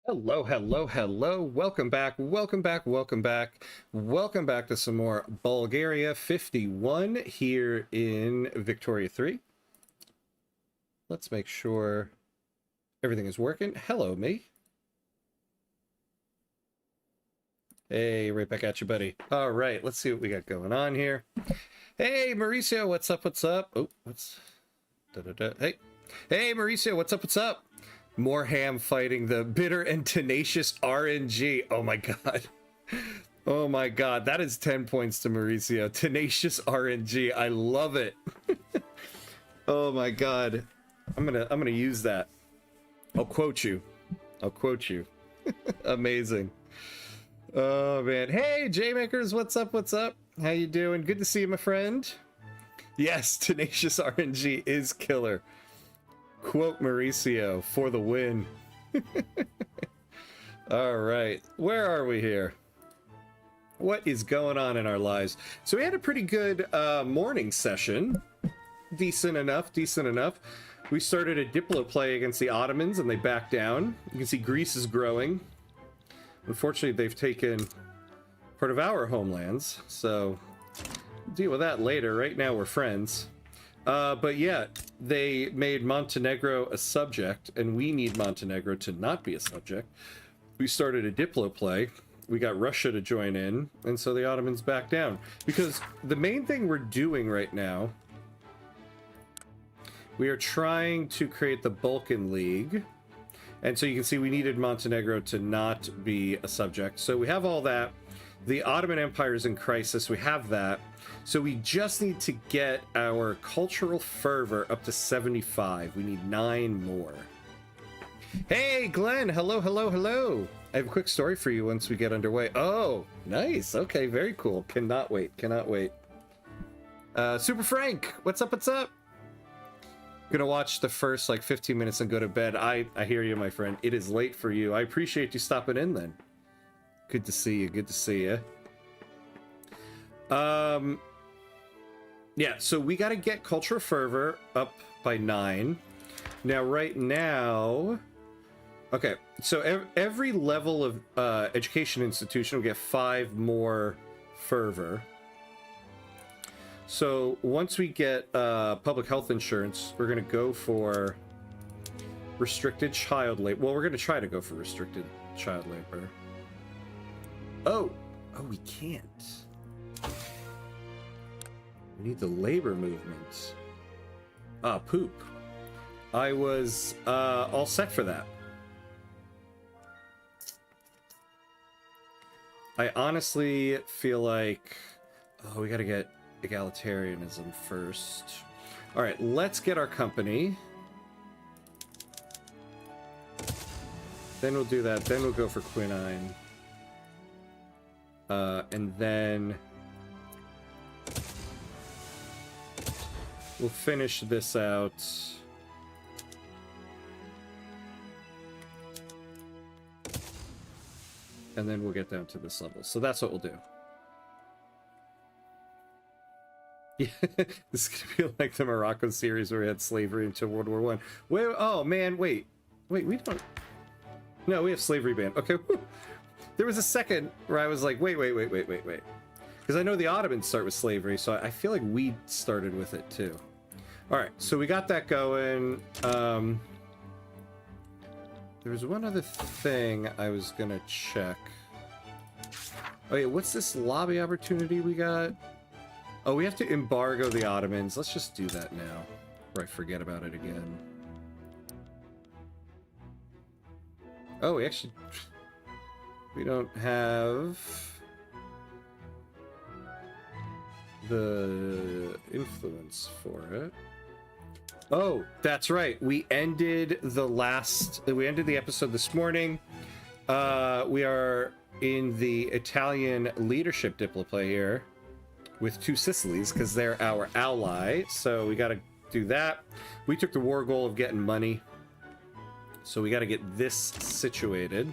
Hello, hello, hello. Welcome back, welcome back, welcome back. Welcome back to some more Bulgaria 51 here in Victoria 3. Let's make sure everything is working. Hello, me. Hey, right back at you, buddy. All right, let's see what we got going on here. Hey, Mauricio, what's up, what's up? Oh, what's... Hey. Hey, Mauricio, what's up, what's up? More ham fighting the bitter and tenacious RNG. Oh my god. Oh my god. That is 10 points to Mauricio. Tenacious RNG. I love it. Oh my god. I'm gonna use that. I'll quote you. I'll quote you. Amazing. Oh man. Hey, J-Makers, what's up? What's up? How you doing? Good to see you, my friend. Yes, tenacious RNG is killer. Quote Mauricio for the win. All right, where are we here? What is going on in our lives? So we had a pretty good morning session. Decent enough, decent enough. We started a Diplo play against the Ottomans and they backed down. You can see Greece is growing. Unfortunately, they've taken part of our homelands, so we'll deal with that later. Right now, we're friends. But yeah, they made Montenegro a subject, and we need Montenegro to not be a subject. We started a Diplo play. We got Russia to join in, and so the Ottomans backed down. Because the main thing we're doing right now, we are trying to create the Balkan League. And so you can see we needed Montenegro to not be a subject. So we have all that. The Ottoman Empire is in crisis. We have that. So we just need to get our cultural fervor up to 75. We need 9 more. Hey, Glenn. Hello, hello, hello. I have a quick story for you once we get underway. Oh, nice. Okay, very cool. Cannot wait. Cannot wait. Super Frank, what's up? What's up? Gonna watch the first like 15 minutes and go to bed. I hear you, my friend. It is late for you. I appreciate you stopping in then. Good to see you. Good to see you. Yeah, so we got to get cultural fervor up by 9. Now, right now... Okay, so every level of education institution will get 5 more fervor. So once we get public health insurance, we're going to go for restricted child labor. Well, we're going to try to go for restricted child labor. Oh, we can't. We need the labor movement. Poop. I was all set for that. I honestly feel like... Oh, we gotta get egalitarianism first. All right, let's get our company. Then we'll do that. Then we'll go for quinine. And then... We'll finish this out. And then we'll get down to this level. So that's what we'll do. Yeah, this is going to be like the Morocco series where we had slavery until World War One. Wait, oh man, wait, we don't... No, we have slavery ban. Okay, there was a second where I was like, wait. Because I know the Ottomans start with slavery, so I feel like we started with it too. All right, so we got that going. There was one other thing I was gonna check. Oh yeah, what's this lobby opportunity we got? Oh, we have to embargo the Ottomans. Let's just do that now, or I forget about it again. Oh, we don't have the influence for it. Oh, that's right. We ended the episode this morning. We are in the Italian leadership diploplay here with 2 Sicilies because they're our ally. So we got to do that. We took the war goal of getting money. So we got to get this situated.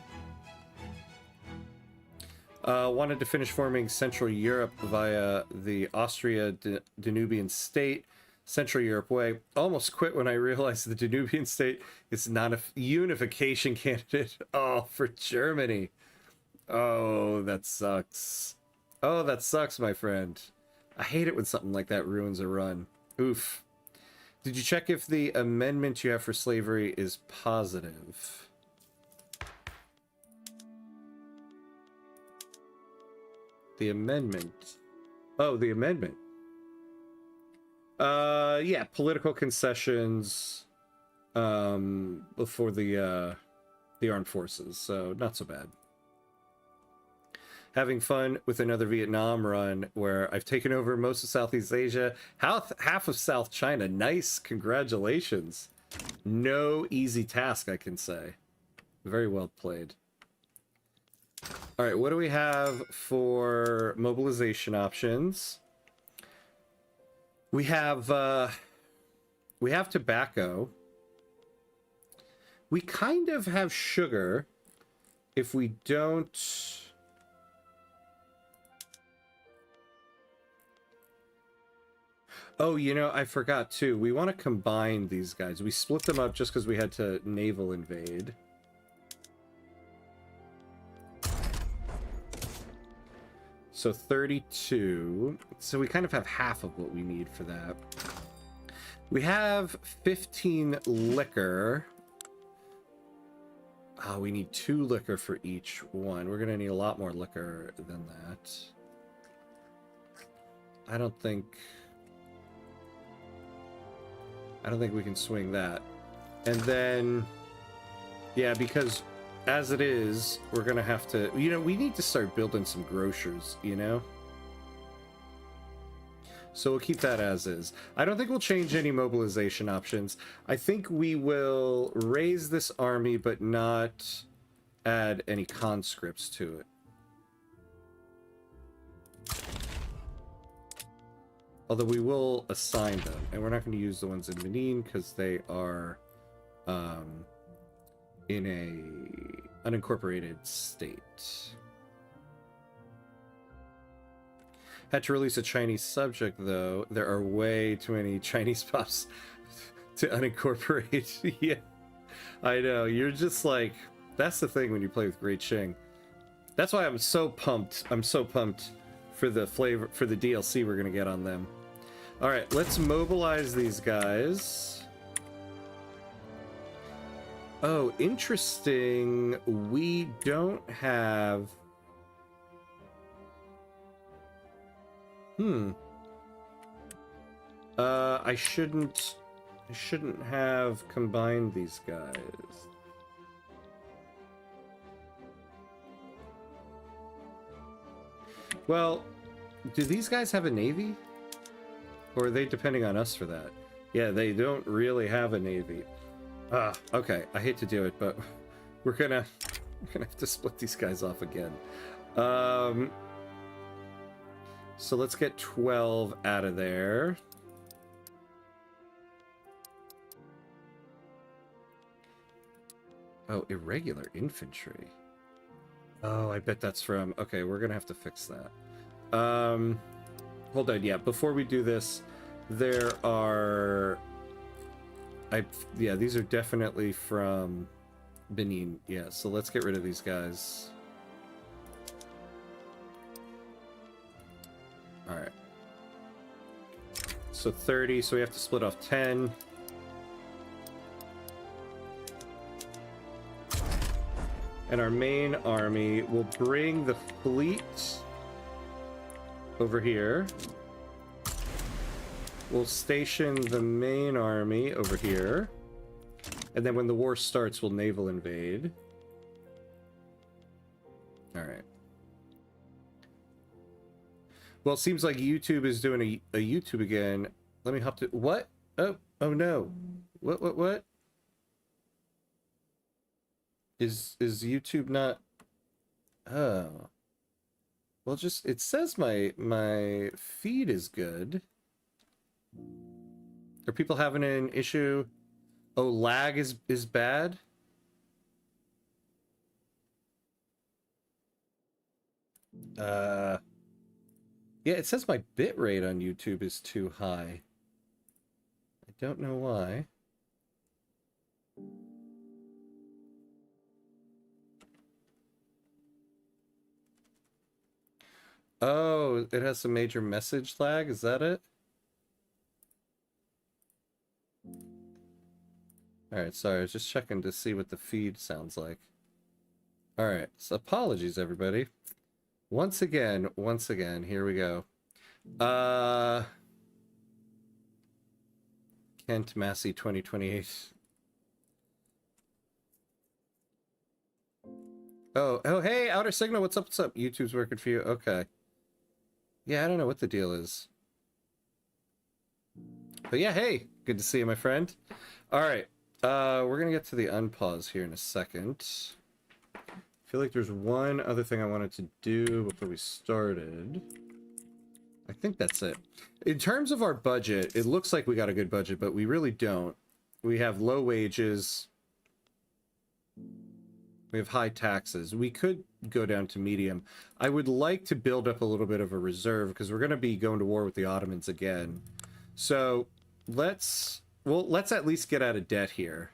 Wanted to finish forming Central Europe via the Austria-Danubian state. Central Europe way. Almost quit when I realized the Danubian state is not a unification candidate. Oh, for Germany. Oh, that sucks. Oh, that sucks, my friend. I hate it when something like that ruins a run. Oof. Did you check if the amendment you have for slavery is positive? The amendment. Oh, the amendment. Yeah, political concessions before the armed forces, so not so bad. Having fun with another Vietnam run where I've taken over most of Southeast Asia, half of South China. Nice, congratulations. No easy task, I can say. Very well played. All right, what do we have for mobilization options? We have tobacco. We kind of have sugar. If we don't... Oh, you know, I forgot too. We want to combine these guys. We split them up just because we had to naval invade. So 32. So we kind of have half of what we need for that. We have 15 liquor. Oh, we need 2 liquor for each one. We're going to need a lot more liquor than that. I don't think we can swing that. And then, yeah, because as it is, we're gonna have to, you know, we need to start building some grocers, you know? So we'll keep that as is. I don't think we'll change any mobilization options. I think we will raise this army, but not add any conscripts to it. Although we will assign them, and we're not going to use the ones in Benin because they are in a unincorporated state. Had to release a Chinese subject, though. There are way too many Chinese pops to unincorporate. Yeah, I know. You're just like, that's the thing when you play with Great Qing. That's why I'm so pumped. I'm so pumped for the flavor, for the DLC we're going to get on them. All right, let's mobilize these guys. Oh, interesting. We don't have... I shouldn't have combined these guys. Well, do these guys have a navy? Or are they depending on us for that? Yeah, they don't really have a navy. Ah, okay. I hate to do it, but we're gonna have to split these guys off again. So let's get 12 out of there. Oh, irregular infantry. Oh, I bet that's from... Okay, we're gonna have to fix that. Hold on, yeah, before we do this, there are... Yeah, these are definitely from Benin. Yeah, so let's get rid of these guys. Alright. So 30, so we have to split off 10. And our main army will bring the fleet over here. We'll station the main army over here. And then when the war starts, we'll naval invade. Alright. Well, it seems like YouTube is doing a YouTube again. Let me hop to... What? Oh no. What? Is YouTube not... Oh. Well, just... It says my feed is good. Are people having an issue? Oh, lag is bad? Yeah, it says my bitrate on YouTube is too high. Don't know why. Oh, it has some major message lag, is that it? Alright, sorry, I was just checking to see what the feed sounds like. Alright, so apologies everybody. Once again, here we go. Kent Massey 2028. Oh, hey, Outer Signal, what's up, what's up? YouTube's working for you, okay. Yeah, I don't know what the deal is. But yeah, hey, good to see you, my friend. Alright, we're gonna get to the unpause here in a second. I feel like there's one other thing I wanted to do before we started. I think that's it. In terms of our budget, it looks like we got a good budget, but we really don't. We have low wages. We have high taxes. We could go down to medium. I would like to build up a little bit of a reserve because we're going to be going to war with the Ottomans again. So let's at least get out of debt here.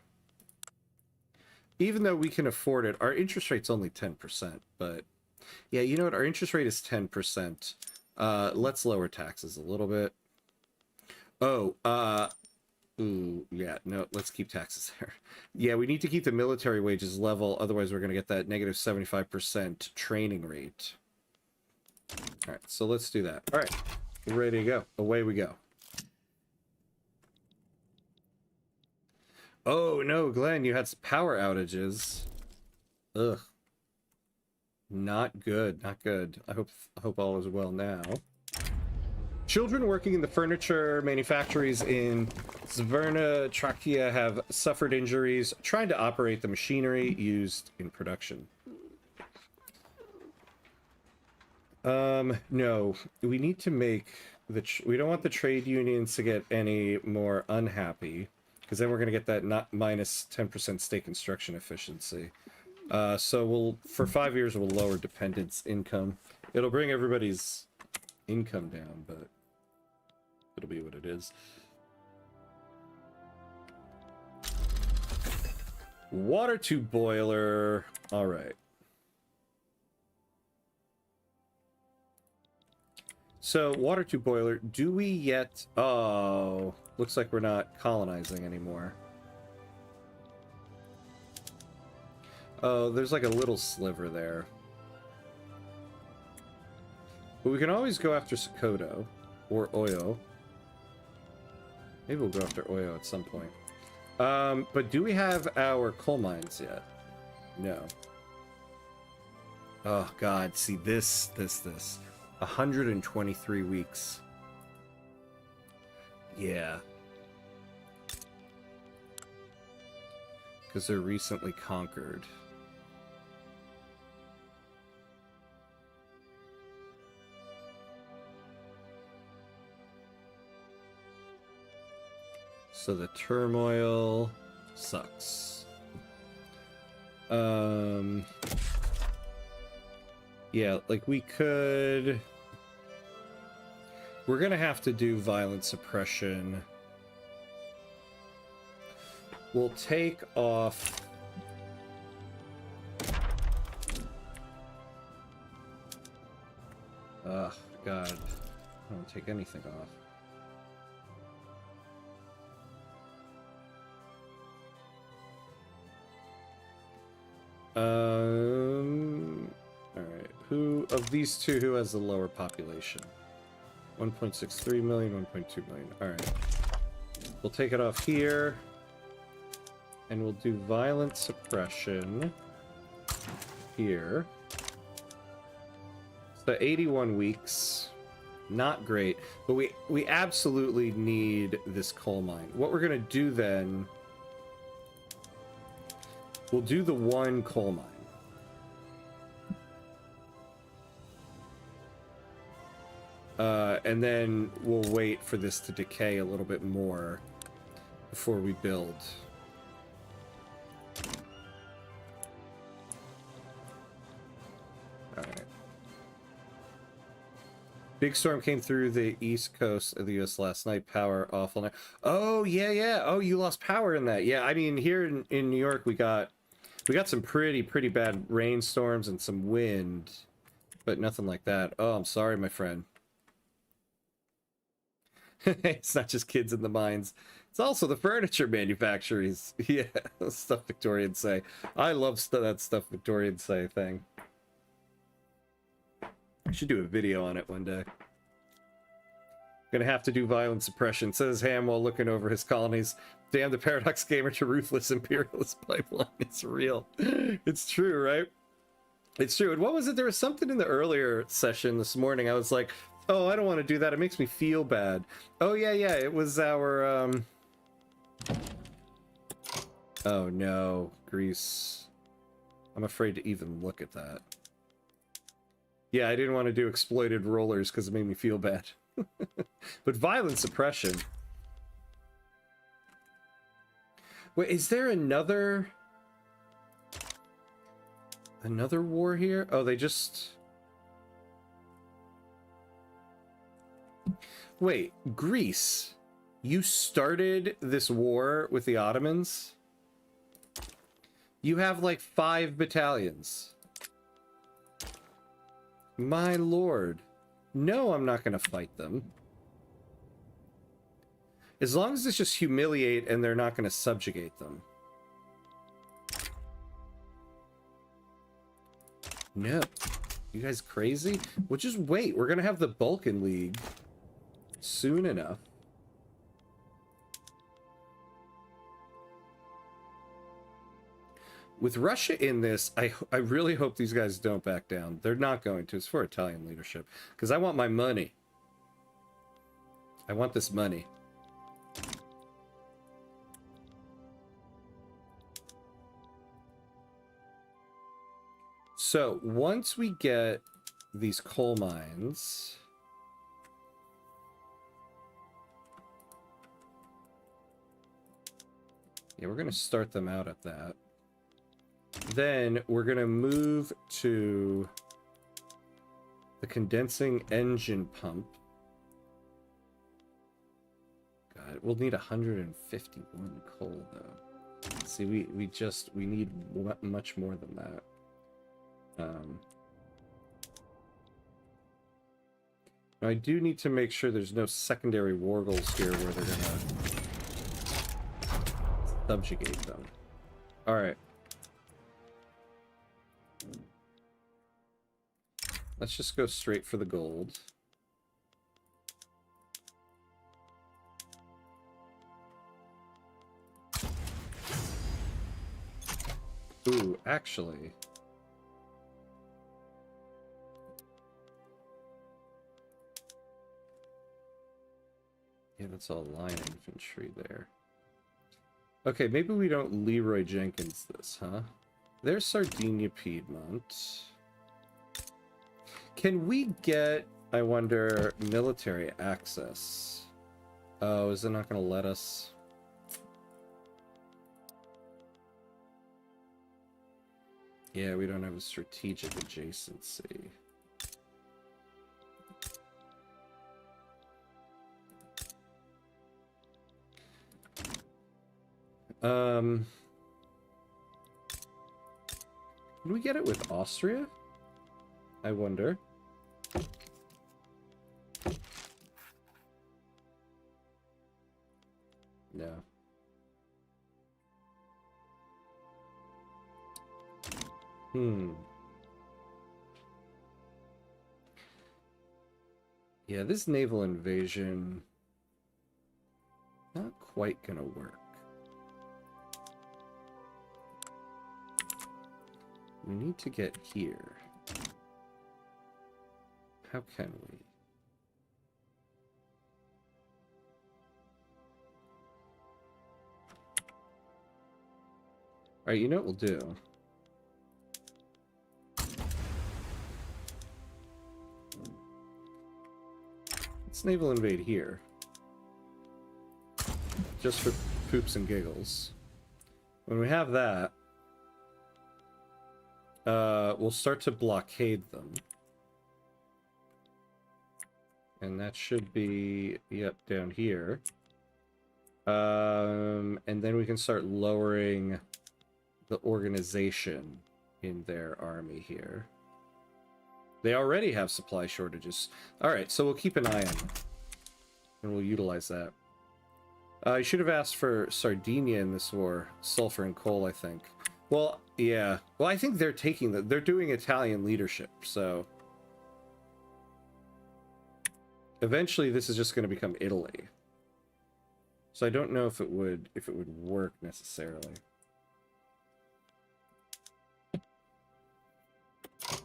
Even though we can afford it, our interest rate's only 10%, but yeah, you know what? Our interest rate is 10%. Let's lower taxes a little bit. Oh, ooh, yeah, no, let's keep taxes there. Yeah, we need to keep the military wages level, otherwise we're going to get that negative 75% training rate. All right, so let's do that. All right, ready to go. Away we go. Oh, no, Glenn, you had some power outages. Ugh. Not good, not good. I hope all is well now. Children working in the furniture manufactories in Zverna, Trachea have suffered injuries trying to operate the machinery used in production. No, we need to make we don't want the trade unions to get any more unhappy, because then we're going to get that minus 10% state construction efficiency. So for 5 years, we'll lower dependents' income. It'll bring everybody's income down, but it'll be what it is. Water tube boiler. All right. So, water tube boiler, do we yet... Oh, looks like we're not colonizing anymore. Oh, there's like a little sliver there. But we can always go after Sokoto or Oyo. Maybe we'll go after Oyo at some point. But do we have our coal mines yet? No. Oh, God. See, this. 123 weeks. Yeah. Because they're recently conquered. So the turmoil sucks. Yeah, like we could... We're gonna have to do violent suppression. We'll take off... Ugh, God. I don't take anything off. Alright. Who of these two, who has the lower population? 1.63 million, 1.2 million. Alright. We'll take it off here. And we'll do violent suppression here. So 81 weeks. Not great. But we absolutely need this coal mine. What we're going to do then... We'll do the one coal mine. And then we'll wait for this to decay a little bit more before we build. Alright. Big storm came through the east coast of the U.S. last night. Power awful now. Oh, yeah, yeah. Oh, you lost power in that. Yeah, I mean, here in New York, we got some pretty bad rainstorms and some wind, but nothing like that. Oh, I'm sorry, my friend. It's not just kids in the mines. It's also the furniture manufacturers. Yeah, stuff Victorians say. I love that stuff Victorians say thing. I should do a video on it one day. Gonna have to do violent suppression, says Ham while looking over his colonies. Damn the Paradox Gamer to ruthless imperialist pipeline. It's real. It's true, right? It's true. And what was it? There was something in the earlier session this morning. I was like, oh, I don't want to do that. It makes me feel bad. Oh, yeah, yeah. It was our, Oh, no. Greece. I'm afraid to even look at that. Yeah, I didn't want to do exploited rollers because it made me feel bad. But violent suppression. Wait, is there another war here? Oh, they just... Wait, Greece. You started this war with the Ottomans? You have like 5 battalions. My lord. No, I'm not going to fight them. As long as it's just humiliate and they're not going to subjugate them. No. You guys crazy? Well, just wait. We're going to have the Balkan League soon enough. With Russia in this, I really hope these guys don't back down. They're not going to. It's for Italian leadership. Because I want my money. I want this money. So, once we get these coal mines... Yeah, we're going to start them out at that. Then we're going to move to the condensing engine pump. God, we'll need 151 coal, though. See, we need much more than that. Now I do need to make sure there's no secondary war goals here where they're going to subjugate them. All right. Let's just go straight for the gold. Ooh, actually... Yeah, that's all line infantry there. Okay, maybe we don't Leroy Jenkins this, huh? There's Sardinia Piedmont. Can we get, I wonder, military access? Oh, is it not going to let us? Yeah, we don't have a strategic adjacency. Can we get it with Austria? I wonder. No. Yeah, this naval invasion... not quite gonna work. We need to get here. How can we? Alright, you know what we'll do? Let's naval invade here. Just for poops and giggles. When we have that, we'll start to blockade them. And that should be, yep, down here. And then we can start lowering the organization in their army here. They already have supply shortages. Alright, so we'll keep an eye on them. And we'll utilize that. I should have asked for Sardinia in this war. Sulfur and coal, I think. Well, yeah. Well, I think they're taking they're doing Italian leadership, so... Eventually, this is just going to become Italy. So I don't know if it would work necessarily. All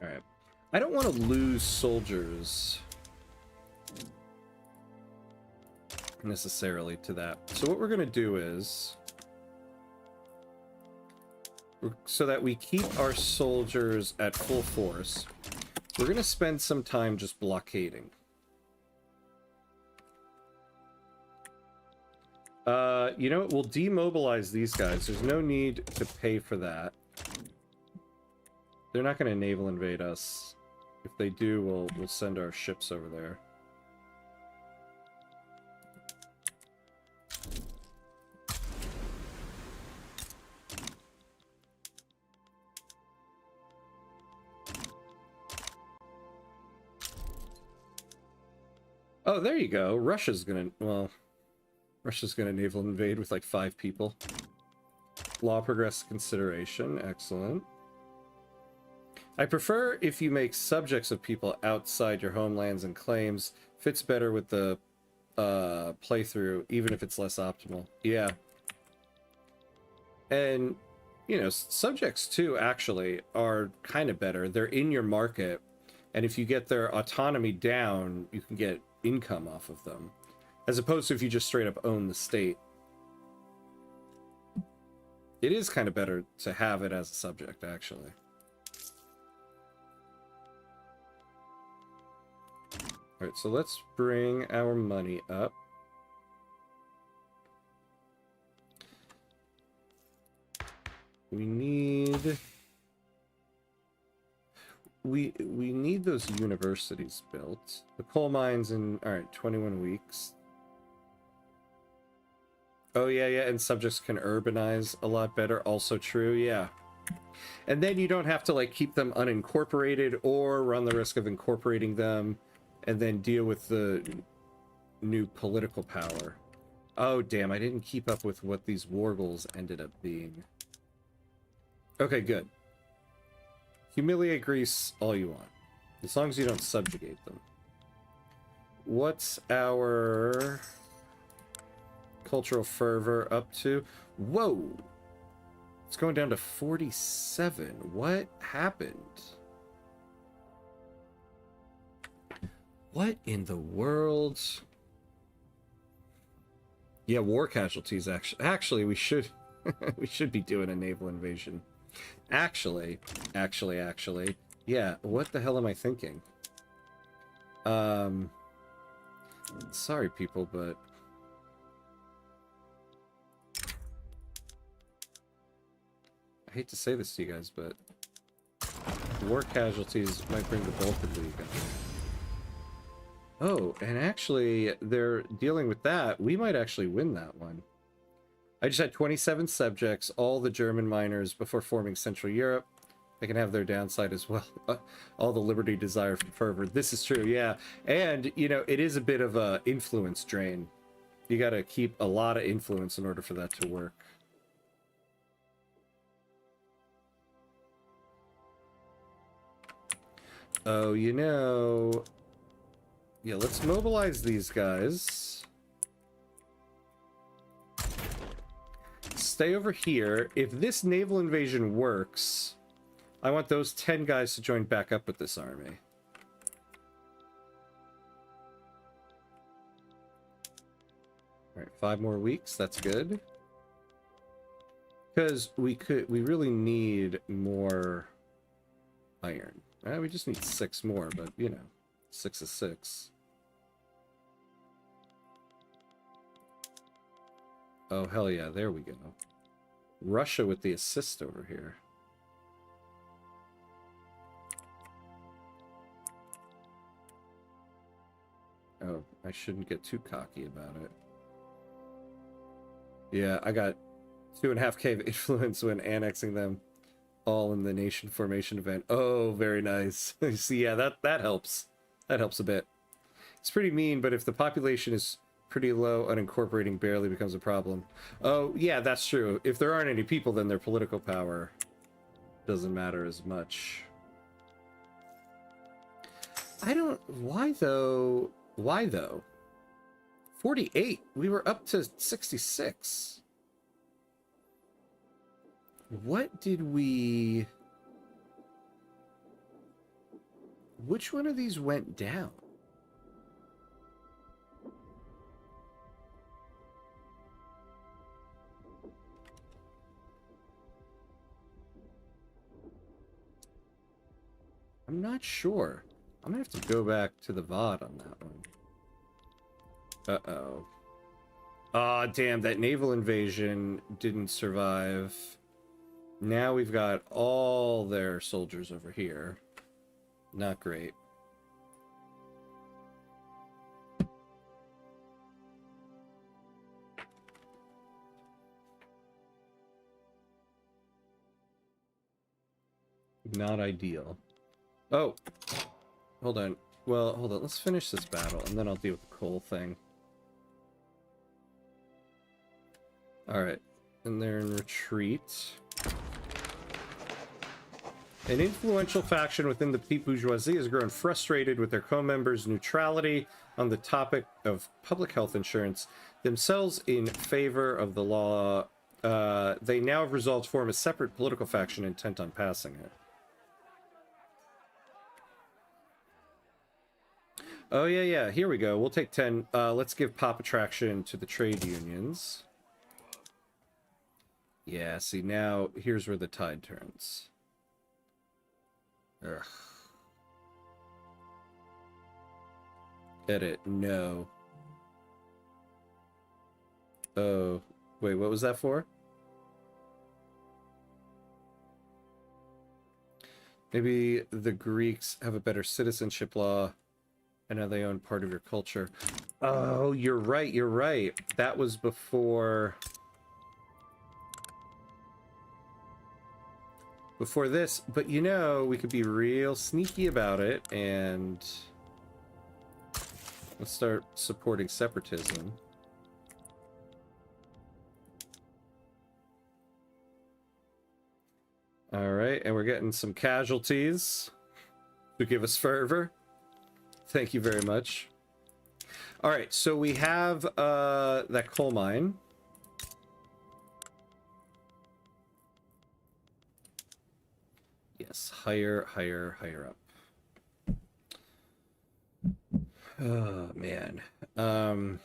right. I don't want to lose soldiers necessarily to that. So what we're going to do is, so that we keep our soldiers at full force, we're going to spend some time just blockading. You know what? We'll demobilize these guys. There's no need to pay for that. They're not going to naval invade us. If they do, we'll send our ships over there. Oh, there you go. Russia's gonna, well, Russia's gonna naval invade with like 5 people. Law progress consideration. Excellent. I prefer if you make subjects of people outside your homelands and claims. Fits better with the playthrough, even if it's less optimal. Yeah. And, you know, subjects too, actually, are kind of better. They're in your market, and if you get their autonomy down, you can get income off of them. As opposed to if you just straight up own the state. It is kind of better to have it as a subject, actually. Alright, so let's bring our money up. We need... We need those universities built. The coal mines in... Alright, 21 weeks. Oh, yeah, and subjects can urbanize a lot better. Also true, yeah. And then you don't have to, like, keep them unincorporated or run the risk of incorporating them and then deal with the new political power. Oh, damn, I didn't keep up with what these war goals ended up being. Okay, good. Humiliate Greece all you want, as long as you don't subjugate them. What's our cultural fervor up to? Whoa! It's going down to 47. What happened? What in the world? Yeah, war casualties, actually we should we should be doing a naval invasion. Actually, yeah, what the hell am I thinking? Sorry people, but I hate to say this to you guys, but war casualties might bring the bulk of the league up. Oh, and actually, they're dealing with that. We might actually win that one. I just had 27 subjects, all the German miners, before forming Central Europe. They can have their downside as well. All the liberty, desire, fervor. This is true, yeah. And, you know, it is a bit of a influence drain. You gotta keep a lot of influence in order for that to work. Oh, you know... Yeah, let's mobilize these guys. Stay over here. If this naval invasion works, I want those 10 guys to join back up with this army. Alright, 5 more weeks. That's good. Because we really need more iron. We just need 6 more, but, you know, 6 is 6. Oh, hell yeah, there we go. Russia with the assist over here. Oh, I shouldn't get too cocky about it. Yeah, I got 2.5k of influence when annexing them all in the nation formation event. Oh, very nice. See, yeah, that helps. That helps a bit. It's pretty mean, but if the population is pretty low, unincorporating barely becomes a problem. Oh, yeah, that's true. If there aren't any people, then their political power doesn't matter as much. I don't... Why, though? Why, though? 48. We were up to 66. What did we... Which one of these went down? I'm not sure. I'm gonna have to go back to the VOD on that one. Uh-oh. Aw, damn, that naval invasion didn't survive. Now we've got all their soldiers over here. Not great. Not ideal. Oh! Hold on. Well, hold on. Let's finish this battle, and then I'll deal with the coal thing. Alright. And they're in retreat. An influential faction within the petite bourgeoisie has grown frustrated with their co-members' neutrality on the topic of public health insurance. Themselves in favor of the law, they now have resolved to form a separate political faction intent on passing it. Oh, yeah. Here we go. We'll take 10. Let's give pop attraction to the trade unions. Yeah, see, now here's where the tide turns. Ugh. Edit. No. Oh. Wait, what was that for? Maybe the Greeks have a better citizenship law. And now they own part of your culture. Oh, you're right, you're right. That was before... Before this. But, you know, we could be real sneaky about it, and... Let's start supporting separatism. Alright, and we're getting some casualties to give us fervor. Thank you very much. All right, so we have that coal mine. Yes, higher up. Oh, man. No.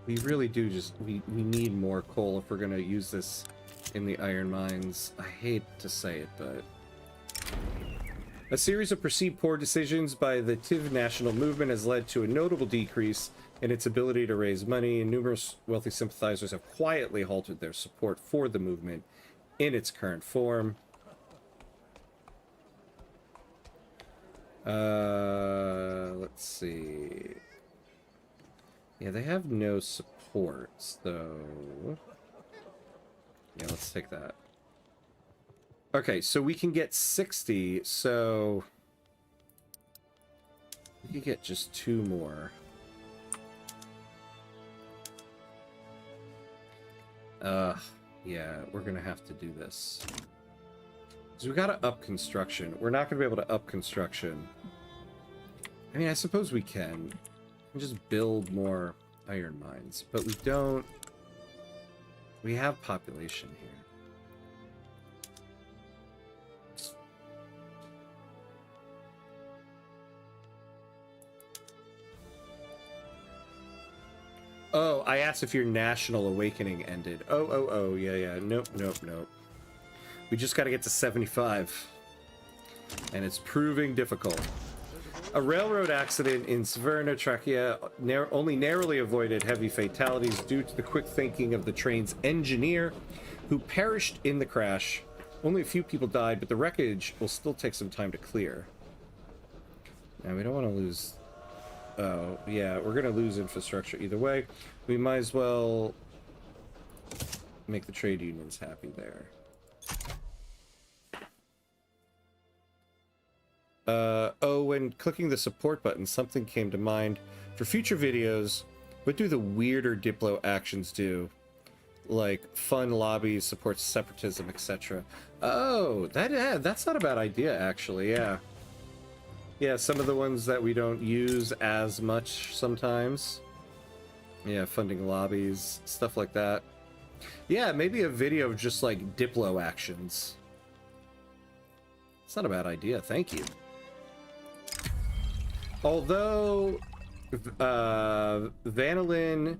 We really do just, we need more coal if we're going to use this in the iron mines. I hate to say it, but... A series of perceived poor decisions by the TIV national movement has led to a notable decrease in its ability to raise money, and numerous wealthy sympathizers have quietly halted their support for the movement in its current form. Let's see... Yeah, they have no supports, though. Yeah, let's take that. Okay, so we can get 60, so... We could get just 2 more. Yeah, we're gonna have to do this. So we gotta up construction. We're not gonna be able to up construction. I mean, I suppose we can. Just build more iron mines, but we don't. We have population here. Oh, I asked if your national awakening ended. Oh, yeah. Nope. We just got to get to 75, and it's proving difficult. A railroad accident in Severno-Trachea only narrowly avoided heavy fatalities due to the quick thinking of the train's engineer, who perished in the crash. Only a few people died, but the wreckage will still take some time to clear. Now, we don't want to lose... Oh, yeah, we're going to lose infrastructure either way. We might as well make the trade unions happy there. Oh, when clicking the support button, something came to mind. For future videos, what do the weirder Diplo actions do? Like fun lobbies, supports separatism, etc. Oh, that's not a bad idea, actually, yeah. Yeah, some of the ones that we don't use as much sometimes. Yeah, funding lobbies, stuff like that. Yeah, maybe a video of just like Diplo actions. It's not a bad idea, thank you. Although Vanilin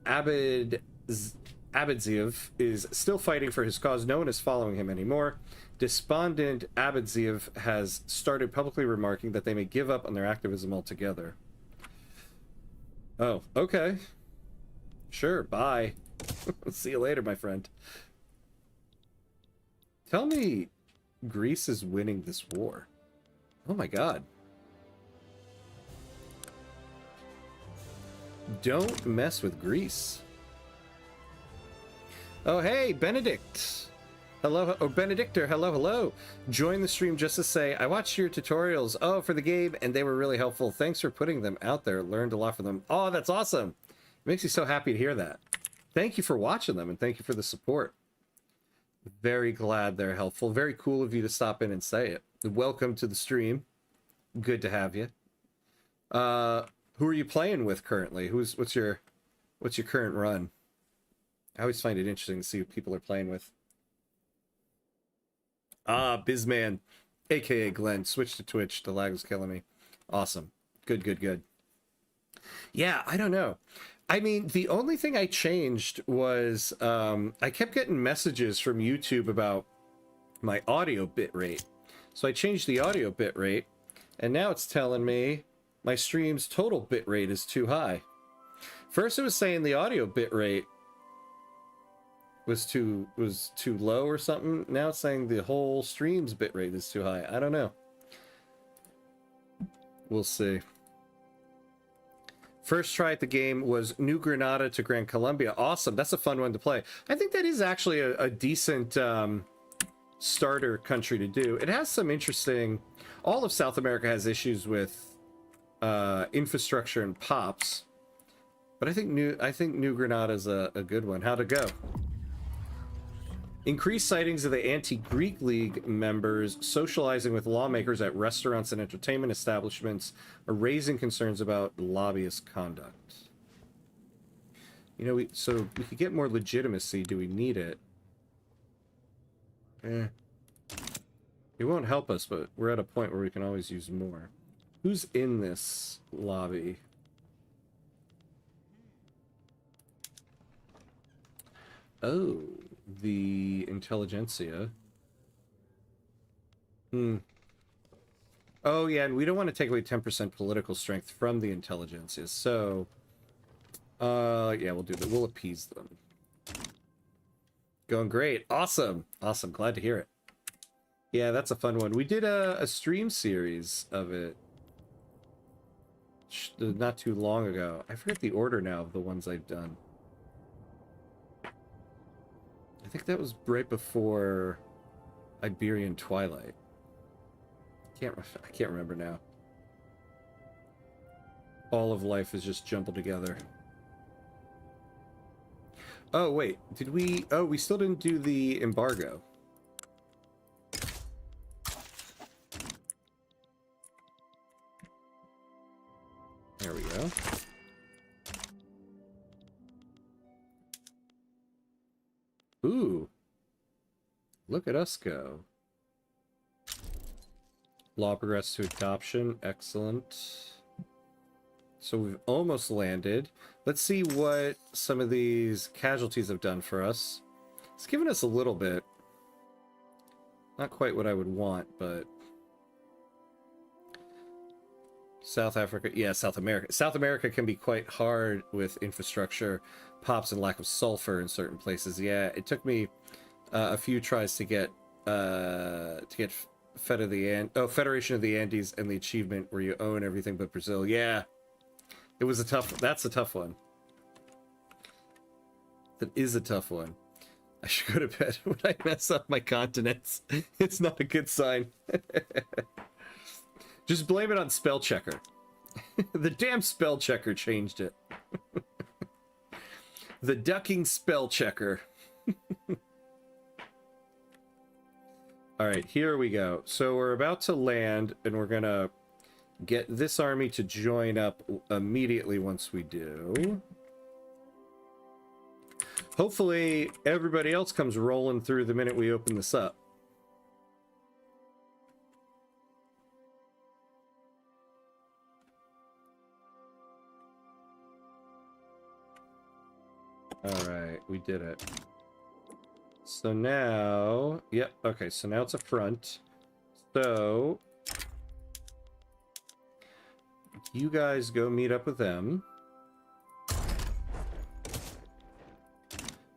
Abadziev is still fighting for his cause, no one is following him anymore. Despondent Abadziev has started publicly remarking that they may give up on their activism altogether. Oh, okay. Sure, bye. See you later, my friend. Tell me Greece is winning this war. Oh my god. Don't mess with Greece. Oh, hey, Benedict. Hello, oh, Benedictor, hello, hello. Join the stream just to say, I watched your tutorials, for the game, and they were really helpful. Thanks for putting them out there. Learned a lot from them. Oh, that's awesome. It makes me so happy to hear that. Thank you for watching them, and thank you for the support. Very glad they're helpful. Very cool of you to stop in and say it. Welcome to the stream. Good to have you. Who are you playing with currently? What's your current run? I always find it interesting to see who people are playing with. Ah, Bizman, aka Glenn, switch to Twitch. The lag is killing me. Awesome. Good, good, good. Yeah, I don't know. I mean, the only thing I changed was I kept getting messages from YouTube about my audio bitrate. So I changed the audio bitrate, and now it's telling me my stream's total bitrate is too high. First it was saying the audio bitrate was too low or something. Now it's saying the whole stream's bitrate is too high. I don't know. We'll see. First try at the game was New Granada to Gran Colombia. Awesome. That's a fun one to play. I think that is actually a decent starter country to do. It has some interesting... All of South America has issues with infrastructure and pops. But I think New Granada is a good one. How'd it go? Increased sightings of the anti-Greek League members socializing with lawmakers at restaurants and entertainment establishments are raising concerns about lobbyist conduct. You know, so we could get more legitimacy. Do we need it? It won't help us, but we're at a point where we can always use more. Who's in this lobby? Oh, the intelligentsia. Oh, yeah, and we don't want to take away 10% political strength from the intelligentsia, so... yeah, we'll do that. We'll appease them. Going great. Awesome. Awesome. Glad to hear it. Yeah, that's a fun one. We did a stream series of it not too long ago. I forget the order now of the ones I've done. I think that was right before Iberian Twilight. I can't remember now. All of life is just jumbled together. Oh, wait. Did we... Oh, we still didn't do the embargo. There we go. Ooh. Look at us go. Law progressed to adoption. Excellent. So we've almost landed. Let's see what some of these casualties have done for us. It's given us a little bit. Not quite what I would want, but... South Africa, yeah, South America. South America can be quite hard with infrastructure, pops, and lack of sulfur in certain places. Yeah, it took me a few tries to get Federation of the Andes and the achievement where you own everything but Brazil. Yeah, it was a tough. That's a tough one. That is a tough one. I should go to bed when I mess up my continents. It's not a good sign. Just blame it on spell checker. The damn spell checker changed it. The ducking spell checker. All right, here we go. So we're about to land, and we're gonna get this army to join up immediately once we do. Hopefully, everybody else comes rolling through the minute we open this up. Alright, we did it. So now... Yep, okay, so now it's a front. So... you guys go meet up with them.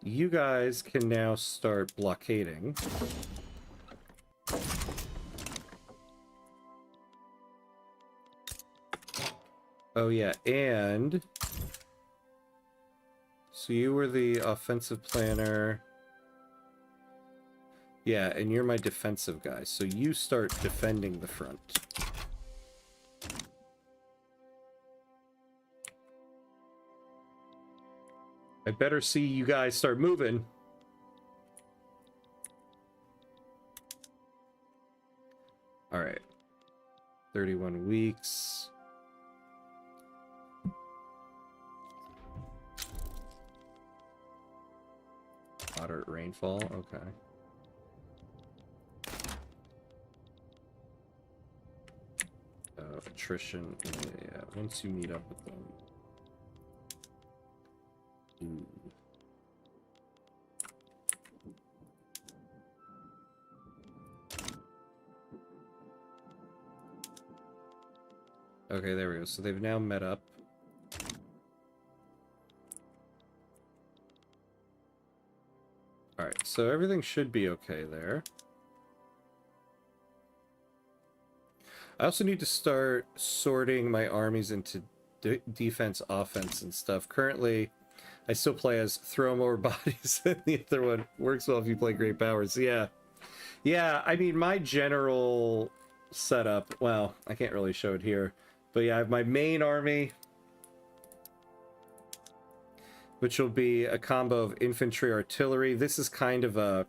You guys can now start blockading. Oh yeah, and... so you were the offensive planner. Yeah, and you're my defensive guy, so you start defending the front. I better see you guys start moving. All right. 31 weeks. Moderate rainfall, okay. Attrition, yeah, once you meet up with them. Ooh. Okay, there we go. So they've now met up. Alright, so everything should be okay there. I also need to start sorting my armies into defense, offense, and stuff. Currently, I still play as throw more bodies, and the other one works well if you play great powers. Yeah. Yeah, I mean, my general setup, well, I can't really show it here, but yeah, I have my main army, which will be a combo of infantry, artillery. This is kind of a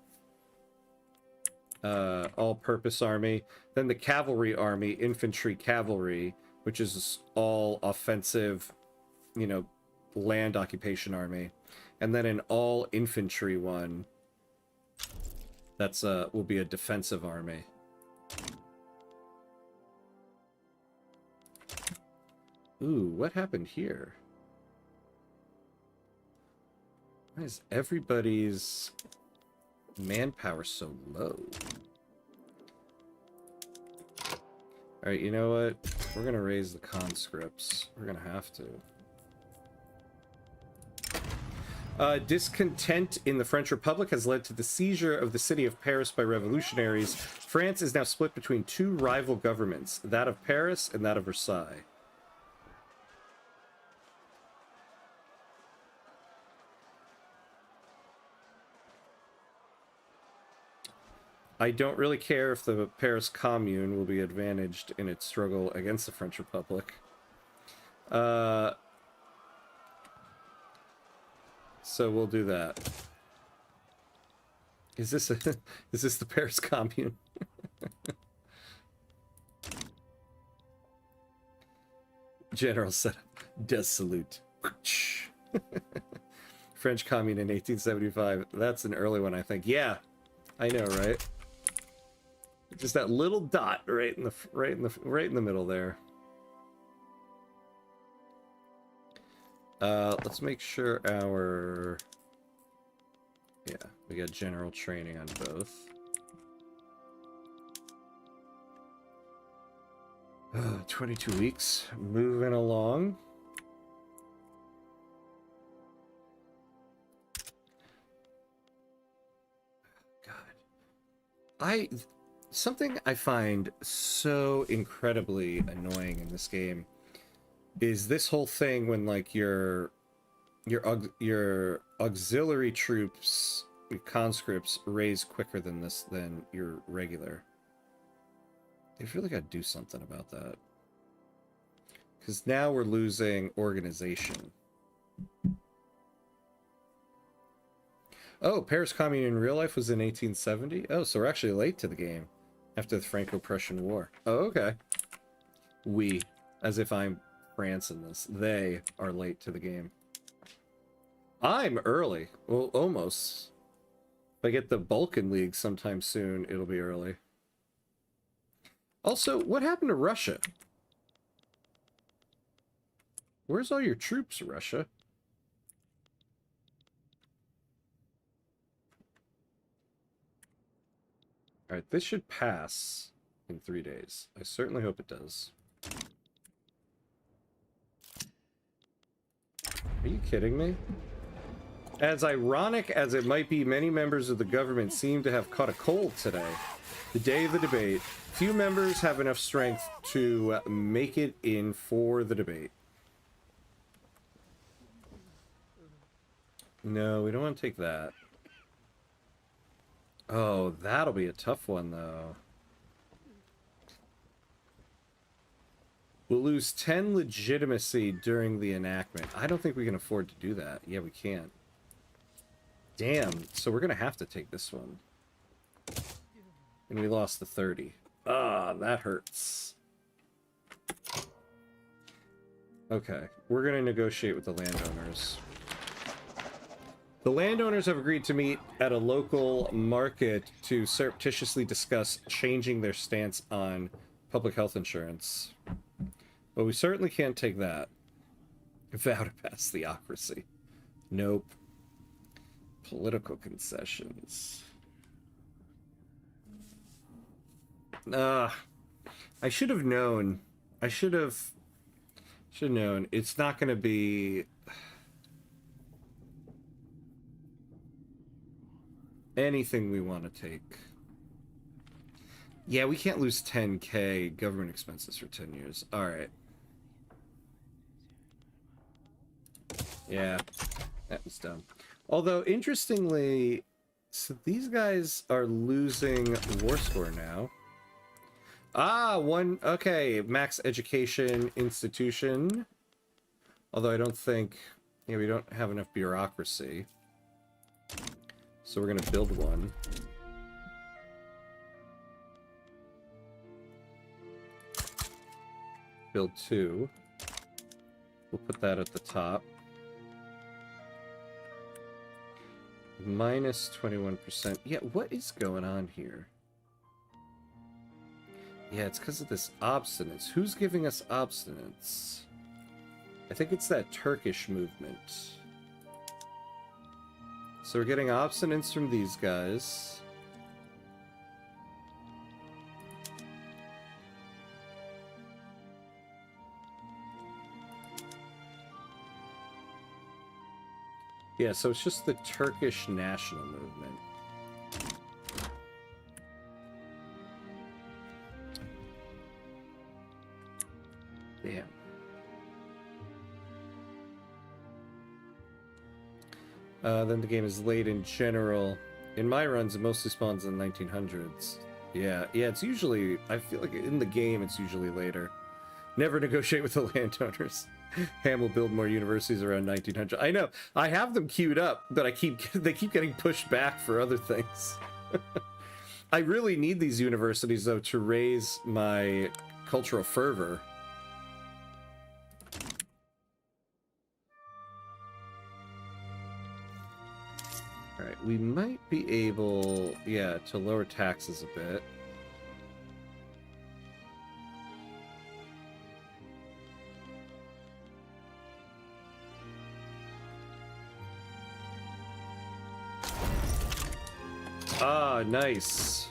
all-purpose army. Then the cavalry army, infantry cavalry, which is all offensive, you know, land occupation army. And then an all infantry one that's will be a defensive army. Ooh, what happened here? Why is everybody's manpower so low? Alright, you know what? We're gonna raise the conscripts. We're gonna have to. Discontent in the French Republic has led to the seizure of the city of Paris by revolutionaries. France is now split between two rival governments, that of Paris and that of Versailles. I don't really care if the Paris Commune will be advantaged in its struggle against the French Republic. So we'll do that. Is this the Paris Commune? General setup does salute. French Commune in 1875. That's an early one, I think. Yeah, I know, right? Just that little dot right in the middle there. Let's make sure our... yeah, we got general training on both. 22 weeks. Moving along. God. Something I find so incredibly annoying in this game is this whole thing when, like, your auxiliary troops, your conscripts, raise quicker than your regular. They've really got to do something about that. Because now we're losing organization. Oh, Paris Commune in real life was in 1870? Oh, so we're actually late to the game. After the Franco-Prussian War. Oh, okay. We, as if I'm France in this. They are late to the game. I'm early. Well, almost. If I get the Balkan League sometime soon, it'll be early. Also, what happened to Russia? Where's all your troops, Russia? Alright, this should pass in 3 days. I certainly hope it does. Are you kidding me? As ironic as it might be, many members of the government seem to have caught a cold today. The day of the debate. Few members have enough strength to make it in for the debate. No, we don't want to take that. Oh, that'll be a tough one, though. We'll lose 10 legitimacy during the enactment. I don't think we can afford to do that. Yeah, we can't. Damn, so we're gonna have to take this one. And we lost the 30. Ah, that hurts. Okay, we're gonna negotiate with the landowners. The landowners have agreed to meet at a local market to surreptitiously discuss changing their stance on public health insurance. But we certainly can't take that. Vow to pass theocracy. Nope. Political concessions. I should have known. I should have known. It's not going to be anything we want to take. Yeah, we can't lose 10K government expenses for 10 years. All right. Yeah, that was dumb. Although, interestingly, so these guys are losing war score now. Ah, okay, max education institution. Although I don't think, yeah, we don't have enough bureaucracy. So we're going to build one. Build 2. We'll put that at the top. Minus 21%. Yeah, what is going on here? Yeah, it's because of this obstinance. Who's giving us obstinance? I think it's that Turkish movement. So we're getting obstinance from these guys. Yeah, so it's just the Turkish national movement. Damn. Then the game is late in general. In my runs, it mostly spawns in the 1900s. Yeah, it's usually, I feel like in the game it's usually later. Never negotiate with the landowners. Ham will build more universities around 1900. I know, I have them queued up, but they keep getting pushed back for other things. I really need these universities, though, to raise my cultural fervor. Alright, we might be able, yeah, to lower taxes a bit. Ah, nice.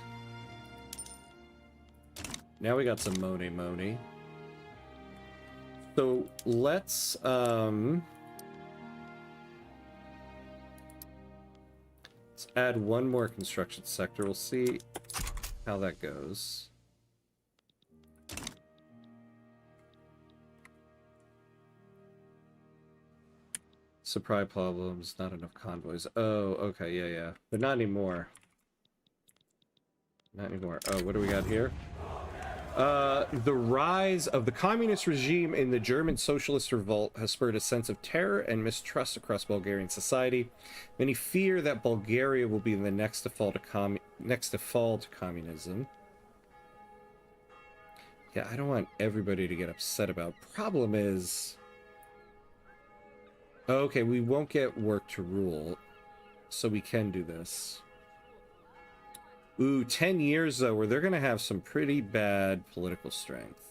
Now we got some money. So let's add one more construction sector. We'll see how that goes. Supply problems, not enough convoys. Oh, okay, yeah. But not anymore. Not anymore. Oh, what do we got here? The rise of the communist regime in the German socialist revolt has spurred a sense of terror and mistrust across Bulgarian society. Many fear that Bulgaria will be the next to fall to communism. Yeah, I don't want everybody to get upset about. Problem is... Okay, we won't get work to rule, so we can do this. Ooh, 10 years, though, where they're going to have some pretty bad political strength.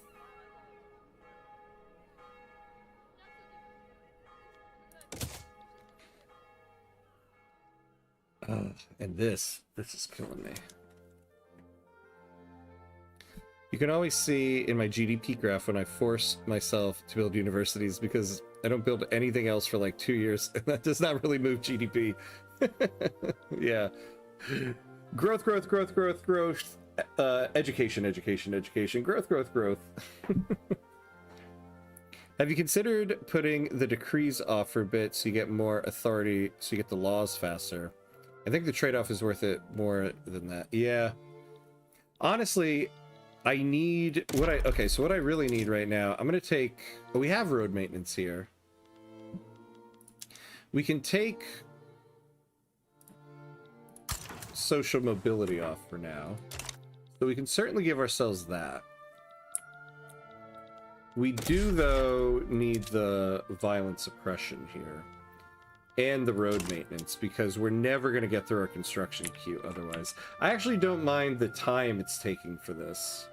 And this is killing me. You can always see in my GDP graph when I force myself to build universities because I don't build anything else for like 2 years, and that does not really move GDP. Yeah. Growth. Education. Growth. Have you considered putting the decrees off for a bit so you get more authority, so you get the laws faster? I think the trade-off is worth it more than that. Yeah. Honestly, I need what okay, so what I really need right now, I'm gonna take, well, we have road maintenance here. We can take social mobility off for now. So we can certainly give ourselves that. We do, though, need the violent suppression here. And the road maintenance, because we're never going to get through our construction queue otherwise. I actually don't mind the time it's taking for this.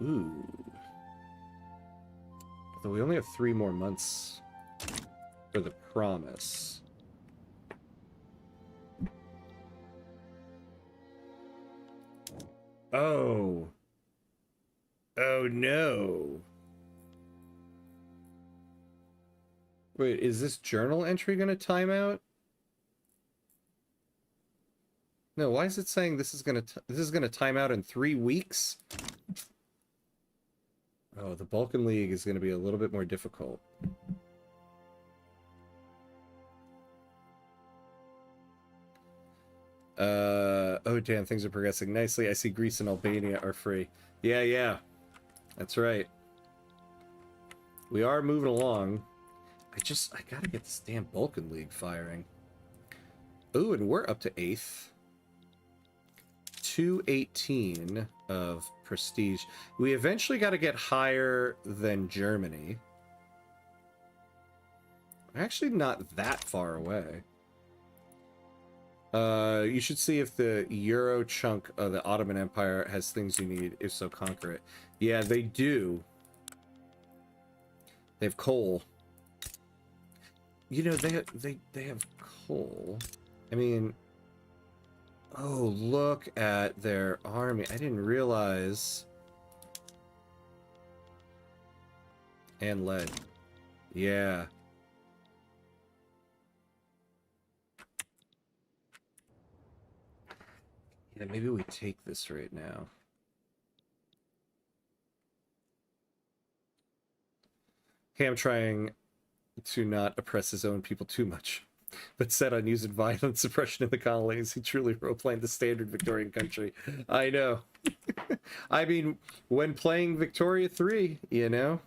Ooh. Although we only have 3 more months for the promise. Oh. Oh no. Wait, is this journal entry going to time out? No, why is it saying this is going to time out in 3 weeks? Oh, the Balkan League is going to be a little bit more difficult. Oh damn, things are progressing nicely. I see Greece and Albania are free. Yeah. That's right. We are moving along. I gotta get this damn Balkan League firing. Ooh, and we're up to 8th. 218 of prestige. We eventually got to get higher than Germany. We're actually not that far away. You should see if the Euro chunk of the Ottoman Empire has things you need. If so, conquer it. Yeah, they do. They have coal. You know, they have coal. I mean, oh, look at their army. I didn't realize. And lead. Yeah. Yeah, maybe we take this right now. Okay, I'm trying to not oppress his own people too much, but set on using violent suppression in the colonies. He truly role-playing the standard Victorian country. I know. I mean, when playing Victoria 3, you know?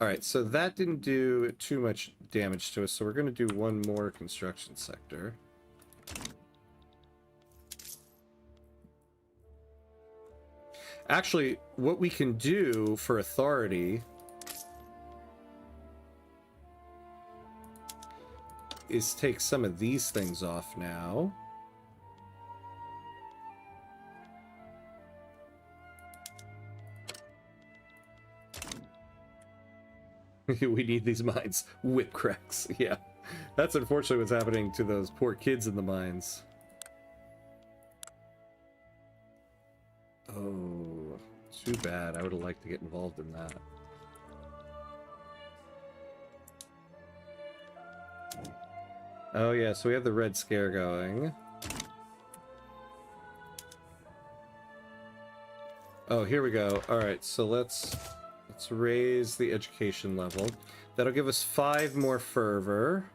Alright, so that didn't do too much damage to us, so we're going to do one more construction sector. Actually, what we can do for authority is take some of these things off now. We need these mines. Whip cracks. Yeah. That's unfortunately what's happening to those poor kids in the mines. Oh. Too bad. I would have liked to get involved in that. Oh yeah, so we have the Red Scare going. Oh, here we go. Alright, so let's raise the education level. That'll give us 5 more fervor.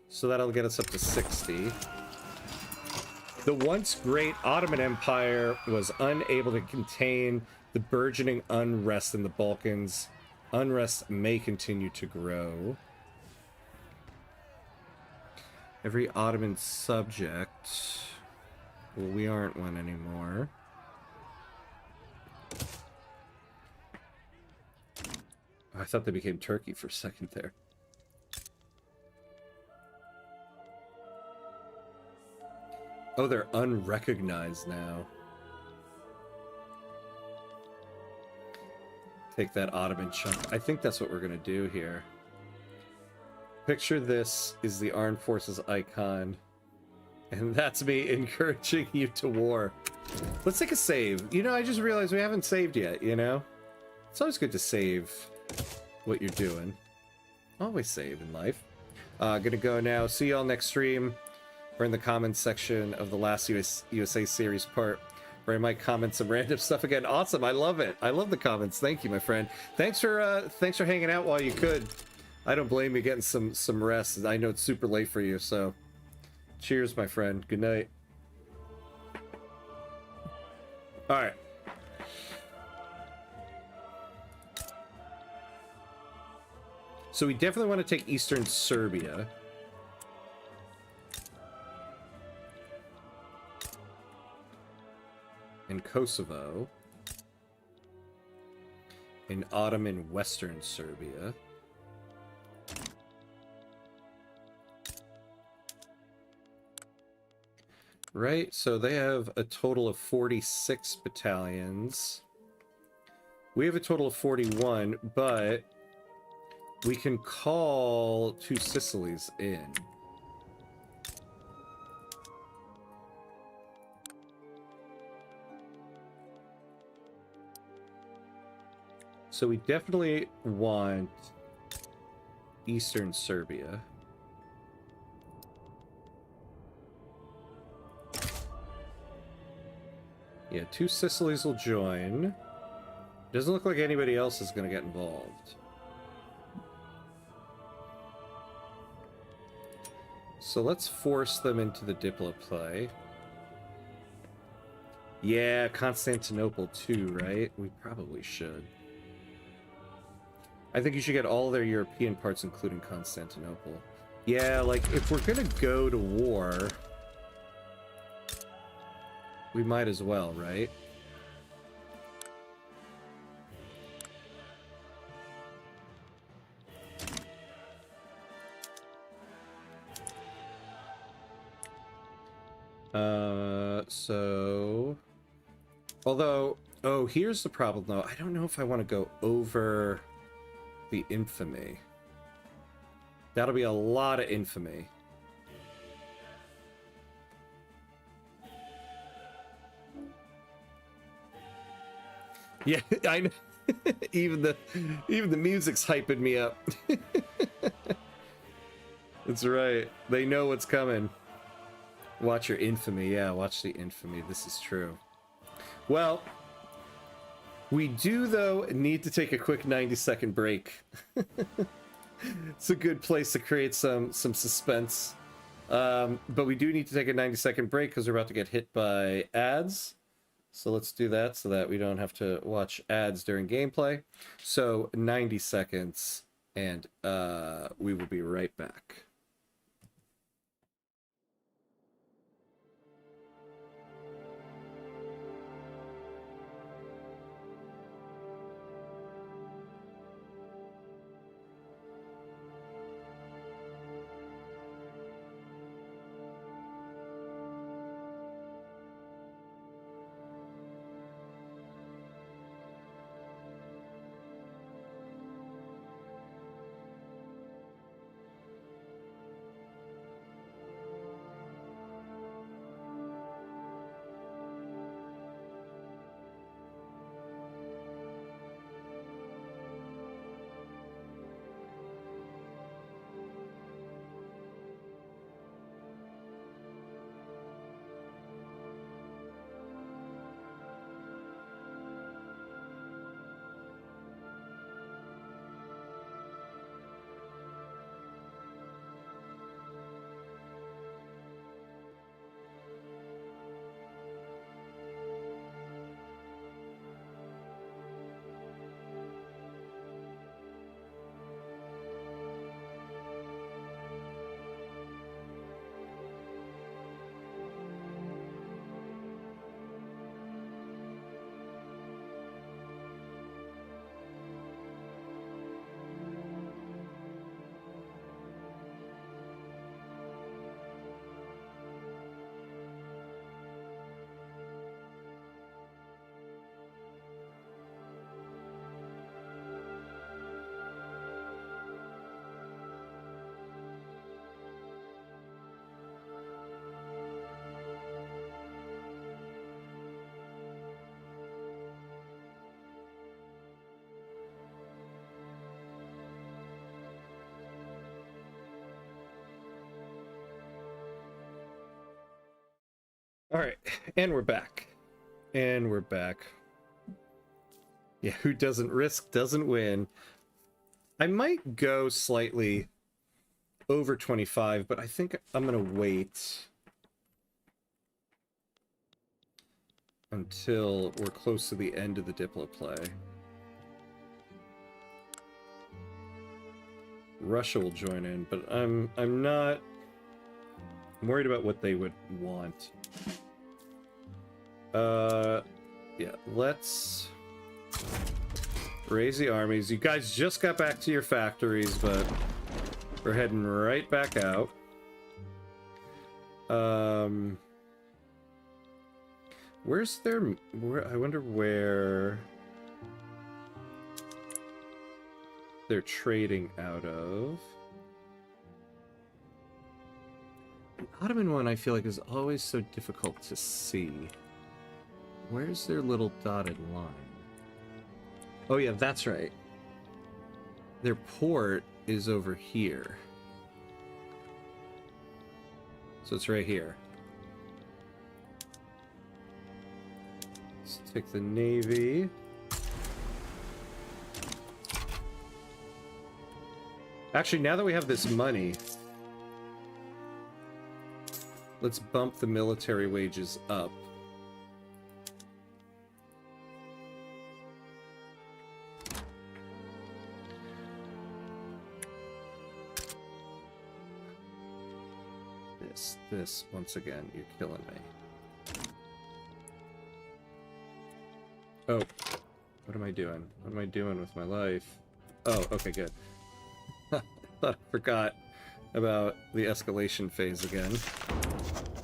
So that'll get us up to 60. The once great Ottoman Empire was unable to contain the burgeoning unrest in the Balkans. Unrest may continue to grow. Every Ottoman subject... Well, we aren't one anymore. Oh, I thought they became Turkey for a second there. Oh, they're unrecognized now. Take that Ottoman chunk. I think that's what we're going to do here. Picture this is the Armed Forces icon. And that's me encouraging you to war. Let's take a save. You know, I just realized we haven't saved yet, you know? It's always good to save what you're doing. Always save in life. Gonna go now. See y'all next stream. Or in the comments section of the last USA series part, where I might comment some random stuff again. Awesome, I love it. I love the comments. Thank you, my friend. Thanks for hanging out while you could. I don't blame you getting some rest. I know it's super late for you, so cheers, my friend. Good night. All right. So we definitely want to take Eastern Serbia. In Kosovo, in Ottoman Western Serbia, right? So they have a total of 46 battalions. We have a total of 41, but we can call 2 Sicilies in. So we definitely want Eastern Serbia. Yeah, 2 Sicilies will join. Doesn't look like anybody else is going to get involved. So let's force them into the Diplo play. Yeah, Constantinople too, right? We probably should. I think you should get all their European parts, including Constantinople. Yeah, like, if we're gonna go to war, we might as well, right? So... Although... Oh, here's the problem, though. I don't know if I want to go over the infamy. That'll be a lot of infamy. Yeah, I know. even the music's hyping me up. That's right. They know what's coming. Watch your infamy. Yeah, watch the infamy. This is true. Well, we do, though, need to take a quick 90-second break. It's a good place to create some suspense. But we do need to take a 90-second break because we're about to get hit by ads. So let's do that so that we don't have to watch ads during gameplay. So 90 seconds, and we will be right back. All right, and we're back. And we're back. Yeah, who doesn't risk doesn't win. I might go slightly over 25, but I think I'm going to wait until we're close to the end of the Diplo play. Russia will join in, but I'm not... I'm worried about what they would want. Yeah, let's raise the armies. You guys just got back to your factories, but we're heading right back out. Where's their... I wonder where they're trading out of. The Ottoman one, I feel like, is always so difficult to see. Where's their little dotted line? Oh yeah, that's right. Their port is over here. So it's right here. Let's take the Navy. Actually, now that we have this money, let's bump the military wages up. This, once again, you're killing me. Oh, what am I doing? What am I doing with my life? Oh, okay, good. I thought I forgot about the escalation phase again.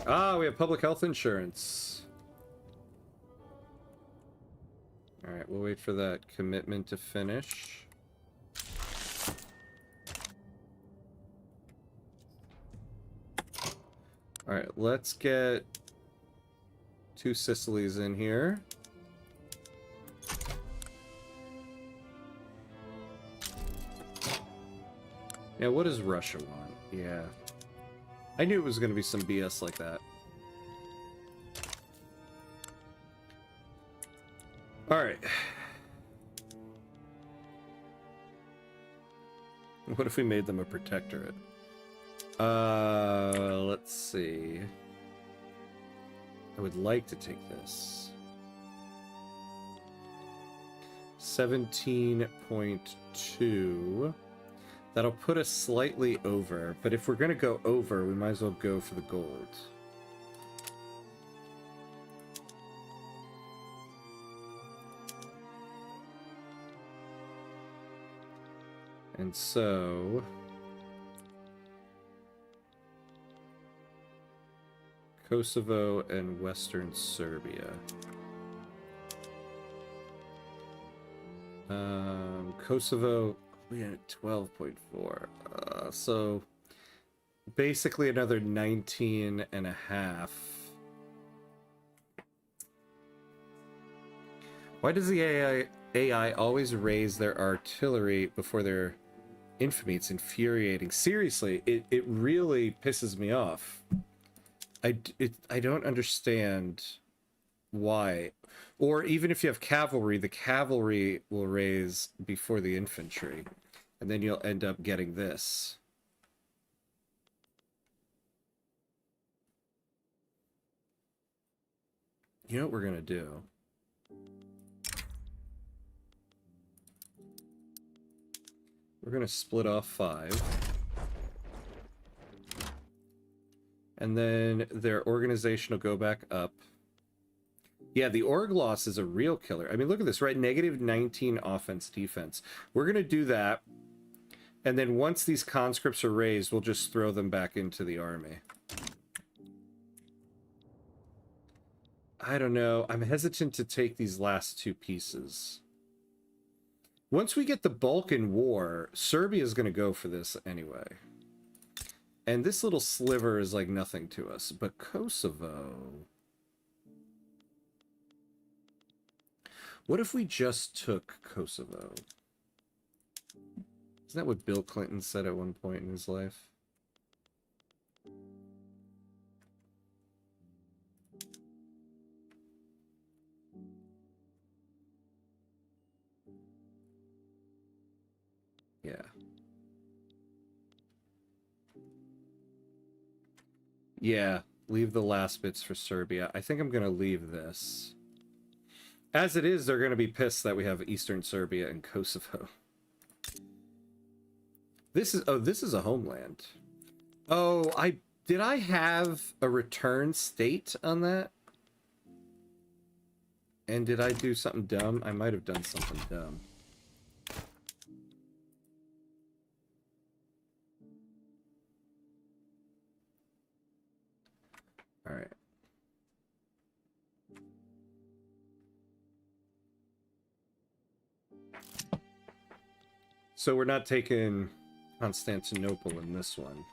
Ah, we have public health insurance. Alright, we'll wait for that commitment to finish. Alright, let's get 2 Sicilies in here. Now, what does Russia want? Yeah. I knew it was going to be some BS like that. Alright. What if we made them a protectorate? Let's see. I would like to take this. 17.2. That'll put us slightly over, but if we're going to go over, we might as well go for the gold. And so... Kosovo and Western Serbia. Kosovo, we had 12.4. So basically another 19 and a half. Why does the AI always raise their artillery before their infantry? It's infuriating. Seriously, it really pisses me off. I don't understand why. Or even if you have cavalry, the cavalry will raise before the infantry. And then you'll end up getting this. You know what we're going to do? We're going to split off 5. And then their organization will go back up. Yeah, the org loss is a real killer. I mean, look at this, right? Negative 19 offense, defense. We're going to do that. And then once these conscripts are raised, we'll just throw them back into the army. I don't know. I'm hesitant to take these last 2 pieces. Once we get the Balkan War, Serbia is going to go for this anyway. And this little sliver is like nothing to us. But Kosovo... What if we just took Kosovo? Isn't that what Bill Clinton said at one point in his life? Yeah, leave the last bits for Serbia. I think I'm going to leave this. As it is, they're going to be pissed that we have Eastern Serbia and Kosovo. This is a homeland. Oh, did I have a return state on that? And did I do something dumb? I might have done something dumb. All right. So we're not taking Constantinople in this one.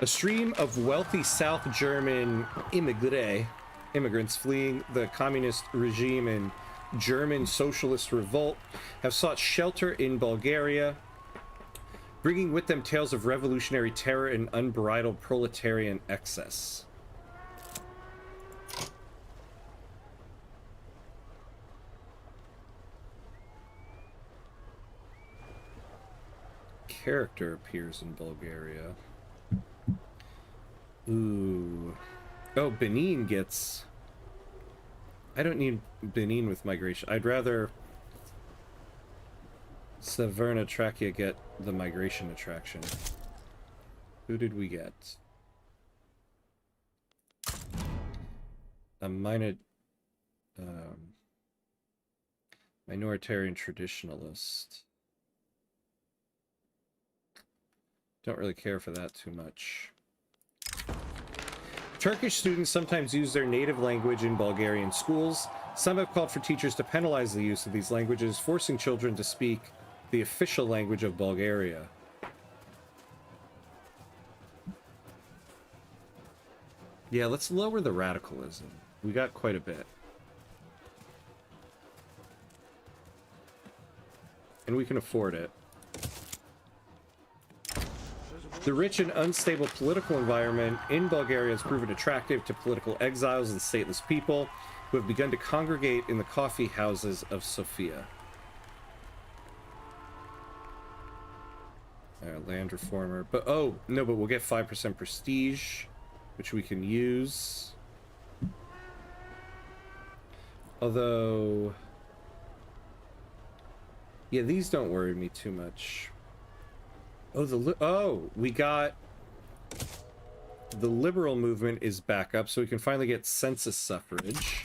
A stream of wealthy South German immigrants fleeing the communist regime and German socialist revolt have sought shelter in Bulgaria, bringing with them tales of revolutionary terror and unbridled proletarian excess. Character appears in Bulgaria. Ooh. Oh, Benin gets... I don't need Benin with migration. I'd rather Severna Trachea get the migration attraction. Who did we get? A minoritarian traditionalist. Don't really care for that too much. Turkish students sometimes use their native language in Bulgarian schools. Some have called for teachers to penalize the use of these languages, forcing children to speak the official language of Bulgaria. Yeah, let's lower the radicalism. We got quite a bit. And we can afford it. The rich and unstable political environment in Bulgaria has proven attractive to political exiles and stateless people who have begun to congregate in the coffee houses of Sofia. Land reformer. But, oh, no, but we'll get 5% prestige, which we can use. Although... yeah, these don't worry me too much. Oh, we got... the liberal movement is back up, so we can finally get census suffrage.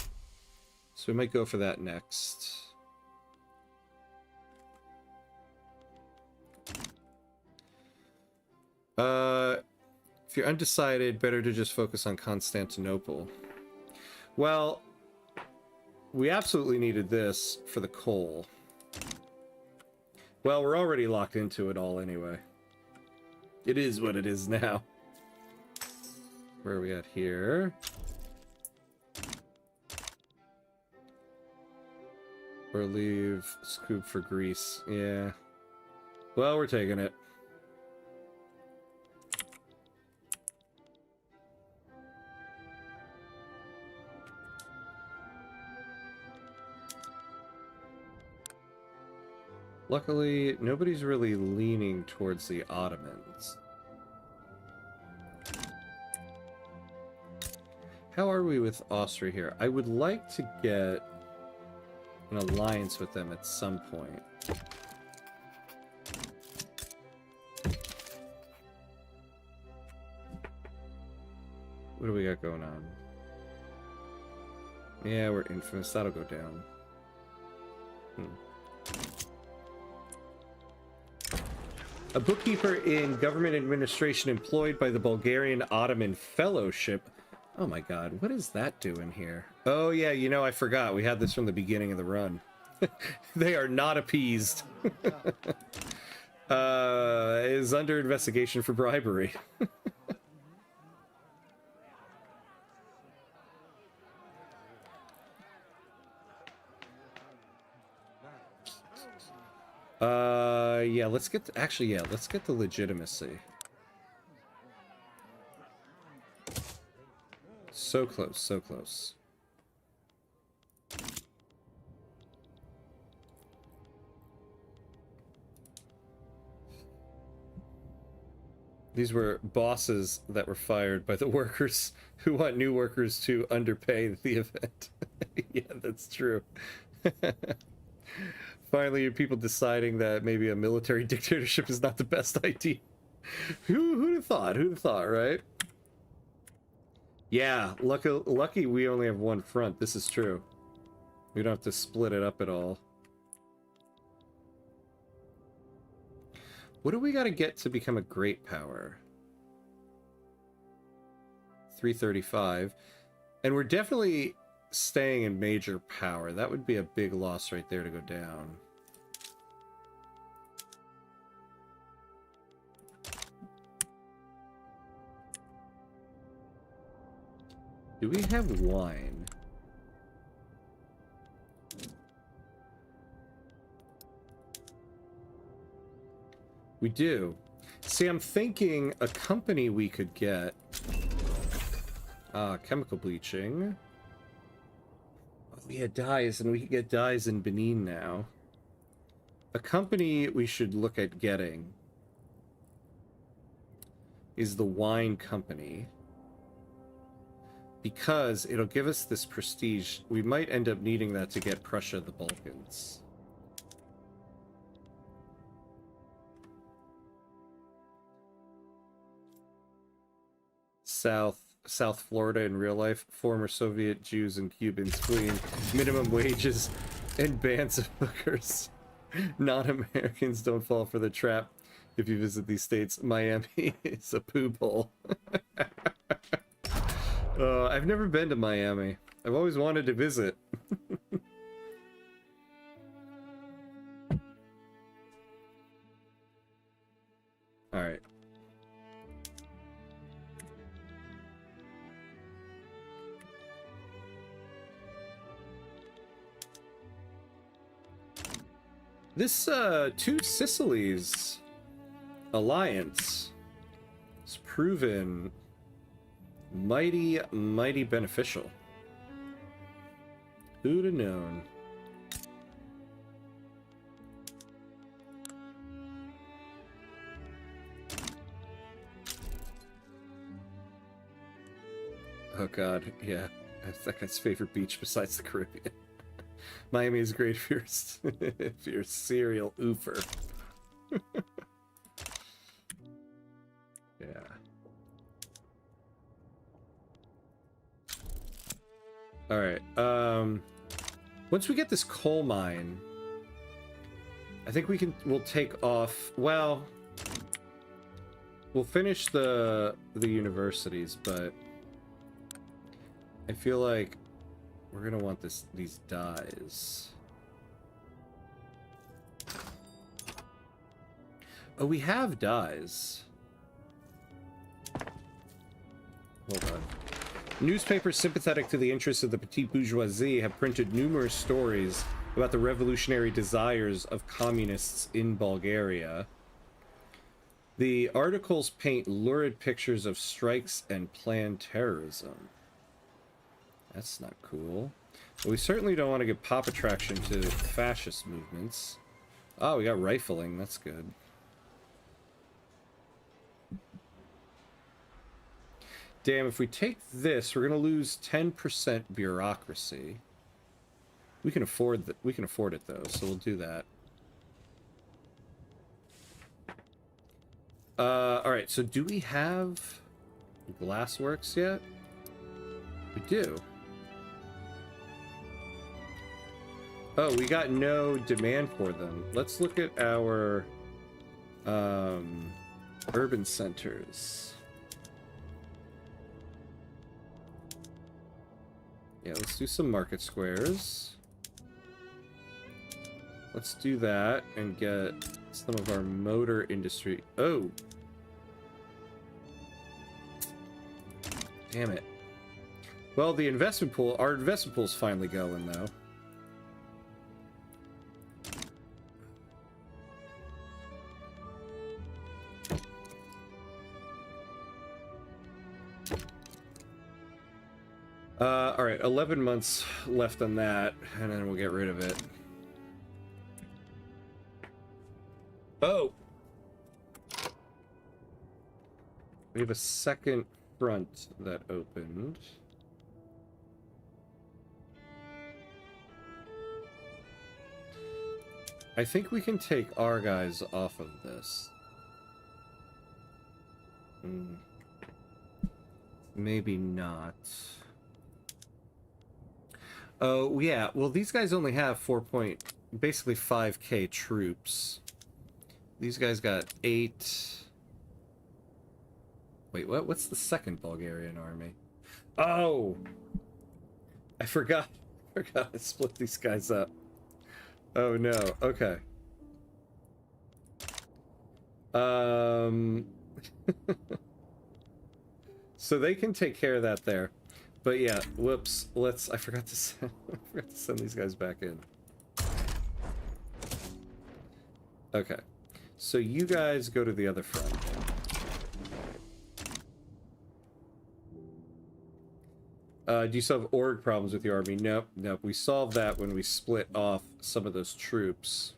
So we might go for that next. If you're undecided, better to just focus on Constantinople. Well, we absolutely needed this for the coal. Well, we're already locked into it all anyway. It is what it is now. Where are we at here? Or leave scoop for Greece. Yeah. Well, we're taking it. Luckily, nobody's really leaning towards the Ottomans. How are we with Austria here? I would like to get an alliance with them at some point. What do we got going on? Yeah, we're infamous. That'll go down. A bookkeeper in government administration employed by the Bulgarian Ottoman Fellowship. Oh my god, what is that doing here? Oh yeah, you know, I forgot. We had this from the beginning of the run. They are not appeased. Is under investigation for bribery. Yeah, let's get let's get the legitimacy. So close, so close. These were bosses that were fired by the workers who want new workers to underpay the event. Yeah, that's true. Finally, people deciding that maybe a military dictatorship is not the best idea. Who'd have thought? Who'd have thought, right? Yeah, lucky we only have one front. This is true. We don't have to split it up at all. What do we got to get to become a great power? 335. And we're definitely staying in major power. That would be a big loss right there to go down. Do we have wine? We do. See, I'm thinking a company we could get. Chemical bleaching. Oh, we had dyes, and we could get dyes in Benin now. A company we should look at getting is the wine company. Because it'll give us this prestige. We might end up needing that to get Prussia the Balkans. South Florida in real life, former Soviet Jews and Cubans fleeing minimum wages and bands of hookers. Non-Americans don't fall for the trap. If you visit these states, Miami is a poo bowl. I've never been to Miami. I've always wanted to visit. All right. This Two Sicilies alliance has proven mighty beneficial. Who'd have known? Oh god, yeah. That's that guy's favorite beach besides the Caribbean. Miami is great if you're a serial oofer. Yeah. All right. Once we get this coal mine, I think we'll take off. Well, we'll finish the universities, but I feel like we're gonna want these dyes. Oh, we have dyes. Hold on. Newspapers sympathetic to the interests of the petite bourgeoisie have printed numerous stories about the revolutionary desires of communists in Bulgaria. The articles paint lurid pictures of strikes and planned terrorism. That's not cool. But we certainly don't want to give pop attraction to fascist movements. Oh, we got rifling. That's good. Damn, if we take this, we're going to lose 10% bureaucracy. We can afford it though, so we'll do that. All right, so do we have glassworks yet? We do. Oh, we got no demand for them. Let's look at our urban centers. Yeah, let's do some market squares. Let's do that and get some of our motor industry. Oh! Damn it. Well, the investment pool, our investment pool's finally going, though. Alright, 11 months left on that, and then we'll get rid of it. Oh! We have a second front that opened. I think we can take our guys off of this. Maybe not. Oh, yeah. Well, these guys only have basically 5k troops. These guys got 8... Wait, what? What's the second Bulgarian army? Oh! I forgot. I forgot to split these guys up. Oh, no. Okay. So they can take care of that there. But yeah, whoops. I forgot to send these guys back in. Okay. So you guys go to the other front. Do you still have org problems with your army? Nope, nope. We solved that when we split off some of those troops.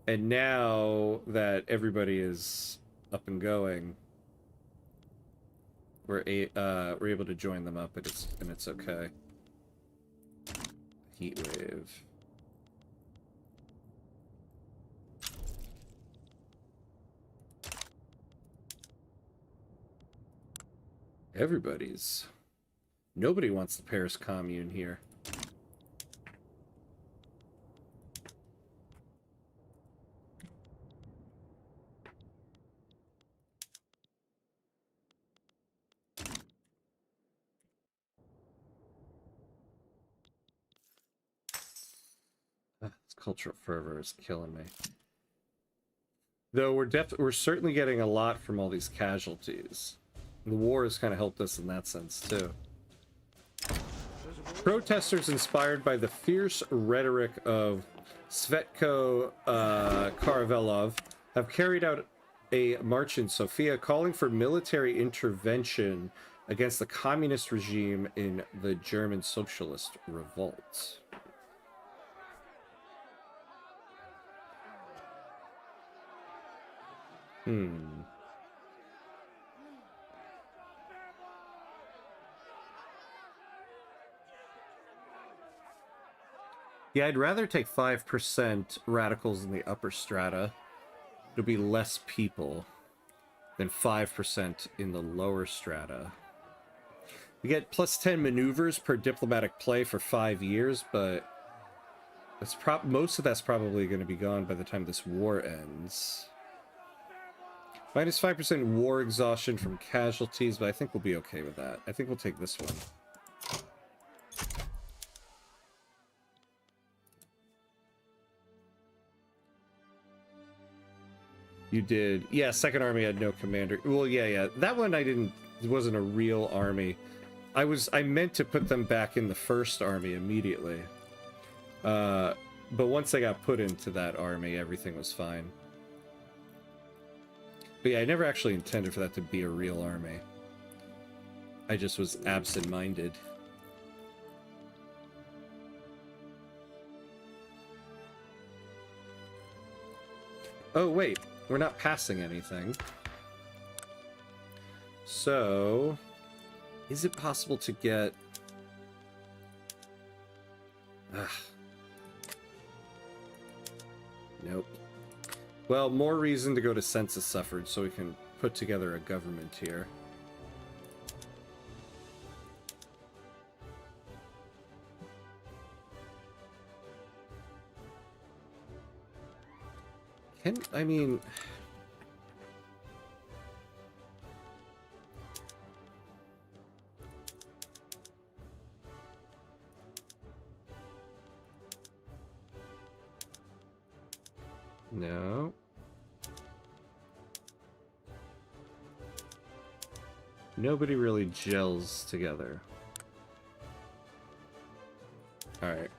And now that everybody is up and going, we're able to join them up, and it's okay. Heat wave. Nobody wants the Paris Commune here. This cultural fervor is killing me. Though we're certainly getting a lot from all these casualties. The war has kind of helped us in that sense, too. Protesters inspired by the fierce rhetoric of Svetko Karavelov have carried out a march in Sofia calling for military intervention against the communist regime in the German socialist revolt. Yeah, I'd rather take 5% radicals in the upper strata. It'll be less people than 5% in the lower strata. We get plus 10 maneuvers per diplomatic play for 5 years, but that's most of that's probably going to be gone by the time this war ends. Minus 5% war exhaustion from casualties, but I think we'll be okay with that. I think we'll take this one. You did. Yeah, Second Army had no commander. Well, yeah. That one it wasn't a real army. I meant to put them back in the First Army immediately. But once they got put into that army, everything was fine. But yeah, I never actually intended for that to be a real army. I just was absent-minded. Oh, wait. We're not passing anything. So, is it possible to get... Nope. Well, more reason to go to census suffrage so we can put together a government here. I mean... No. Nobody really gels together. Alright.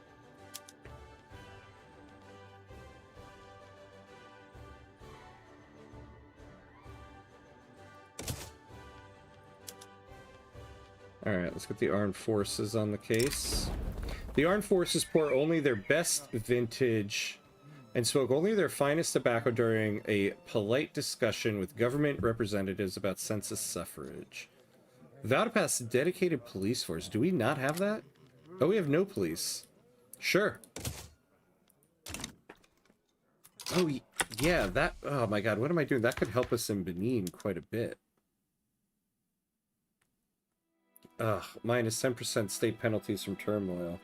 Alright, let's get the armed forces on the case. The armed forces pour only their best vintage and spoke only their finest tobacco during a polite discussion with government representatives about census suffrage. Vow to pass a dedicated police force. Do we not have that? Oh, we have no police. Sure. Oh, yeah, that... Oh my god, what am I doing? That could help us in Benin quite a bit. Ugh, minus 10% state penalties from turmoil.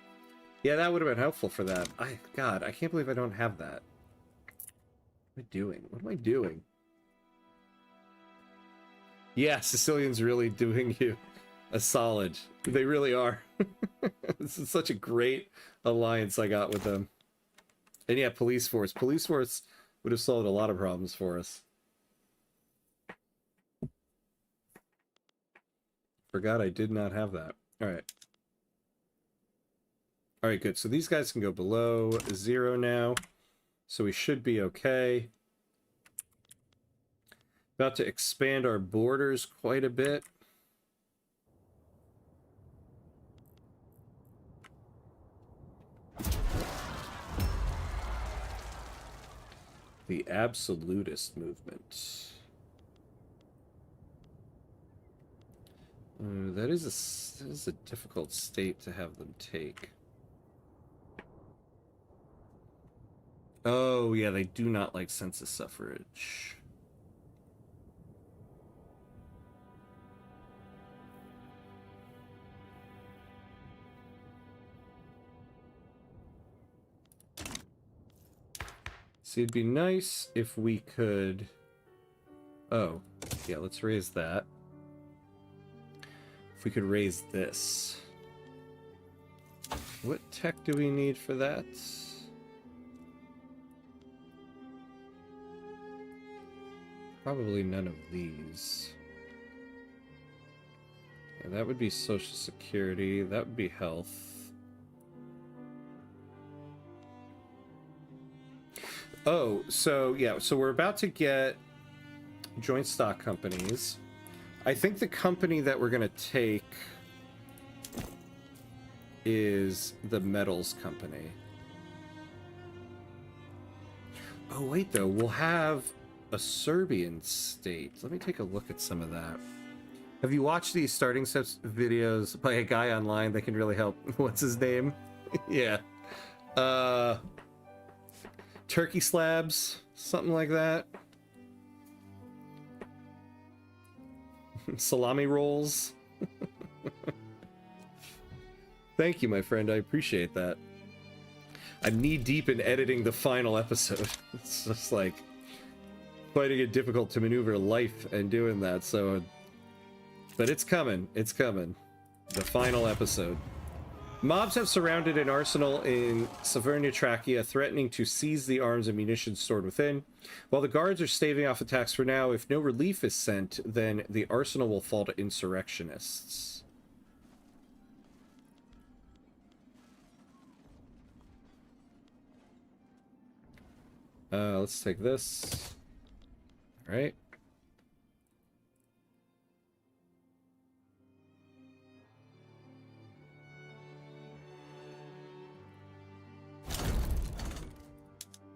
Yeah, that would have been helpful for that. God, I can't believe I don't have that. What am I doing? What am I doing? Yeah, Sicilians really doing you a solid. They really are. This is such a great alliance I got with them. And yeah, police force. Police force would have solved a lot of problems for us. Forgot I did not have that. Alright. Alright, good. So these guys can go below 0 now. So we should be okay. About to expand our borders quite a bit. The absolutist movement. That is a difficult state to have them take. Oh, yeah, they do not like census suffrage. See, it'd be nice if we could... Oh, yeah, let's raise that. If we could raise this. What tech do we need for that? Probably none of these. Yeah, that would be Social Security. That would be health. Oh, so yeah, so we're about to get joint stock companies. I think the company that we're going to take is the metals company. Oh, wait, though. We'll have a Serbian state. Let me take a look at some of that. Have you watched these starting steps videos by a guy online that can really help? What's his name? Yeah. Turkey slabs, something like that. Salami rolls. Thank you, my friend. I appreciate that. I'm knee deep in editing the final episode. It's just like finding it difficult to maneuver life and doing that. So, but it's coming. It's coming. The final episode. Mobs have surrounded an arsenal in Severnia, Trachea, threatening to seize the arms and munitions stored within. While the guards are staving off attacks for now, if no relief is sent, then the arsenal will fall to insurrectionists. Let's take this. All right.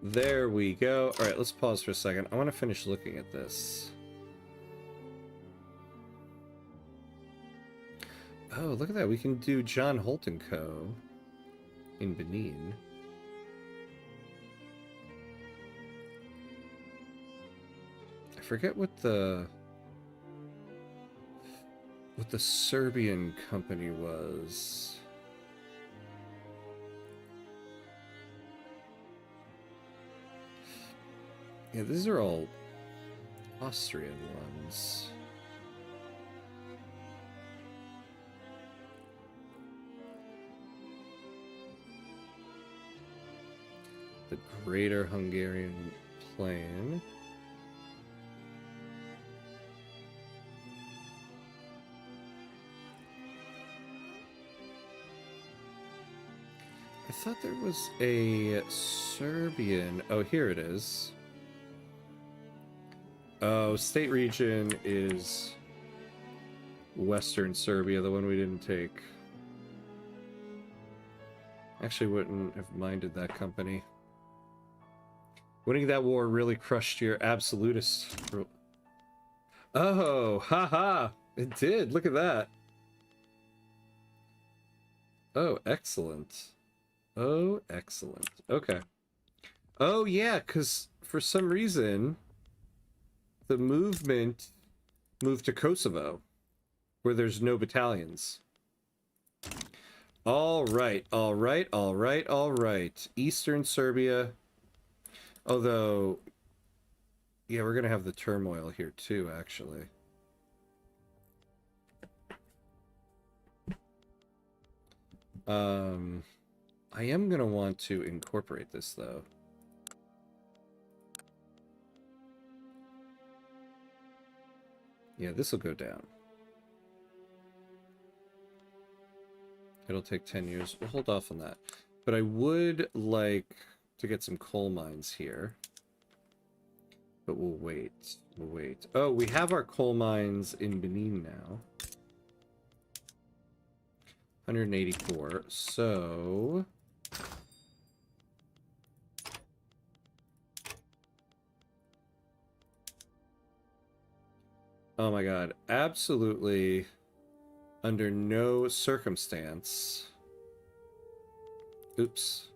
There we go. All right, let's pause for a second. I want to finish looking at this. Oh, look at that. We can do John Holt & Co. in Benin. I forget what the Serbian company was. Yeah, these are all Austrian ones. The Greater Hungarian Plain. I thought there was a Serbian... Oh, here it is. Oh, state region is Western Serbia, the one we didn't take. Actually wouldn't have minded that company. Winning that war really crushed your absolutist. Oh, haha. It did. Look at that. Oh, excellent. Oh, excellent. Okay. Oh, yeah, because for some reason, the movement moved to Kosovo, where there's no battalions. All right, all right, all right, all right. Eastern Serbia. Although, yeah, we're going to have the turmoil here too, actually. I am going to want to incorporate this, though. Yeah, this will go down. It'll take 10 years. We'll hold off on that. But I would like to get some coal mines here. But we'll wait. We'll wait. Oh, we have our coal mines in Benin now. 184. So... oh my god. Absolutely, under no circumstance... oops.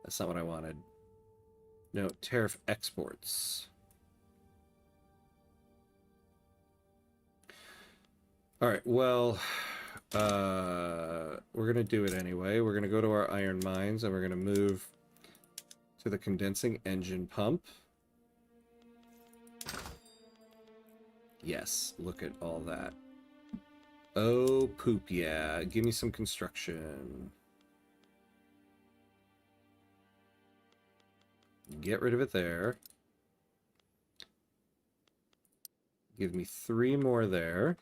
That's not what I wanted. No, tariff exports. Alright, well... we're gonna do it anyway. We're gonna go to our iron mines, and we're gonna move to the condensing engine pump. Yes, look at all that. Oh, poop, yeah. Give me some construction. Get rid of it there. Give me 3 more there.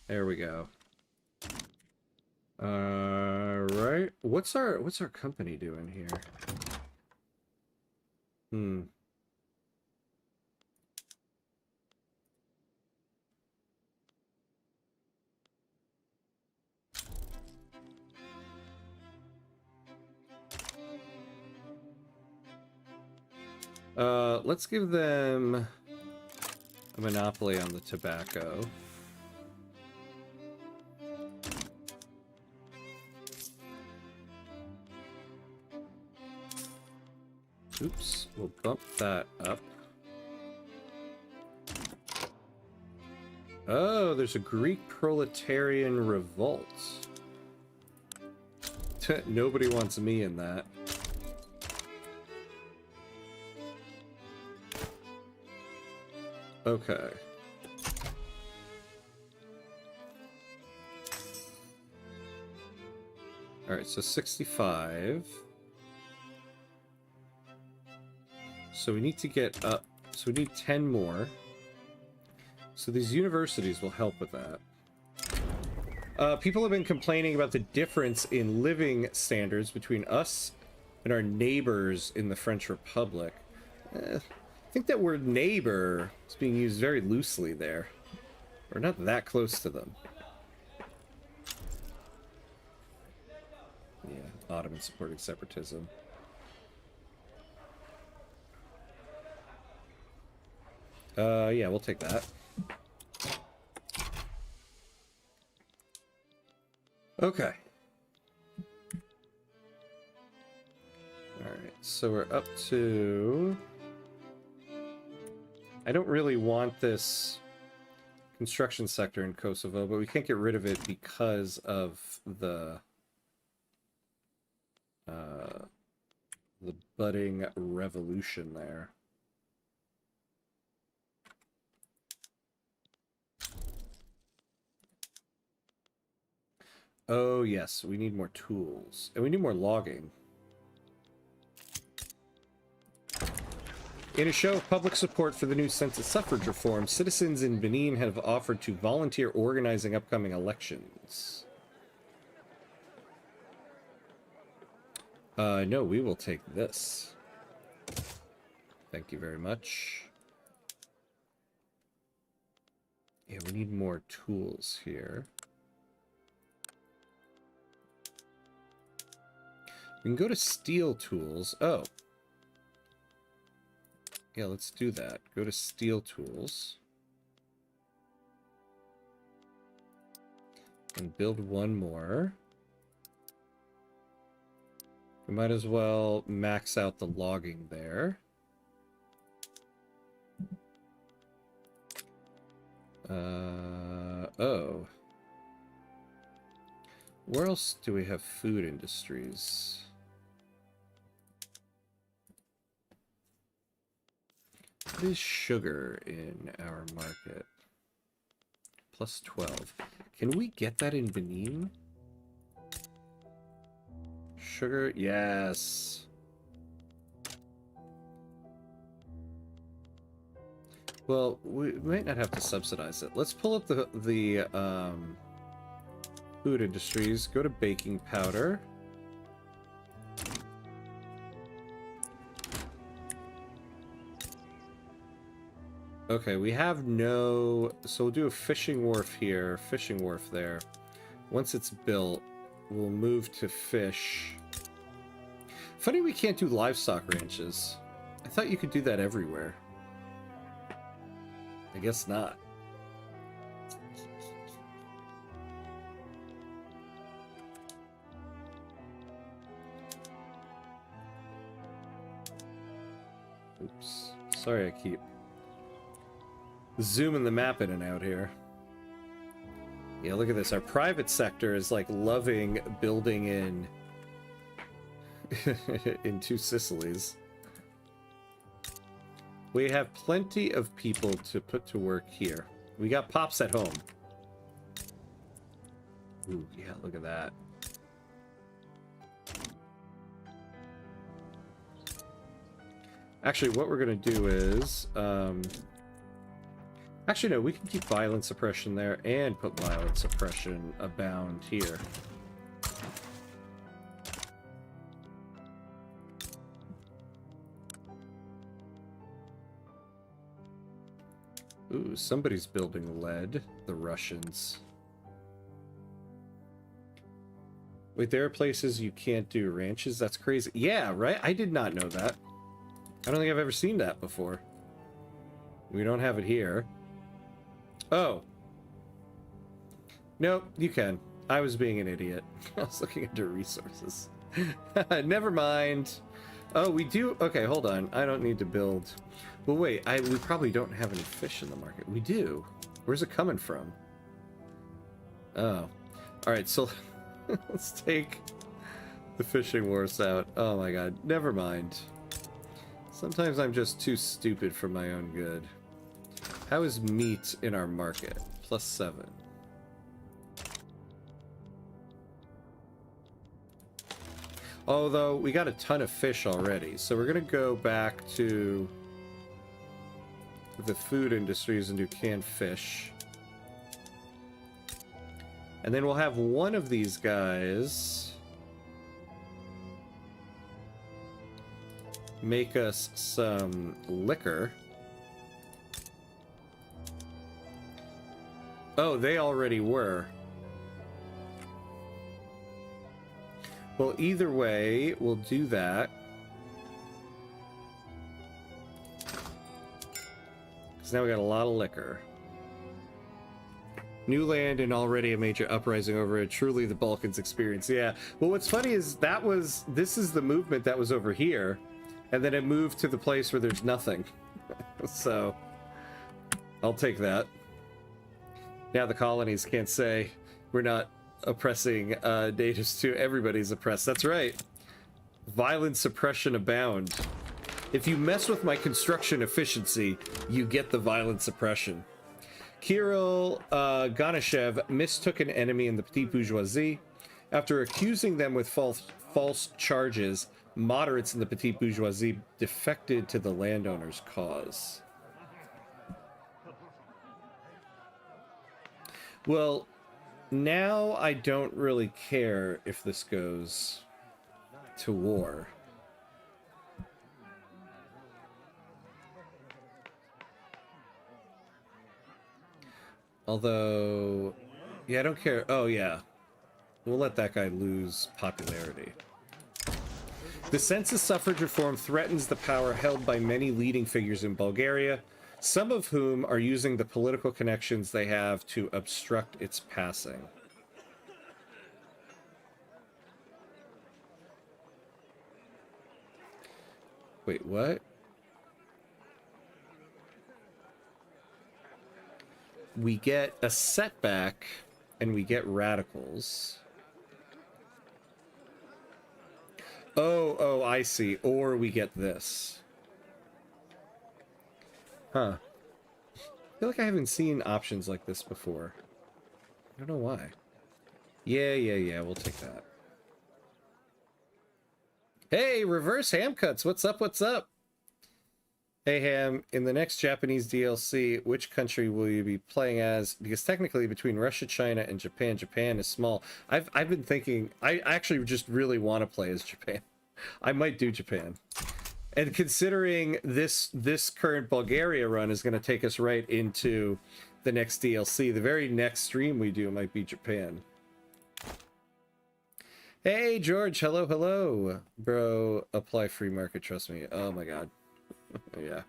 There we go. Right. What's our company doing here? Let's give them a monopoly on the tobacco. Oops, we'll bump that up. Oh, there's a Greek proletarian revolt. Nobody wants me in that. Okay. Alright, so 65. So we need to get up. So we need 10 more. So these universities will help with that. People have been complaining about the difference in living standards between us and our neighbors in the French Republic. I think that word neighbor is being used very loosely there. We're not that close to them. Yeah, Ottomans supporting separatism. Yeah, we'll take that. Okay. Alright, so we're up to... I don't really want this construction sector in Kosovo, but we can't get rid of it because of the budding revolution there. Oh, yes, we need more tools. And we need more logging. In a show of public support for the new census suffrage reform, citizens in Benin have offered to volunteer organizing upcoming elections. No, we will take this. Thank you very much. Yeah, we need more tools here. We can go to steel tools. Oh. Yeah, let's do that. Go to steel tools. And build one more. We might as well max out the logging there. Oh. Where else do we have food industries? What is sugar in our market? Plus 12. Can we get that in Benin? Sugar, yes. Well, we might not have to subsidize it. Let's pull up the food industries. Go to baking powder. Okay, we have no... So we'll do a fishing wharf here, fishing wharf there. Once it's built, we'll move to fish. Funny we can't do livestock ranches. I thought you could do that everywhere. I guess not. Oops. Sorry I keep zooming the map in and out here. Yeah, look at this. Our private sector is like loving building in in two Sicilies. We have plenty of people to put to work here. We got Pops at home. Ooh, yeah, look at that. Actually, what we're gonna do is actually, no, we can keep violence suppression there and put violence suppression abound here. Ooh, somebody's building lead. The Russians. Wait, there are places you can't do ranches? That's crazy. Yeah, right? I did not know that. I don't think I've ever seen that before. We don't have it here. Oh. Nope, you can. I was being an idiot. I was looking into resources. Never mind. Oh, we do... Okay, hold on. I don't need to build... Well, wait. We probably don't have any fish in the market. We do. Where's it coming from? Oh. Alright, so... let's take the fishing wharfs out. Oh my god. Never mind. Sometimes I'm just too stupid for my own good. How is meat in our market? Plus 7. Although, we got a ton of fish already, so we're gonna go back to the food industries and do canned fish. And then we'll have one of these guys make us some liquor. Oh, they already were. Well, either way, we'll do that. Because now we got a lot of liquor. New land and already a major uprising over it. Truly the Balkans experience. Yeah. Well, what's funny is this is the movement that was over here. And then it moved to the place where there's nothing. So, I'll take that. Now the colonies can't say we're not oppressing natives too. Everybody's oppressed. That's right. Violent suppression abound. If you mess with my construction efficiency, you get the violent suppression. Kirill Ganeshev mistook an enemy in the petite bourgeoisie. After accusing them with false charges, moderates in the petite bourgeoisie defected to the landowner's cause. Well, now I don't really care if this goes to war. Although, yeah, I don't care. Oh, yeah. We'll let that guy lose popularity. The census suffrage reform threatens the power held by many leading figures in Bulgaria, some of whom are using the political connections they have to obstruct its passing. Wait, what? We get a setback, and we get radicals. Oh, I see. Or we get this. Huh. I feel like I haven't seen options like this before. I don't know why. Yeah, we'll take that. Hey, reverse ham cuts. What's up? What's up? Hey, Ham, in the next Japanese DLC, which country will you be playing as? Because technically between Russia, China, and Japan, Japan is small. I've been thinking, I actually just really want to play as Japan. I might do Japan. And considering this current Bulgaria run is going to take us right into the next DLC, the very next stream we do might be Japan. Hey, George, hello. Bro, apply free market, trust me. Oh my god. Yeah.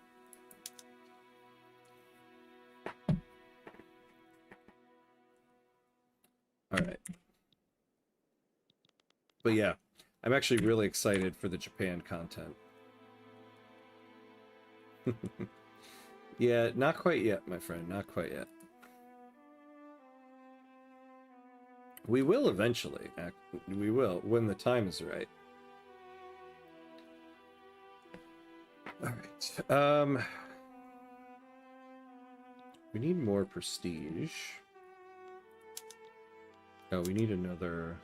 All right. But yeah, I'm actually really excited for the Japan content. Yeah, not quite yet, my friend. Not quite yet. We will eventually. We will, when the time is right. All right. We need more prestige. Oh, we need another.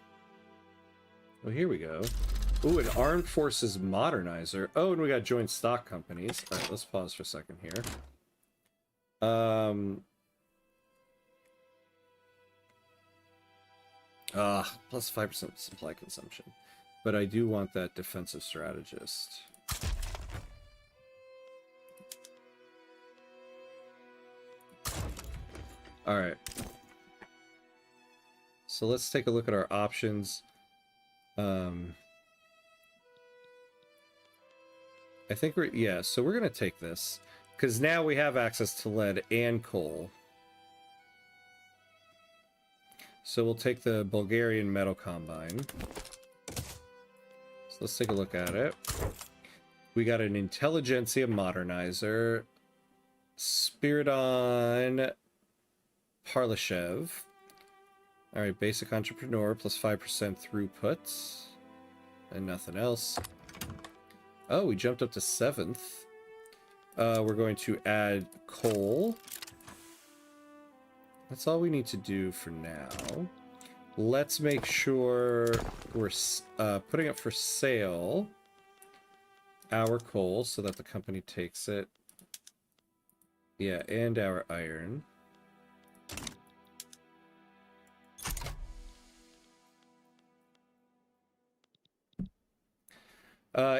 Oh, here we go. Ooh, an armed forces modernizer. Oh, and we got joint stock companies. All right, let's pause for a second here. Plus 5% supply consumption. But I do want that defensive strategist. All right. So let's take a look at our options. I think so we're gonna take this because now we have access to lead and coal. So we'll take the Bulgarian metal combine. So let's take a look at it. We got an intelligentsia modernizer, Spiridon Parlashev. All right, basic entrepreneur plus 5% throughput and nothing else. Oh, we jumped up to 7th. We're going to add coal. That's all we need to do for now. Let's make sure we're putting up for sale our coal so that the company takes it. Yeah, and our iron.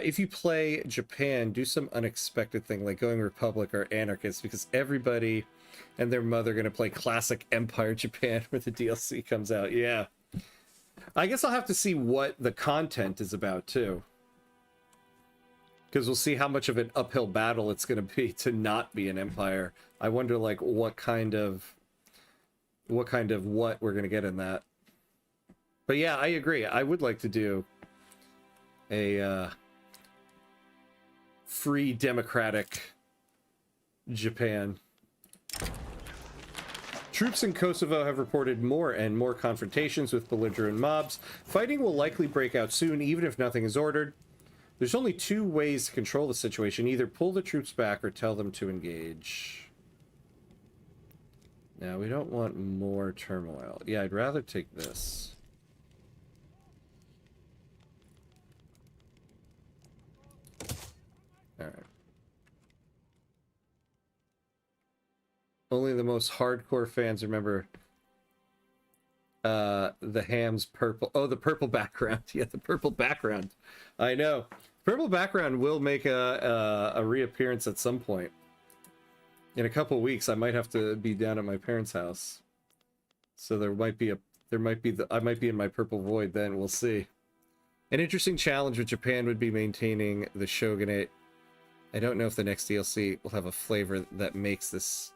If you play Japan, do some unexpected thing like going Republic or Anarchist, because everybody and their mother are going to play classic Empire Japan when the DLC comes out. Yeah. I guess I'll have to see what the content is about, too. Because we'll see how much of an uphill battle it's going to be to not be an Empire. I wonder, like, what kind of what we're going to get in that. But yeah, I agree. I would like to do a free democratic Japan. Troops in Kosovo have reported more and more confrontations with belligerent mobs. Fighting will likely break out soon, even if nothing is ordered. There's only two ways to control the situation. Either pull the troops back or tell them to engage. Now, we don't want more turmoil. Yeah, I'd rather take this. Alright. Only the most hardcore fans remember the ham's purple. Oh, the purple background. Yeah, the purple background. I know. Purple background will make a reappearance at some point. In a couple weeks, I might have to be down at my parents' house. So I might be in my purple void then. We'll see. An interesting challenge with Japan would be maintaining the shogunate. I don't know if the next DLC will have a flavor that makes this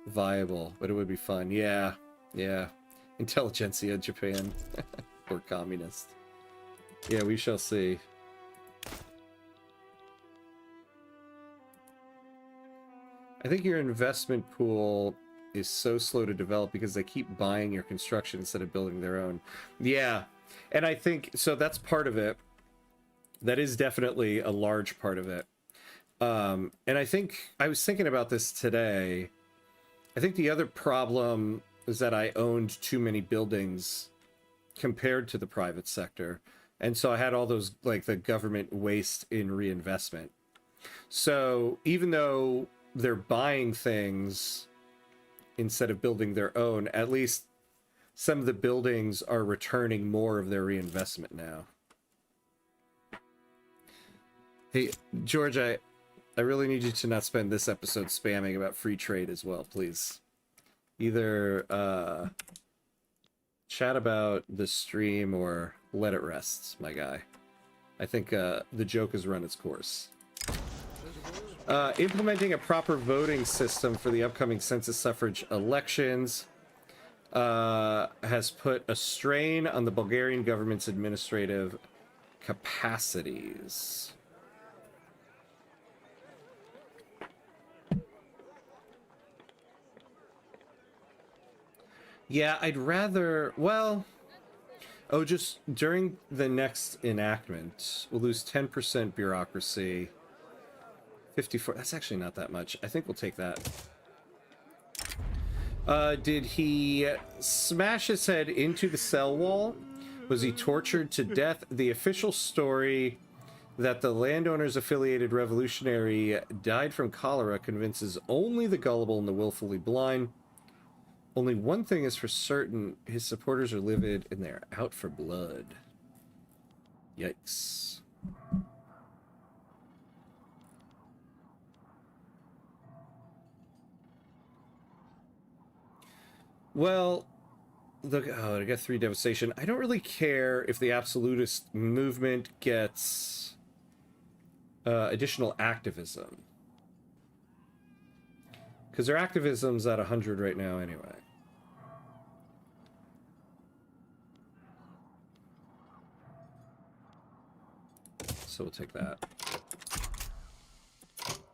viable, but it would be fun. Yeah, yeah. Intelligentsia Japan. Or communist. Yeah, we shall see. I think your investment pool is so slow to develop because they keep buying your construction instead of building their own. Yeah, and I think, so that's part of it. That is definitely a large part of it. And I think, I was thinking about this today. I think the other problem is that I owned too many buildings compared to the private sector. And so I had all those, like, the government waste in reinvestment. So even though they're buying things instead of building their own, at least some of the buildings are returning more of their reinvestment now. Hey, George, I really need you to not spend this episode spamming about free trade as well, please. Either chat about the stream or let it rest, my guy. I think the joke has run its course. Implementing a proper voting system for the upcoming census suffrage elections has put a strain on the Bulgarian government's administrative capacities. Yeah, I'd rather, well, oh, just during the next enactment, we'll lose 10% bureaucracy. 54, that's actually not that much. I think we'll take that. Did he smash his head into the cell wall? Was he tortured to death? The official story that the landowners affiliated revolutionary died from cholera convinces only the gullible and the willfully blind. Only one thing is for certain, his supporters are livid and they're out for blood. Yikes. Well, oh, I got 3 devastation. I don't really care if the absolutist movement gets additional activism. Because their activism's at 100 right now anyway. So we'll take that.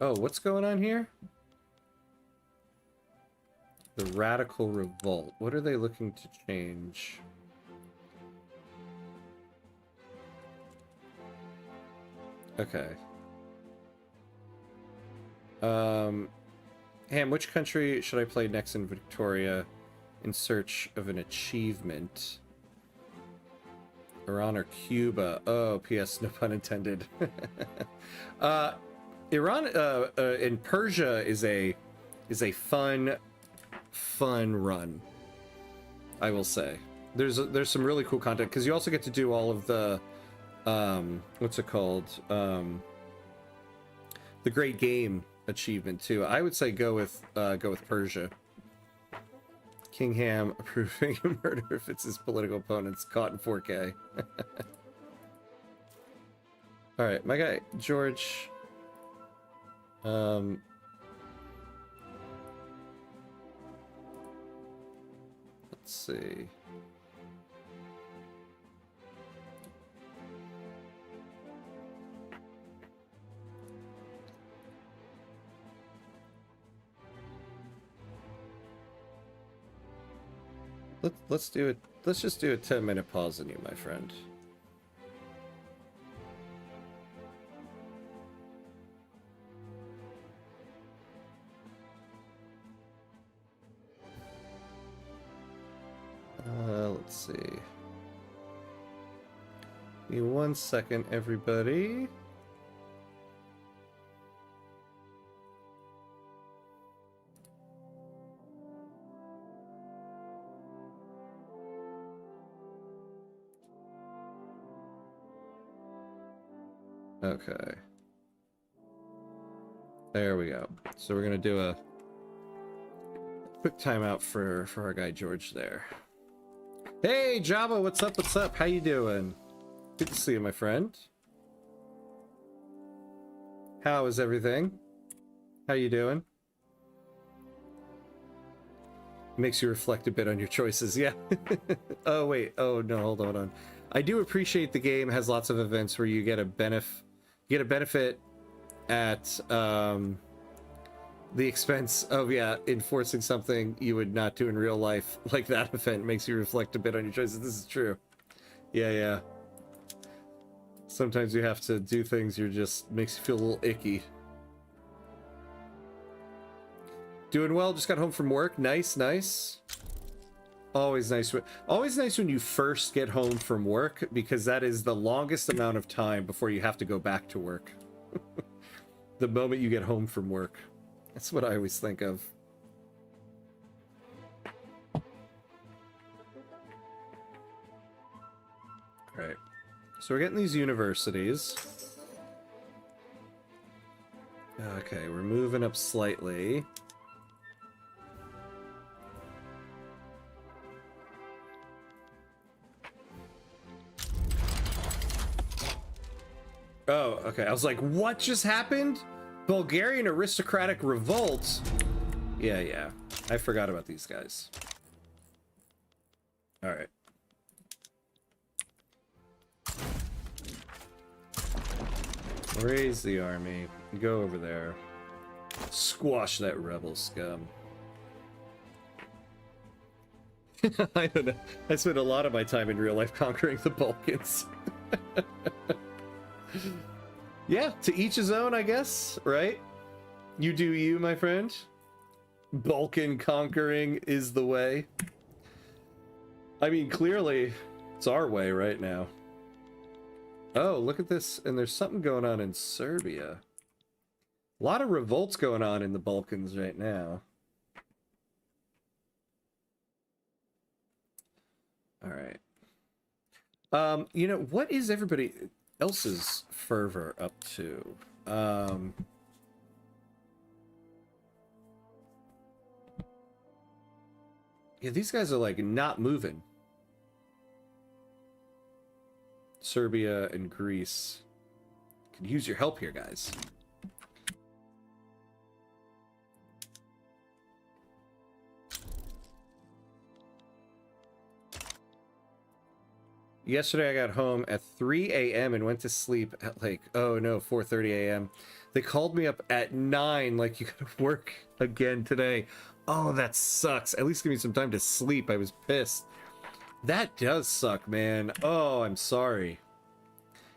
Oh, what's going on here? The Radical Revolt. What are they looking to change? Okay. Ham, which country should I play next in Victoria in search of an achievement? Iran or Cuba? Oh, P.S. No pun intended. Iran and Persia is a fun run, I will say. There's some really cool content because you also get to do all of the what's it called, the Great Game achievement too. I would say go with Persia. Kingham approving a murder if it's his political opponents caught in 4K. All right, my guy George. Let's see. Let's do it. Let's just do a 10-minute pause on you, my friend. Let's see. Give me 1 second, everybody. Okay. There we go. So we're gonna do a quick timeout for our guy George there. Hey Java, what's up? What's up? How you doing? Good to see you, my friend. How is everything? How you doing? Makes you reflect a bit on your choices, yeah. Oh, wait. Oh, no, hold on. I do appreciate the game has lots of events where you get a benefit at the expense of, yeah, enforcing something you would not do in real life. Like that event makes you reflect a bit on your choices. This is true. Yeah. Sometimes you have to do things makes you feel a little icky. Doing well, just got home from work. Nice. Always nice when you first get home from work, because that is the longest amount of time before you have to go back to work. The moment you get home from work. That's what I always think of. Right. So we're getting these universities. Okay, we're moving up slightly. Oh, okay. I was like, what just happened? Bulgarian aristocratic revolt? Yeah. I forgot about these guys. All right. Raise the army. Go over there. Squash that rebel scum. I don't know. I spent a lot of my time in real life conquering the Balkans. Yeah, to each his own, I guess, right? You do you, my friend. Balkan conquering is the way. I mean, clearly, it's our way right now. Oh, look at this. And there's something going on in Serbia. A lot of revolts going on in the Balkans right now. All right. You know, what is everybody else's fervor up to? Yeah, these guys are like not moving. Serbia and Greece can use your help here, guys. Yesterday I got home at 3 a.m. and went to sleep at like, oh no, 4:30 a.m. They called me up at 9, like, you gotta work again today. Oh, that sucks. At least give me some time to sleep. I was pissed. That does suck, man. Oh, I'm sorry.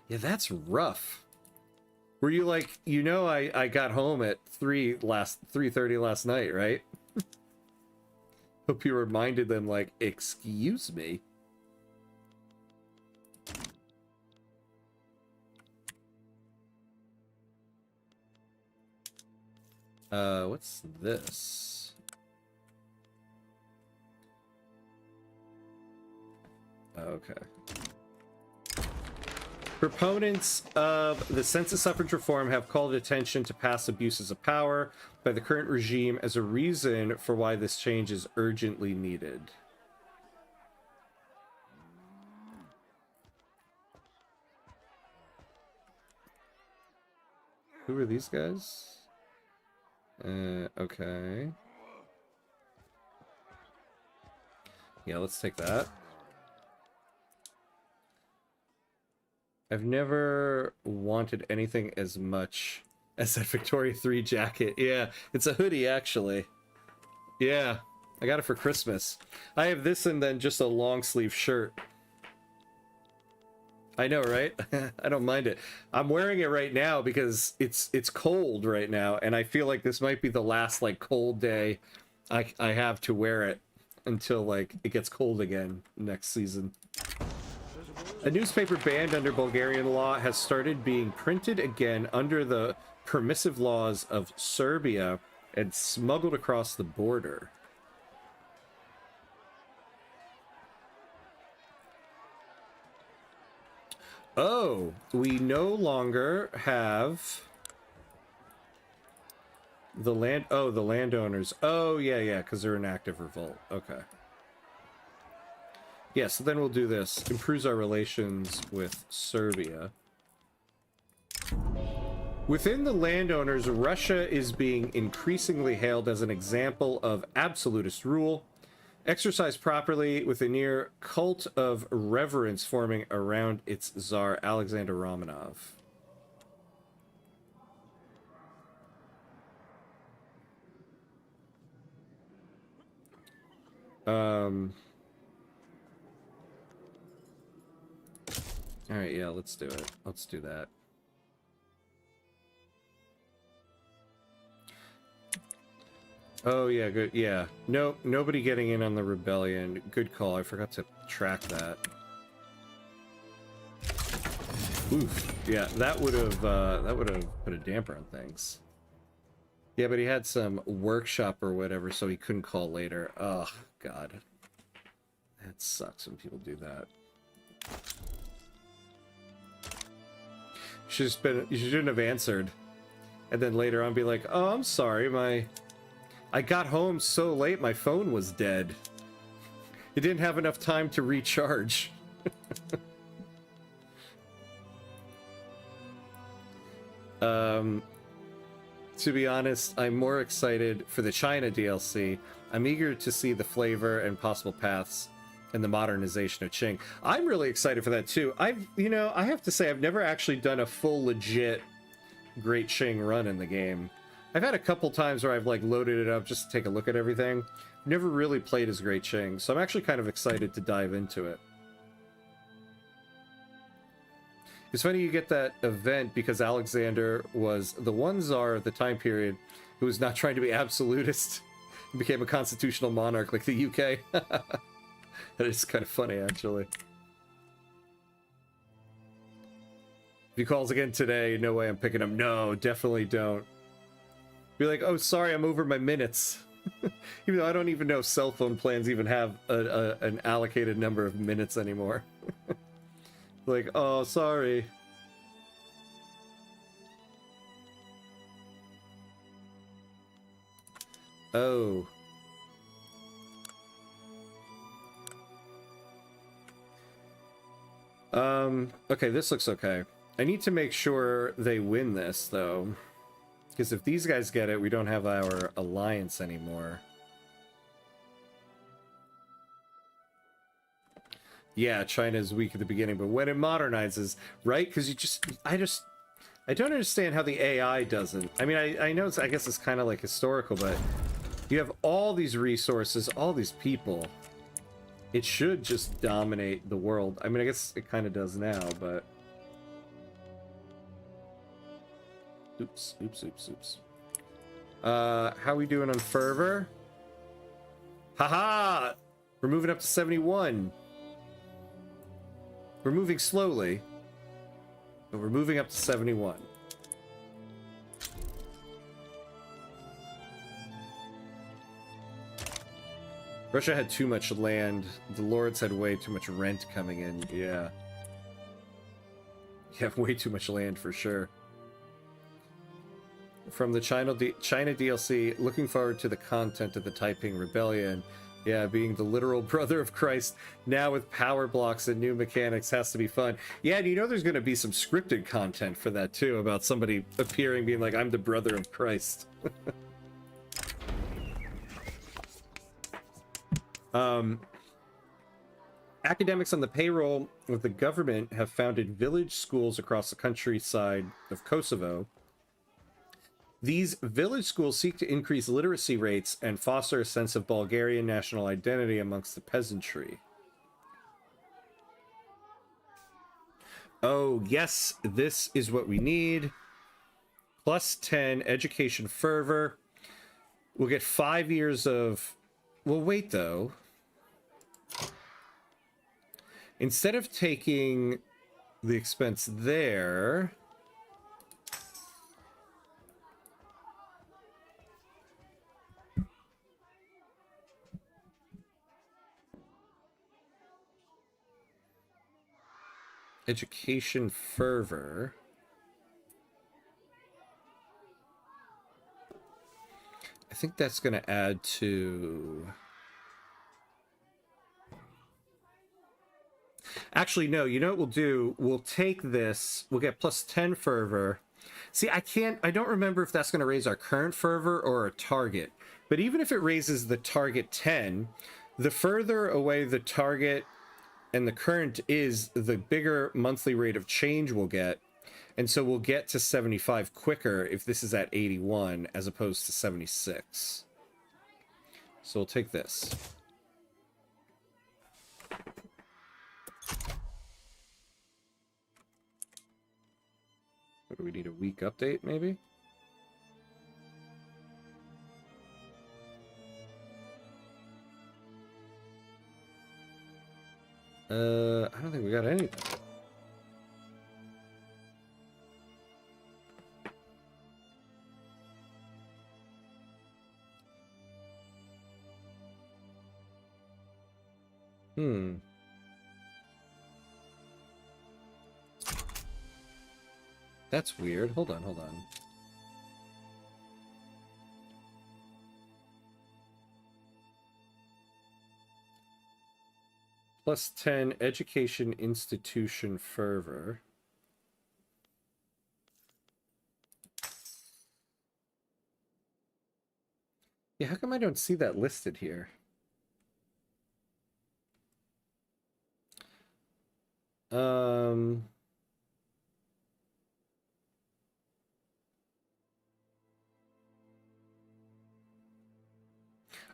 Yeah, that's rough. Were you like, you know, I got home at 3:30 last night, right? Hope you reminded them, like, excuse me. What's this? Okay. Proponents of the census suffrage reform have called attention to past abuses of power by the current regime as a reason for why this change is urgently needed. Who are these guys? Okay. Yeah, let's take that. I've never wanted anything as much as that Victoria 3 jacket. Yeah, it's a hoodie, actually. Yeah, I got it for Christmas. I have this and then just a long sleeve shirt. I know, right? I don't mind it. I'm wearing it right now because it's cold right now, and I feel like this might be the last like cold day I have to wear it until like it gets cold again next season. A newspaper banned under Bulgarian law has started being printed again under the permissive laws of Serbia and smuggled across the border. Oh, we no longer have the land. Oh, the landowners. Oh, yeah, because they're an active revolt. Okay. Yeah, so then we'll do this. Improves our relations with Serbia. Within the landowners, Russia is being increasingly hailed as an example of absolutist rule, exercised properly with a near cult of reverence forming around its Tsar Alexander Romanov. All right, yeah, let's do it. Let's do that. Oh, yeah, good. Yeah. Nope, nobody getting in on the rebellion. Good call. I forgot to track that. Oof. Yeah, that would have put a damper on things. Yeah, but he had some workshop or whatever, so he couldn't call later. Oh, God. That sucks when people do that. You shouldn't have answered. And then later on be like, oh, I'm sorry, I got home so late my phone was dead. It didn't have enough time to recharge. To be honest, I'm more excited for the China DLC. I'm eager to see the flavor and possible paths and the modernization of Qing. I'm really excited for that too. I have to say I've never actually done a full legit Great Qing run in the game. I've had a couple times where I've like loaded it up just to take a look at everything. Never really played as Great Qing, so I'm actually kind of excited to dive into it. It's funny you get that event because Alexander was the one czar of the time period who was not trying to be absolutist and became a constitutional monarch like the UK. That is kind of funny, actually. If he calls again today, no way I'm picking him. No, definitely don't. Be like, oh, sorry, I'm over my minutes. Even though I don't even know cell phone plans even have an allocated number of minutes anymore. Like, oh, sorry. Oh. Okay, this looks okay. I need to make sure they win this, though. Because if these guys get it, we don't have our alliance anymore. Yeah, China's weak at the beginning, but when it modernizes, right? Because I don't understand how the AI doesn't. I mean, I know I guess it's kind of like historical, but you have all these resources, all these people. It should just dominate the world. I mean, I guess it kind of does now, but... Oops. How we doing on fervor? Haha! We're moving up to 71. We're moving slowly, but we're moving up to 71. Russia had too much land. The lords had way too much rent coming in. Yeah. You have way too much land for sure. From the China DLC, looking forward to the content of the Taiping Rebellion. Yeah, being the literal brother of Christ, now with power blocks and new mechanics, has to be fun. Yeah, and you know there's going to be some scripted content for that too, about somebody appearing, being like, I'm the brother of Christ. Academics on the payroll of the government have founded village schools across the countryside of Kosovo. These village schools seek to increase literacy rates and foster a sense of Bulgarian national identity amongst the peasantry. Oh, yes, this is what we need. Plus 10 education fervor. We'll get 5 years of... Well, wait, though. Instead of taking the expense there... Education fervor. I think that's going to add to... Actually, no, you know what we'll do? We'll take this, we'll get plus 10 fervor. See, I don't remember if that's going to raise our current fervor or our target. But even if it raises the target 10, the further away the target and the current is, the bigger monthly rate of change we'll get. And so we'll get to 75 quicker if this is at 81 as opposed to 76. So we'll take this. What do we need, a week update maybe? I don't think we got anything. That's weird. Hold on, hold on. Plus 10 education institution fervor. Yeah, how come I don't see that listed here?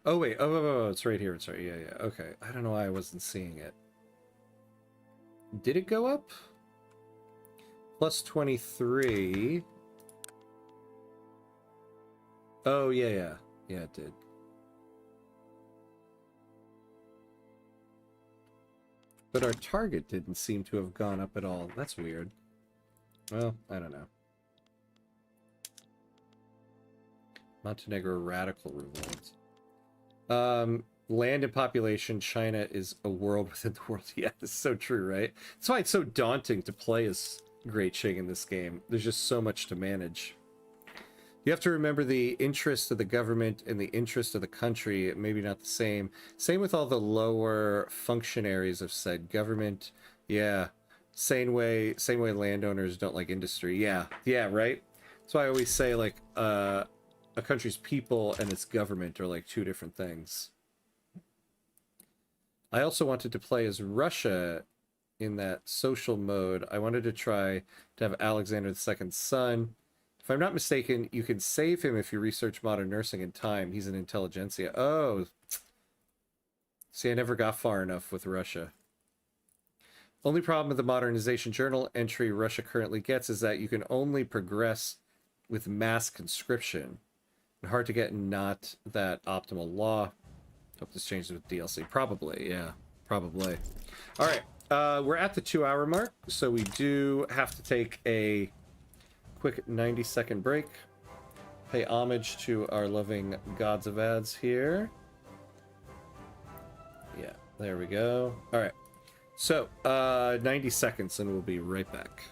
Oh, wait. Oh, it's right here. It's right. Yeah, yeah. Okay. I don't know why I wasn't seeing it. Did it go up? Plus 23. Oh, yeah, yeah. Yeah, it did. But our target didn't seem to have gone up at all. That's weird. Well, I don't know. Montenegro radical revolt. Land and population, China is a world within the world. Yeah, it's so true, right? That's why it's so daunting to play as Great Qing in this game. There's just so much to manage. You have to remember the interest of the government and the interest of the country, maybe not the same. Same with all the lower functionaries of said government. Yeah. Same way landowners don't like industry. Yeah. Yeah, right? That's why I always say, like, a country's people and its government are like two different things. I also wanted to play as Russia in that social mode. I wanted to try to have Alexander II's son. If I'm not mistaken, you can save him if you research modern nursing in time. He's an intelligentsia. Oh. See, I never got far enough with Russia. Only problem with the modernization journal entry Russia currently gets is that you can only progress with mass conscription. Hard to get not that optimal law. Hope this changes with DLC. Probably, yeah. Probably. Alright, we're at the 2-hour mark, so we do have to take a quick 90-second break. Pay homage to our loving gods of ads here. Yeah, there we go. Alright, so 90 seconds and we'll be right back.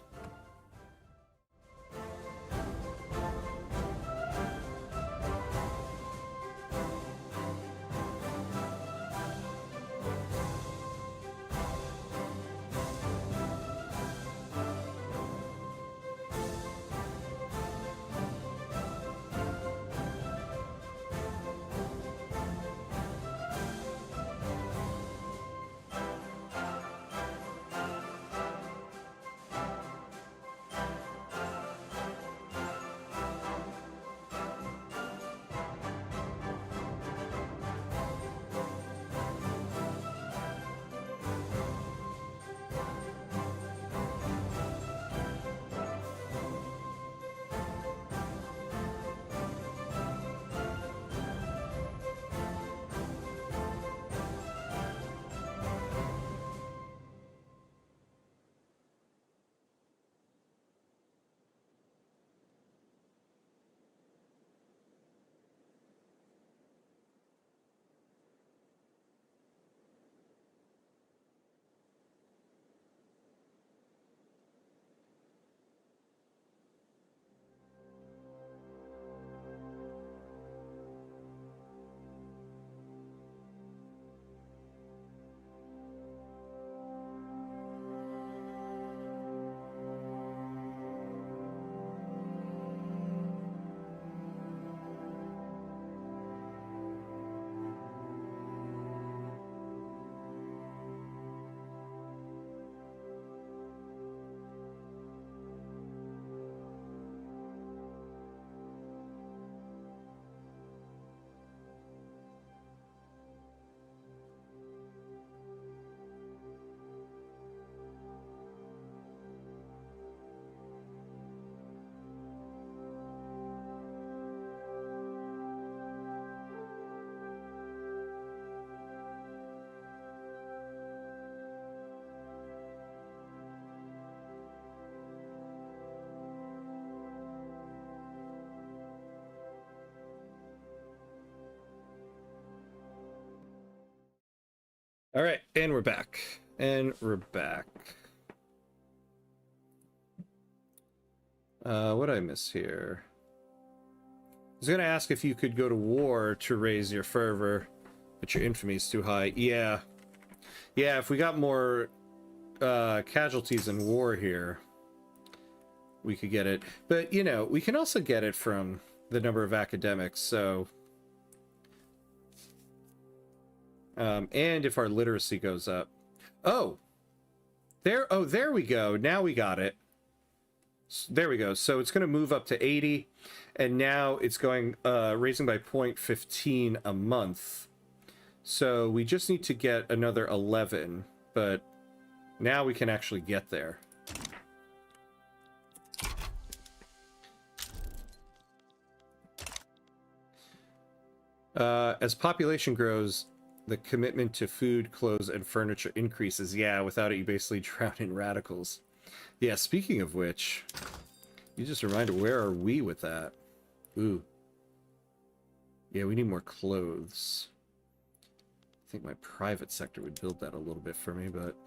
All right, and we're back. And we're back. What did I miss here? I was going to ask if you could go to war to raise your fervor, but your infamy is too high. Yeah. Yeah, if we got more casualties in war here, we could get it. But, you know, we can also get it from the number of academics, so... and if our literacy goes up. Oh! There we go. Now we got it. There we go. So it's going to move up to 80, and now it's going, raising by 0.15 a month. So we just need to get another 11, but now we can actually get there. As population grows, the commitment to food, clothes, and furniture increases. Yeah, without it, you basically drown in radicals. Yeah, speaking of which, you just reminded, where are we with that? Ooh. Yeah, we need more clothes. I think my private sector would build that a little bit for me, but...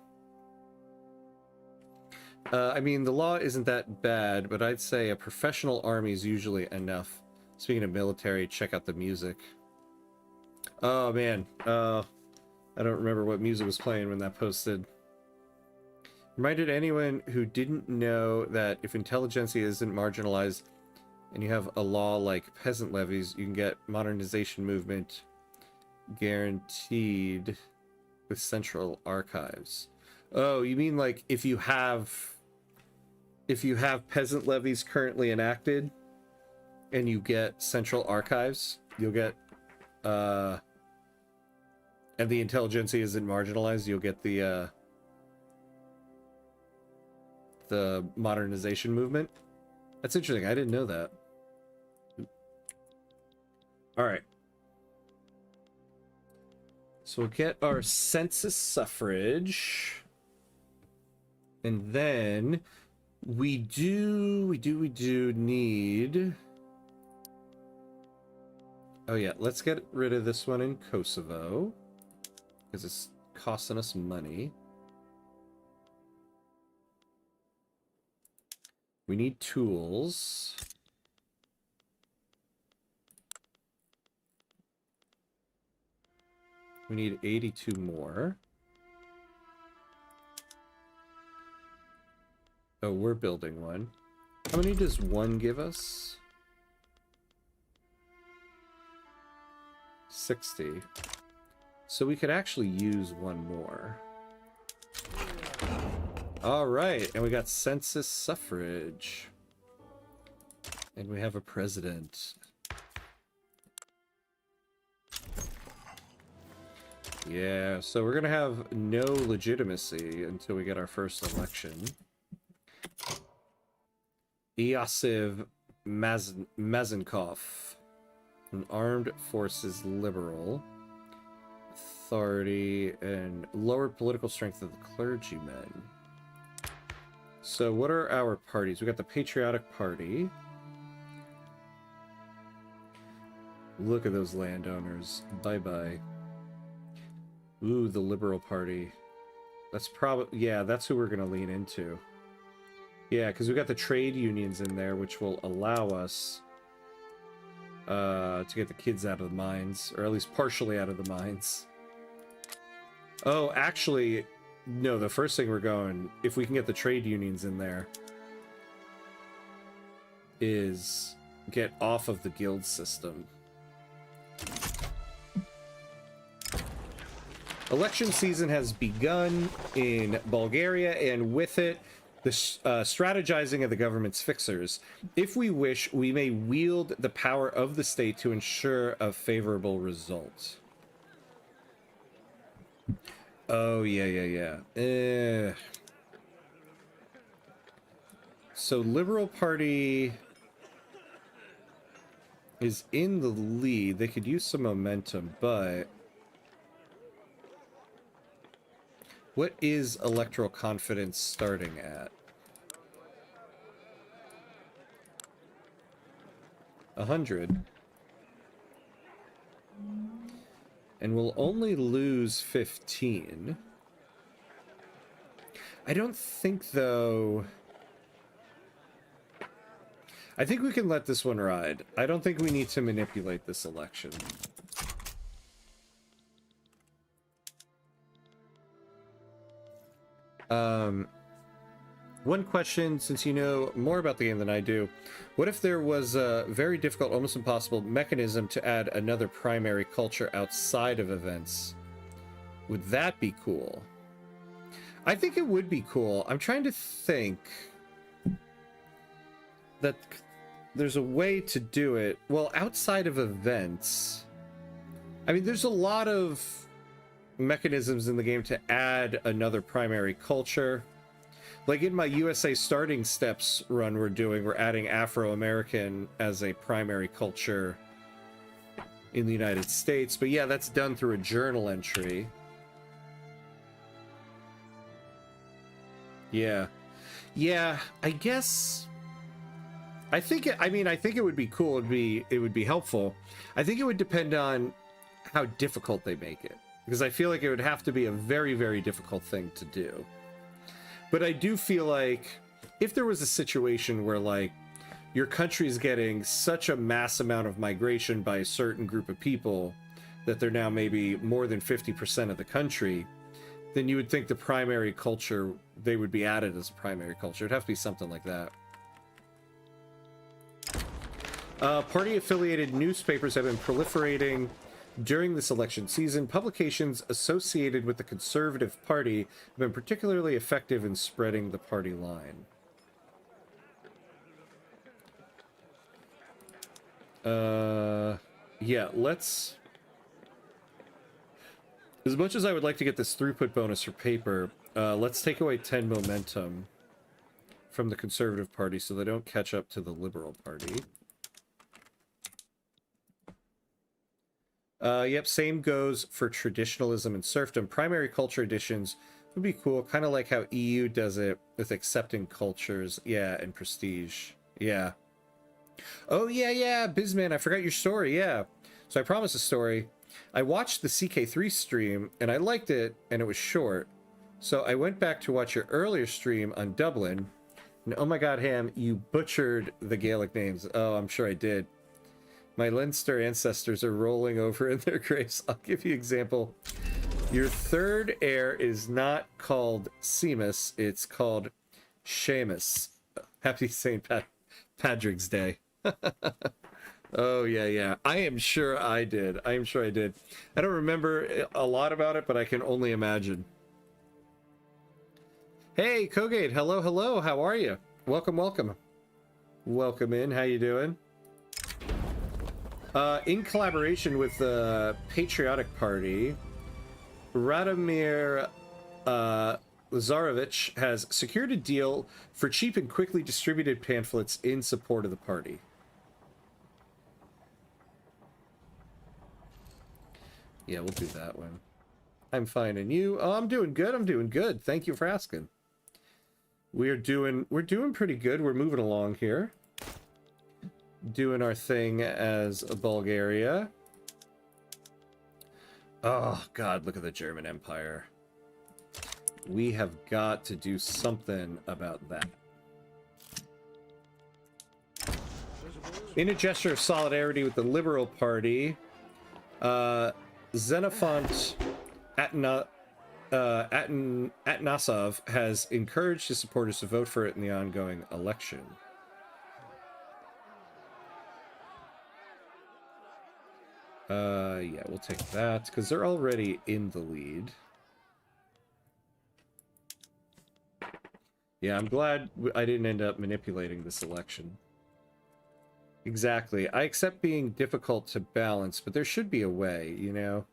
I mean, the law isn't that bad, but I'd say a professional army is usually enough. Speaking of military, check out the music. Oh, man. I don't remember what music was playing when that posted. Reminded anyone who didn't know that if intelligentsia isn't marginalized and you have a law like peasant levies, you can get modernization movement guaranteed with central archives. Oh, you mean like if you have peasant levies currently enacted and you get central archives, you'll get and the intelligentsia isn't marginalized, you'll get the modernization movement. That's interesting. I didn't know that. All right. So we'll get our census suffrage. And then we do need... Oh yeah, let's get rid of this one in Kosovo, because it's costing us money. We need tools. We need 82 more. Oh, we're building one. How many does one give us? 60. So we could actually use one more. All right, and we got census suffrage. And we have a president. Yeah, so we're gonna have no legitimacy until we get our first election. Iosif Mazenkov, an armed forces liberal. Authority and lower political strength of the clergymen. So what are our parties? We got the Patriotic Party. Look at those landowners. Bye-bye. Ooh, the Liberal Party. That's probably... Yeah, that's who we're going to lean into. Yeah, because we got the trade unions in there, which will allow us to get the kids out of the mines. Or at least partially out of the mines. Oh, actually... No, the first thing we're going, if we can get the trade unions in there, is get off of the guild system. Election season has begun in Bulgaria, and with it, the strategizing of the government's fixers. If we wish, we may wield the power of the state to ensure a favorable result. Oh, yeah. So Liberal Party is in the lead. They could use some momentum, but... What is electoral confidence starting at? 100. And we'll only lose 15. I don't think, though... I think we can let this one ride. I don't think we need to manipulate this election. One question, since you know more about the game than I do, what if there was a very difficult, almost impossible mechanism to add another primary culture outside of events? Would that be cool? I think it would be cool. I'm trying to think that there's a way to do it. Well, outside of events, I mean, there's a lot of mechanisms in the game to add another primary culture. Like in my USA Starting Steps run we're adding Afro-American as a primary culture in the United States. But yeah, that's done through a journal entry. Yeah. Yeah, I guess... I think it would be cool. It would be helpful. I think it would depend on how difficult they make it. Because I feel like it would have to be a very, very difficult thing to do. But I do feel like if there was a situation where, like, your country is getting such a mass amount of migration by a certain group of people that they're now maybe more than 50% of the country, then you would think the primary culture, they would be added as a primary culture. It'd have to be something like that. Party-affiliated newspapers have been proliferating during this election season. Publications associated with the Conservative Party have been particularly effective in spreading the party line. Yeah, let's... As much as I would like to get this throughput bonus for paper, let's take away 10 momentum from the Conservative Party so they don't catch up to the Liberal Party. Yep, same goes for traditionalism and serfdom. Primary culture editions would be cool, kind of like how EU does it with accepting cultures. Yeah, and prestige. Yeah. Oh, yeah, Bizman, I forgot your story, yeah. So I promised a story. I watched the CK3 stream, and I liked it, and it was short. So I went back to watch your earlier stream on Dublin, and oh my god, Ham, you butchered the Gaelic names. Oh, I'm sure I did. My Leinster ancestors are rolling over in their graves. I'll give you an example. Your third heir is not called Seamus, it's called Seamus. Happy St. Patrick's Day. Oh, yeah. I am sure I did. I don't remember a lot about it, but I can only imagine. Hey, Kogate, hello. How are you? Welcome. Welcome in. How you doing? In collaboration with the Patriotic Party, Radomir Lazarovich has secured a deal for cheap and quickly distributed pamphlets in support of the party. Yeah, we'll do that one. I'm fine, and you? Oh, I'm doing good. Thank you for asking. We're doing pretty good. We're moving along here. Doing our thing as a Bulgaria. Oh, God, look at the German Empire. We have got to do something about that. In a gesture of solidarity with the Liberal Party, Xenophont Atnasov has encouraged his supporters to vote for it in the ongoing election. Yeah, we'll take that, because they're already in the lead. Yeah, I'm glad I didn't end up manipulating this election. Exactly. I accept being difficult to balance, but there should be a way, you know?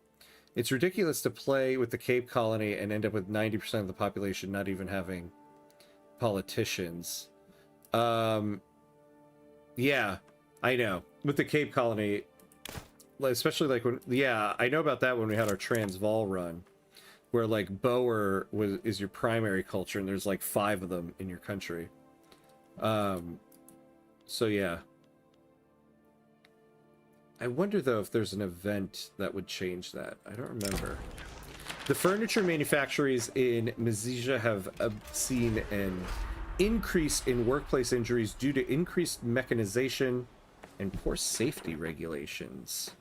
It's ridiculous to play with the Cape Colony and end up with 90% of the population not even having politicians. Yeah, I know. With the Cape Colony, especially like when... Yeah, I know about that when we had our Transvaal run, where like Boer is your primary culture and there's like 5 of them in your country. So yeah. I wonder, though, if there's an event that would change that. I don't remember. The furniture manufacturers in Mazija have seen an increase in workplace injuries due to increased mechanization and poor safety regulations.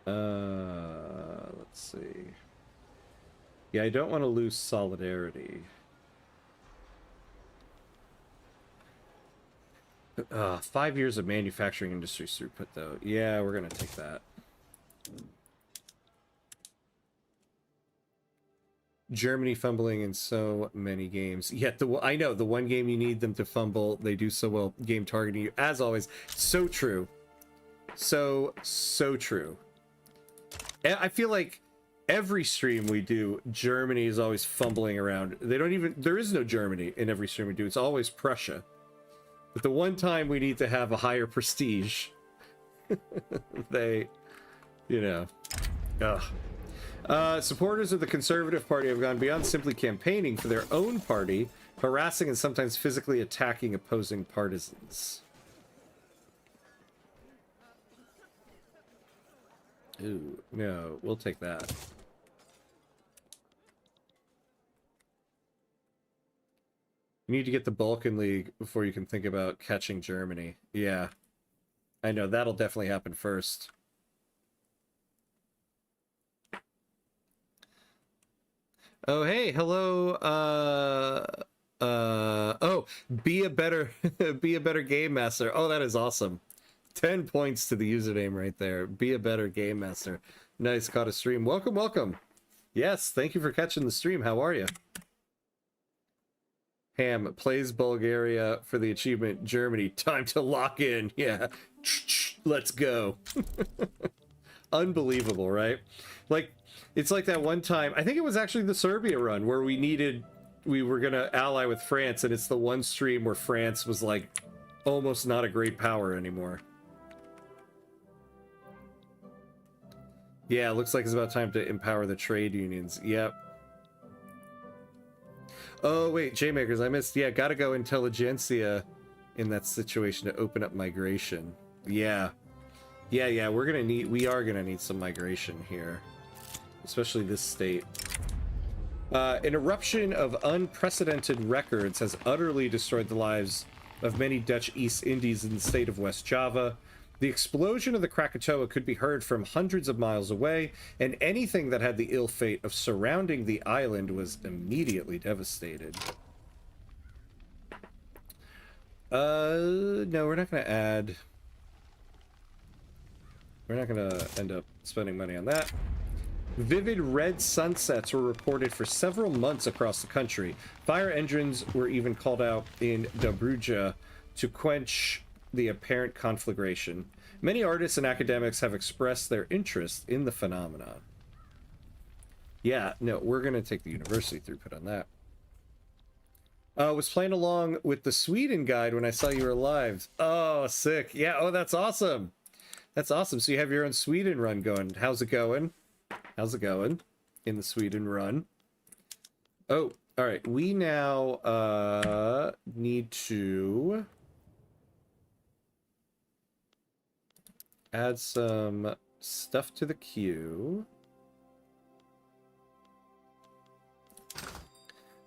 Let's see. Yeah, I don't want to lose solidarity. 5 years of manufacturing industry throughput, though. Yeah, we're gonna take that. Germany fumbling in so many games. Yet I know the one game you need them to fumble, they do so well. Game targeting you, as always. So true. So true. And I feel like every stream we do, Germany is always fumbling around. They don't even. There is no Germany in every stream we do. It's always Prussia. But the one time we need to have a higher prestige, they, you know, supporters of the Conservative Party have gone beyond simply campaigning for their own party, harassing and sometimes physically attacking opposing partisans. Ooh, no, we'll take that. You need to get the Balkan League before you can think about catching Germany. Yeah. I know, that'll definitely happen first. Oh, hey, hello, oh, be a better game master. Oh, that is awesome. 10 points to the username right there. Be a better game master. Nice, caught a stream. Welcome, welcome. Yes, thank you for catching the stream. How are you? Ham plays Bulgaria for the achievement. Germany, time to lock in. Yeah, let's go. Unbelievable, right? Like, it's like that one time, I think it was actually the Serbia run, where we were gonna ally with France, and it's the one stream where France was like almost not a great power anymore. Yeah, looks like it's about time to empower the trade unions. Yep. Oh, wait, J-Makers, I missed. Yeah, gotta go intelligentsia in that situation to open up migration. Yeah. Yeah, we are gonna need some migration here. Especially this state. An eruption of unprecedented records has utterly destroyed the lives of many Dutch East Indies in the state of West Java. The explosion of the Krakatoa could be heard from hundreds of miles away, and anything that had the ill fate of surrounding the island was immediately devastated. No, we're not gonna add... We're not gonna end up spending money on that. Vivid red sunsets were reported for several months across the country. Fire engines were even called out in Dobruja to quench the apparent conflagration. Many artists and academics have expressed their interest in the phenomenon. Yeah, no, we're going to take the university throughput on that. I was playing along with the Sweden guide when I saw you were live. Oh, sick. Yeah, oh, that's awesome. That's awesome. So you have your own Sweden run going. How's it going? How's it going in the Sweden run? Oh, all right. We now need to add some stuff to the queue.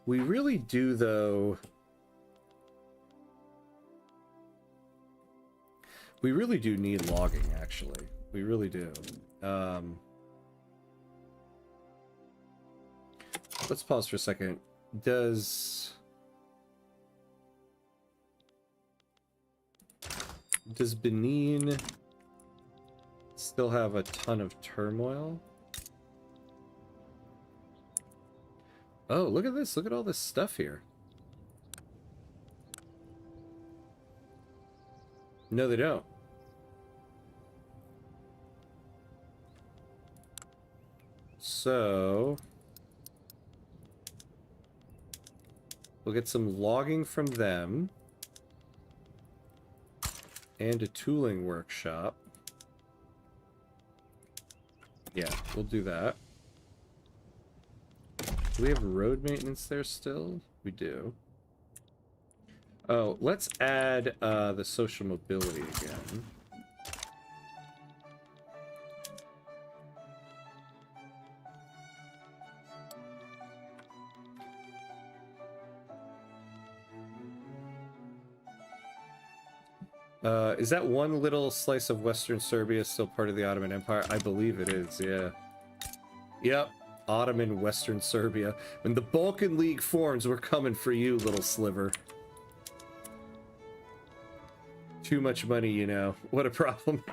We really do, though. We really do need logging, actually. We really do. Let's pause for a second. Does Benin still have a ton of turmoil? Oh, look at this. Look at all this stuff here. No, they don't. So we'll get some logging from them and a tooling workshop. Yeah, we'll do that. Do we have road maintenance there still? We do. Oh, let's add the social mobility again. Is that one little slice of Western Serbia still part of the Ottoman Empire? I believe it is, yeah. Yep, Ottoman Western Serbia. When the Balkan League forms, we're coming for you, little sliver. Too much money, you know. What a problem.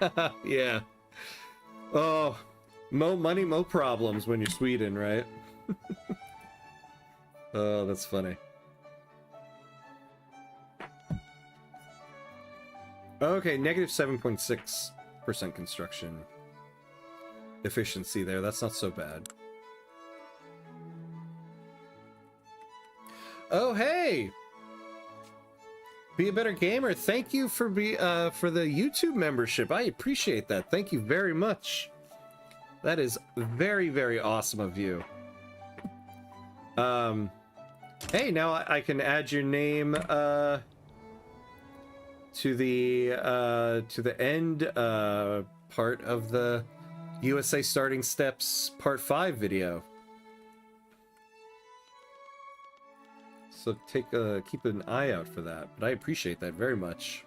Yeah. Oh, mo money, mo problems when you're Sweden, right? Oh, that's funny. Okay, negative 7.6% construction efficiency there. That's not so bad. Oh, hey! Be a Better Gamer, thank you for the YouTube membership. I appreciate that. Thank you very much. That is very, very awesome of you. Hey, now I can add your name to the end part of the USA Starting Steps Part 5 video. So keep an eye out for that. But I appreciate that very much.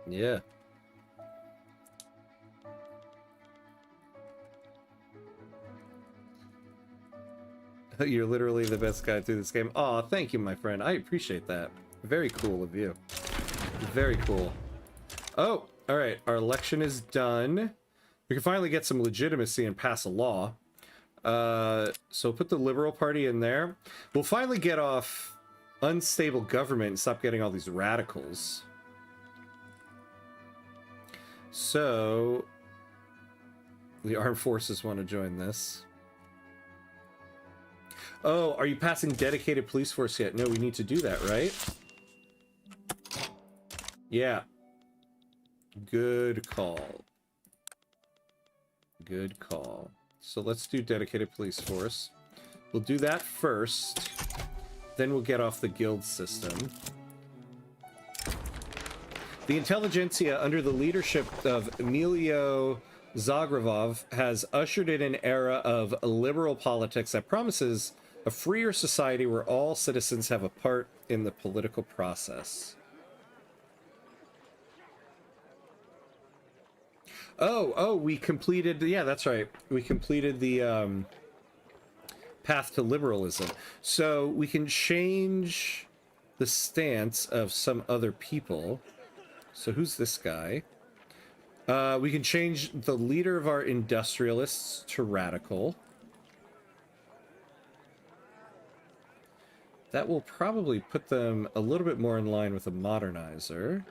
Yeah. You're literally the best guy through this game. Aw, thank you, my friend. I appreciate that. Very cool of you. Very cool. Oh, alright. Our election is done. We can finally get some legitimacy and pass a law. So put the Liberal Party in there. We'll finally get off unstable government and stop getting all these radicals. So the armed forces want to join this. Oh, are you passing dedicated police force yet? No, we need to do that, right? Yeah. Good call. Good call. So let's do dedicated police force. We'll do that first. Then we'll get off the guild system. The intelligentsia, under the leadership of Emilio Zagrebov, has ushered in an era of liberal politics that promises a freer society where all citizens have a part in the political process. Oh, we completed, yeah, that's right. We completed the path to liberalism. So we can change the stance of some other people. So who's this guy? We can change the leader of our industrialists to radical. That will probably put them a little bit more in line with a modernizer.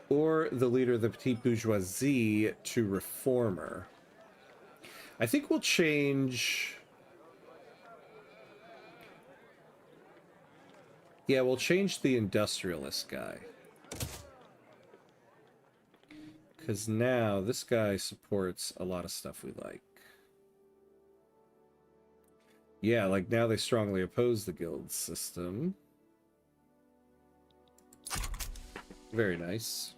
Or the leader of the petite bourgeoisie to reformer. I think we'll change... Yeah, we'll change the industrialist guy. Because now this guy supports a lot of stuff we like. Yeah, like now they strongly oppose the guild system. Very nice.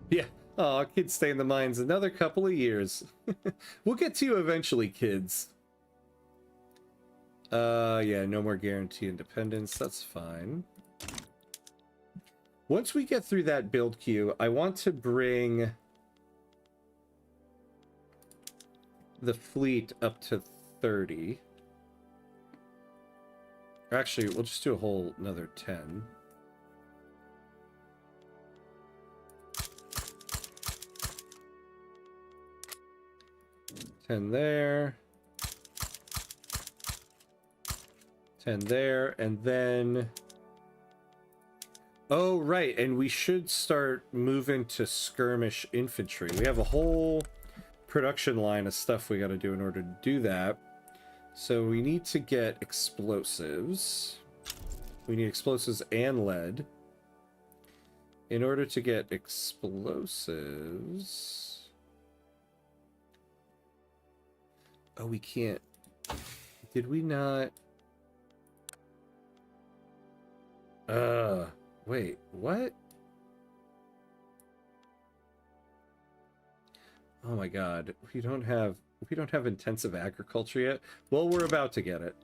Yeah. Aw, kids stay in the mines another couple of years. We'll get to you eventually, kids. Yeah, no more guarantee independence. That's fine. Once we get through that build queue, I want to bring the fleet up to 30. Actually, we'll just do a whole another 10. There, 10 there, and then... Oh, right, and we should start moving to skirmish infantry. We have a whole production line of stuff we got to do in order to do that. So we need to get explosives. We need explosives and lead. In order to get explosives... Oh, we can't... Did we not... Wait, what? Oh my god, we don't have intensive agriculture yet. Well, we're about to get it.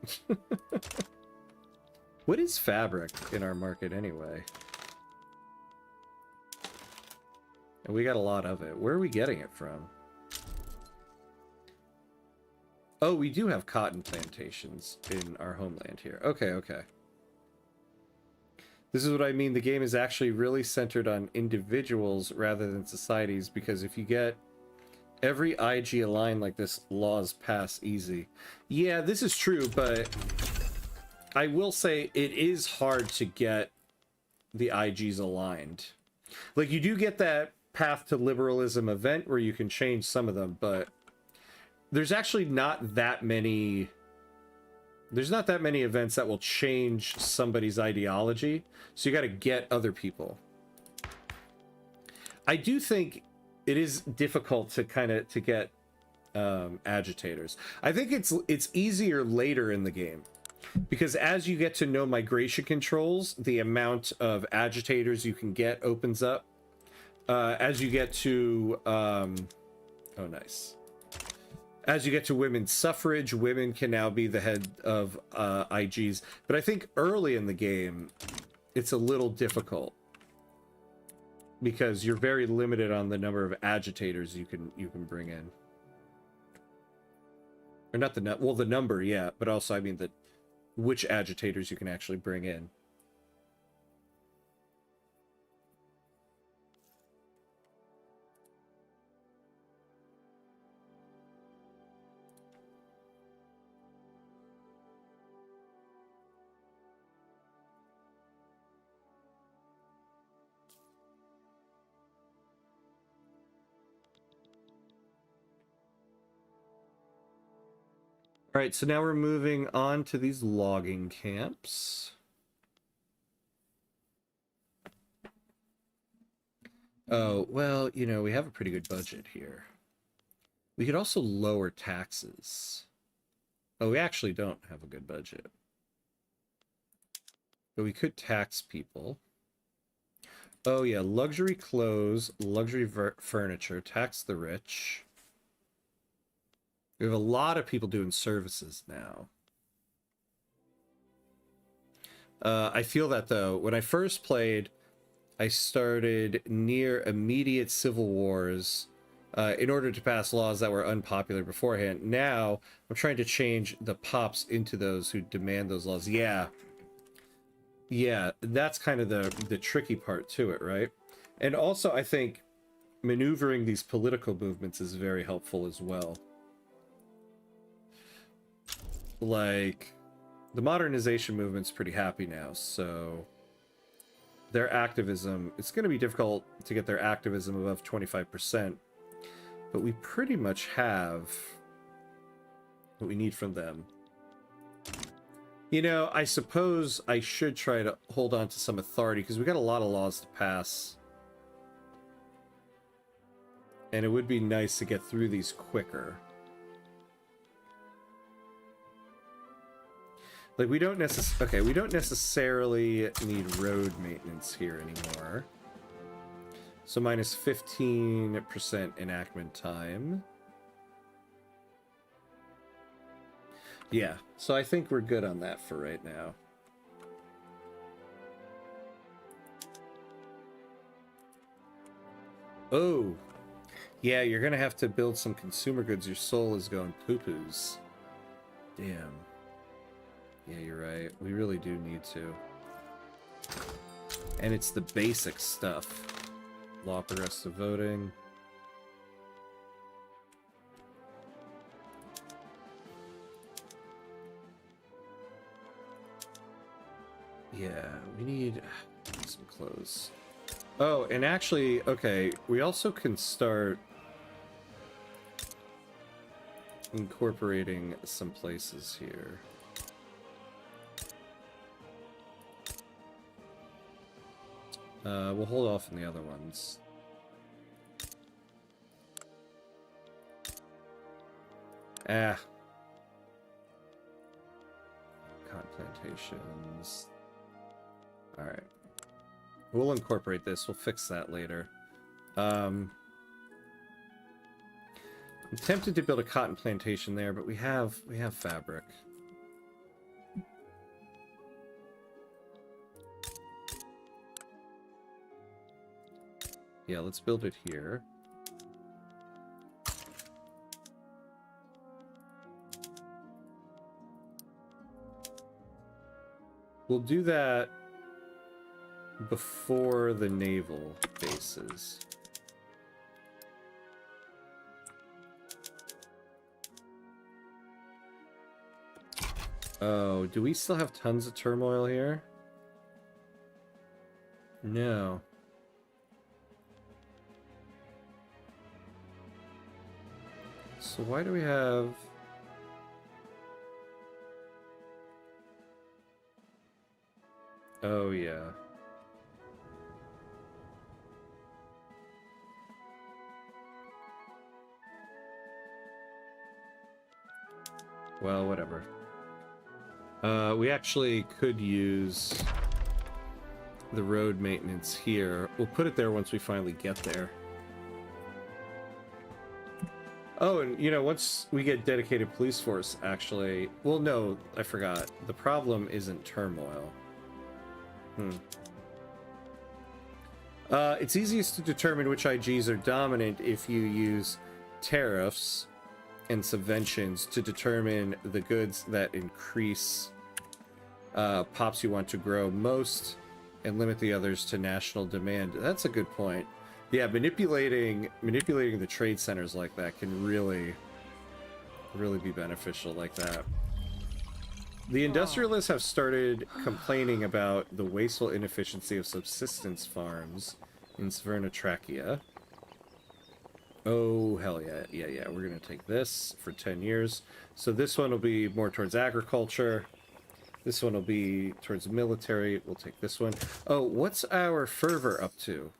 What is fabric in our market anyway? And we got a lot of it. Where are we getting it from? Oh, we do have cotton plantations in our homeland here. Okay, okay. This is what I mean. The game is actually really centered on individuals rather than societies, because if you get every IG aligned like this, laws pass easy. Yeah, this is true, but I will say it is hard to get the IGs aligned. Like, you do get that path to liberalism event where you can change some of them, but there's actually not that many... There's not that many events that will change somebody's ideology, so you got to get other people. I do think it is difficult to get agitators. I think it's easier later in the game, because as you get to know migration controls, the amount of agitators you can get opens up. As you get to oh, nice. As you get to women's suffrage, women can now be the head of IGs. But I think early in the game, it's a little difficult, because you're very limited on the number of agitators you can bring in. Or not the well, the number, yeah, but also I mean which agitators you can actually bring in. All right, so now we're moving on to these logging camps. Oh, well, you know, we have a pretty good budget here. We could also lower taxes. Oh, we actually don't have a good budget. But we could tax people. Oh, yeah, luxury clothes, luxury furniture, tax the rich. We have a lot of people doing services now. I feel that, though. When I first played, I started near immediate civil wars in order to pass laws that were unpopular beforehand. Now, I'm trying to change the pops into those who demand those laws. Yeah. Yeah, that's kind of the tricky part to it, right? And also, I think maneuvering these political movements is very helpful as well. Like, the modernization movement's pretty happy now, so their activism, it's going to be difficult to get their activism above 25%, but we pretty much have what we need from them. You know, I suppose I should try to hold on to some authority, because we got a lot of laws to pass. And it would be nice to get through these quicker. Like, we don't necessarily need road maintenance here anymore. So minus 15% enactment time. Yeah, so I think we're good on that for right now. Oh, yeah, you're gonna have to build some consumer goods. Your soul is going poo-poos. Damn. Yeah, you're right. We really do need to. And it's the basic stuff. Law progressive voting. Yeah, we need some clothes. Oh, and actually, okay, we also can start... incorporating some places here. We'll hold off on the other ones. Ah. Cotton plantations. Alright. We'll incorporate this. We'll fix that later. I'm tempted to build a cotton plantation there, but we have fabric. Yeah, let's build it here. We'll do that before the naval bases. Oh, do we still have tons of turmoil here? No. So why do we have... Oh, yeah. Well, whatever. We actually could use the road maintenance here. We'll put it there once we finally get there. Oh, and, you know, once we get dedicated police force, actually... Well, no, I forgot. The problem isn't turmoil. It's easiest to determine which IGs are dominant if you use tariffs and subventions to determine the goods that increase pops you want to grow most and limit the others to national demand. That's a good point. Yeah, manipulating the trade centers like that can really be beneficial like that. The industrialists have started complaining about the wasteful inefficiency of subsistence farms in Svernotrachia. Oh, hell yeah. Yeah, we're going to take this for 10 years. So this one will be more towards agriculture. This one will be towards military. We'll take this one. Oh, what's our fervor up to?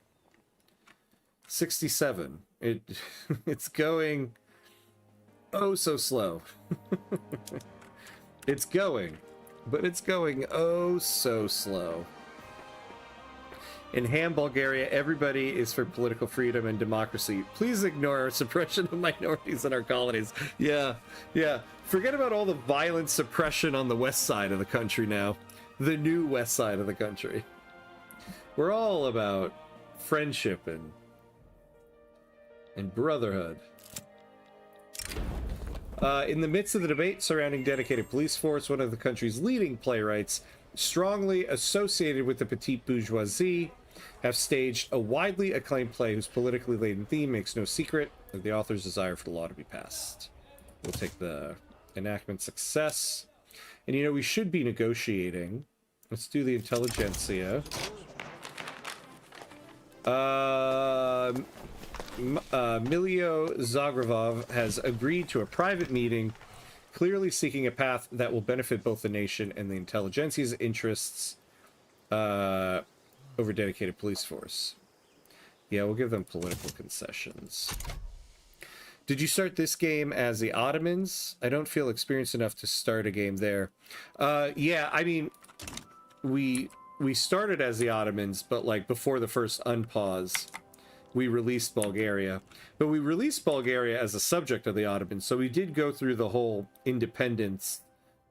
67. It's going oh so slow. It's going, but it's going oh so slow. In Ham, Bulgaria, everybody is for political freedom and democracy. Please ignore suppression of minorities in our colonies. Yeah. Forget about all the violent suppression on the west side of the country now. The new west side of the country. We're all about friendship and brotherhood. In the midst of the debate surrounding dedicated police force, one of the country's leading playwrights, strongly associated with the petite bourgeoisie, have staged a widely acclaimed play whose politically laden theme makes no secret of the author's desire for the law to be passed. We'll take the enactment success. And, you know, we should be negotiating. Let's do the intelligentsia. Milio Zagrebov has agreed to a private meeting, clearly seeking a path that will benefit both the nation and the intelligentsia's interests over dedicated police force. Yeah, we'll give them political concessions. Did you start this game as the Ottomans? I don't feel experienced enough to start a game there. Yeah, I mean, we started as the Ottomans, but like before the first unpause, we released Bulgaria. But we released Bulgaria as a subject of the Ottomans, so we did go through the whole independence,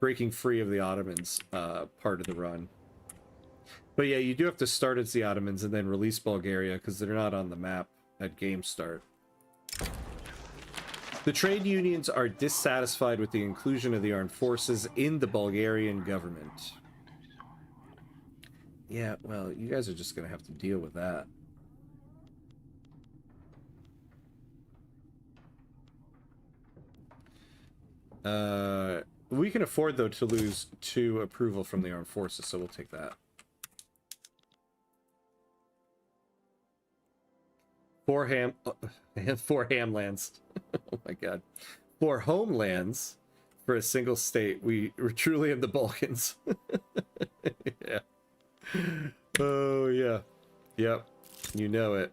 breaking free of the Ottomans part of the run. But yeah, you do have to start as the Ottomans and then release Bulgaria, because they're not on the map at game start. The trade unions are dissatisfied with the inclusion of the armed forces in the Bulgarian government. Yeah, well, you guys are just going to have to deal with that. We can afford, though, to lose 2 approval from the armed forces, so we'll take that. 4 hamlands. Oh my god. for homelands for a single state. We're truly in the Balkans. Yeah. Oh, yeah. Yep. You know it.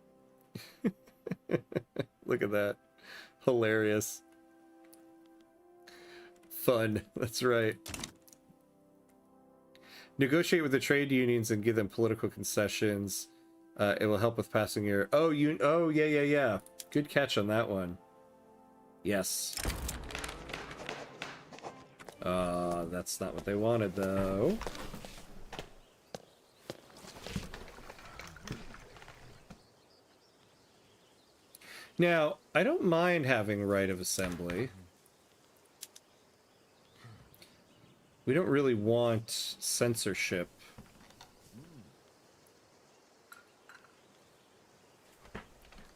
Look at that. Hilarious. Fun. That's right. Negotiate with the trade unions and give them political concessions. It will help with passing your... Oh, yeah. Good catch on that one. Yes. That's not what they wanted, though. Now, I don't mind having right of assembly. We don't really want censorship.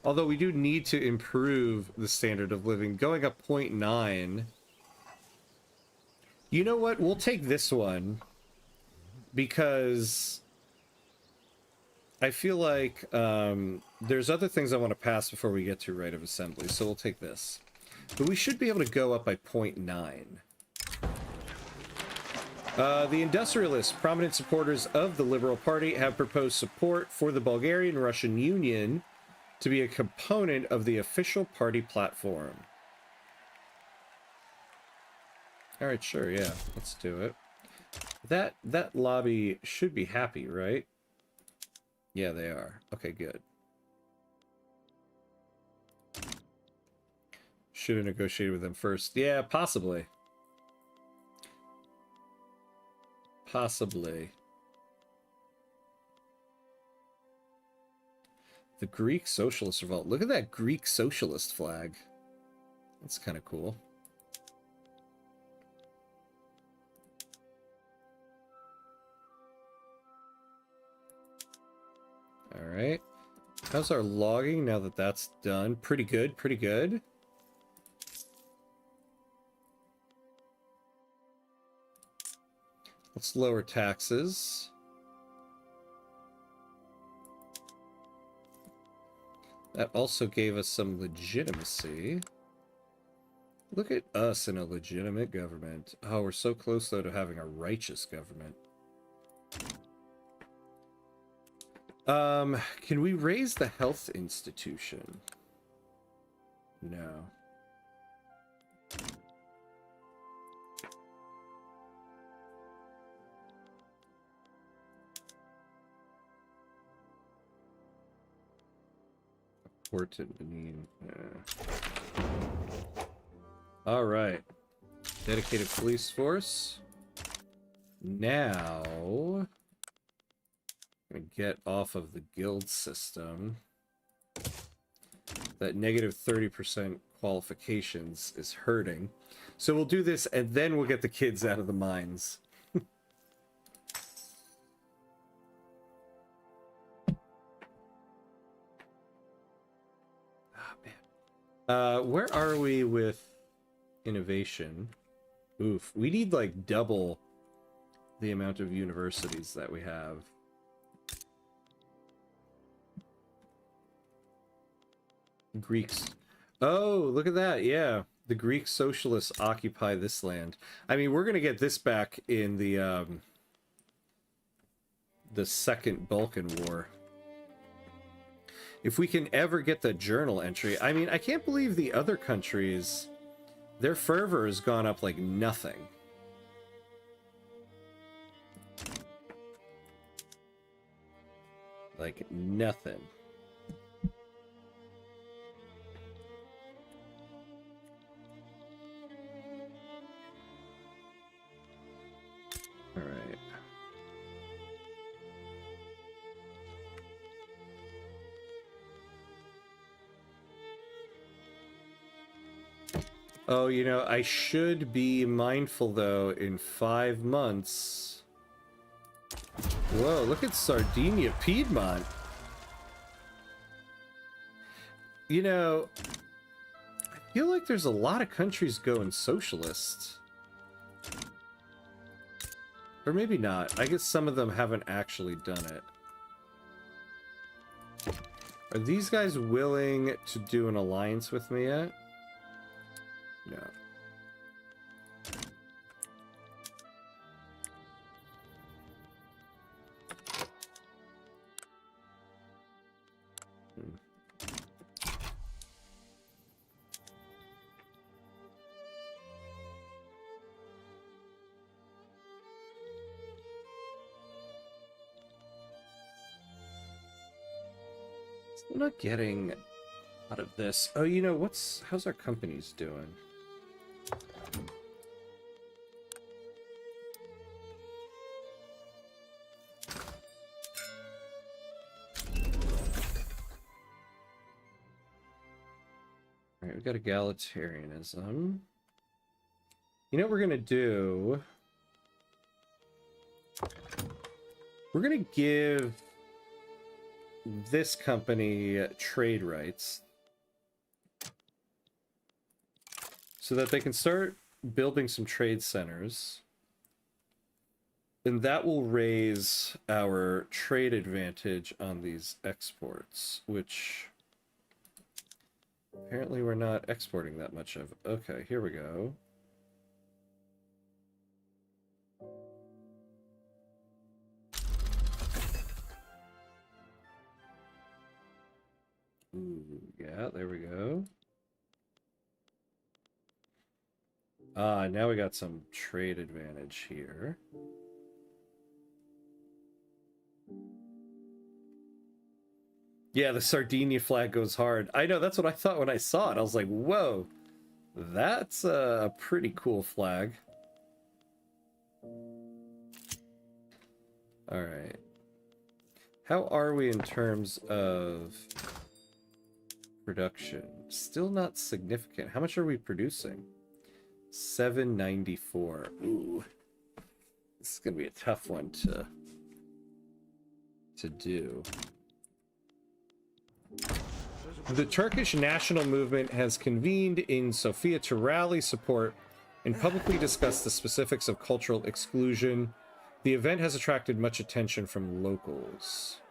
Although we do need to improve the standard of living. Going up 0.9. You know what? We'll take this one. Because I feel like there's other things I want to pass before we get to right of assembly. So we'll take this. But we should be able to go up by 0.9. The industrialists, prominent supporters of the Liberal Party, have proposed support for the Bulgarian-Russian Union to be a component of the official party platform. All right, sure, yeah, let's do it. That lobby should be happy, right? Yeah, they are. Okay, good. Should have negotiated with them first. Yeah, possibly. Possibly. The Greek Socialist Revolt. Look at that Greek Socialist flag. That's kind of cool. All right. How's our logging now that that's done? Pretty good, pretty good. Let's lower taxes. That also gave us some legitimacy. Look at us in a legitimate government. Oh, we're so close, though, to having a righteous government. Can we raise the health institution? No. Important Benin. All right. Dedicated police force. Now, I'm gonna get off of the guild system. That negative 30% qualifications is hurting. So we'll do this, and then we'll get the kids out of the mines. Where are we with innovation? Oof, we need like double the amount of universities that we have. Greeks. Oh, look at that. Yeah, the Greek socialists occupy this land. I mean, we're gonna get this back in the Second Balkan War. If we can ever get the journal entry. I mean, I can't believe the other countries, their fervor has gone up like nothing. Like nothing. All right. Oh, you know, I should be mindful, though, in 5 months. Whoa, look at Sardinia, Piedmont. You know, I feel like there's a lot of countries going socialist. Or maybe not. I guess some of them haven't actually done it. Are these guys willing to do an alliance with me yet? No. Hmm. I'm not getting out of this. Oh, you know, how's our companies doing? All right, we got egalitarianism. You know what we're gonna do? We're gonna give this company trade rights so that they can start building some trade centers. And that will raise our trade advantage on these exports, which apparently we're not exporting that much of. Okay, here we go. Ooh, yeah, there we go. Ah, now we got some trade advantage here. Yeah, the Sardinia flag goes hard. I know, that's what I thought when I saw it. I was like, whoa, that's a pretty cool flag. All right. How are we in terms of production? Still not significant. How much are we producing? 794. Ooh. This is going to be a tough one to do. The Turkish national movement has convened in Sofia to rally support and publicly discuss the specifics of cultural exclusion. The event has attracted much attention from locals.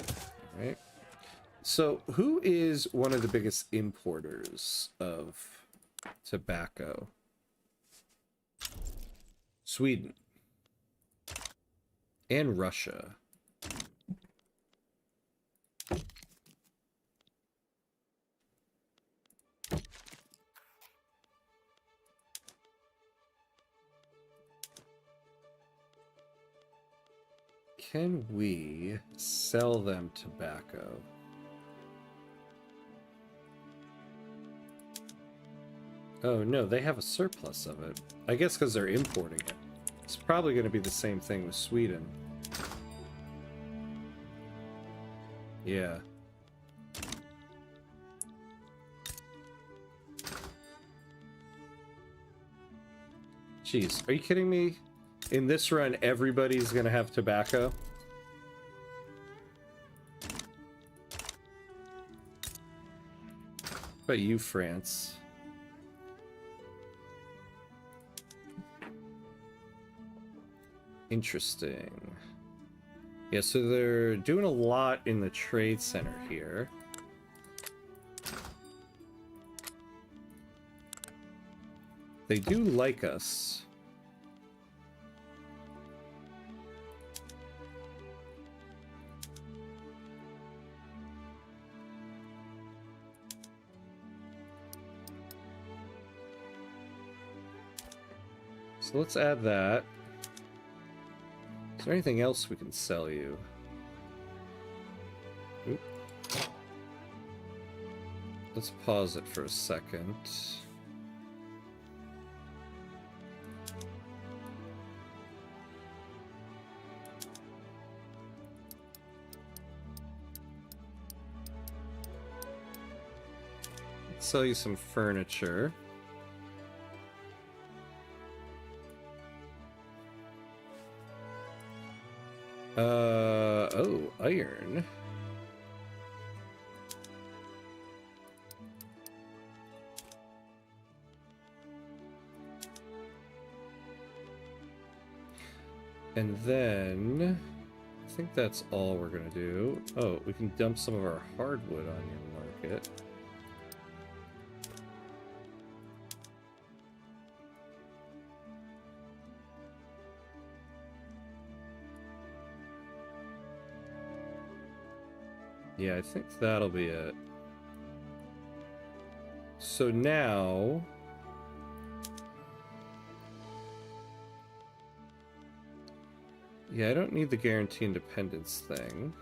All right. So, who is one of the biggest importers of tobacco? Sweden. And Russia. Can we sell them tobacco? Oh no, they have a surplus of it. I guess because they're importing it. It's probably going to be the same thing with Sweden. Yeah. Jeez, are you kidding me? In this run, everybody's going to have tobacco? What about you, France? Interesting. Yeah, so they're doing a lot in the trade center here. They do like us. So let's add that. Is there anything else we can sell you? Oop. Let's pause it for a second. Let's sell you some furniture. Oh, iron. And then, I think that's all we're gonna do. Oh, we can dump some of our hardwood on your market. Yeah, I think that'll be it. So now... Yeah, I don't need the guarantee independence thing.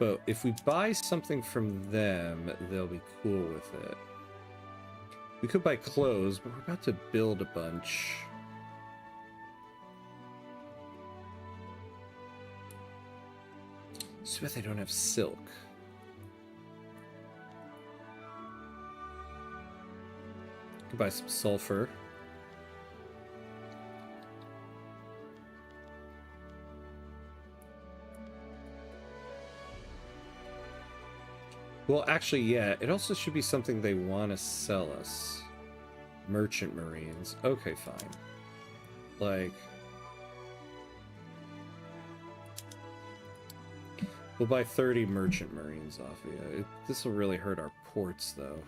But if we buy something from them, they'll be cool with it. We could buy clothes, but we're about to build a bunch. So bet they don't have silk. Could buy some sulfur. Well, actually, yeah, it also should be something they want to sell us. Merchant Marines. Okay, fine. Like... We'll buy 30 Merchant Marines off of you. This will really hurt our ports, though.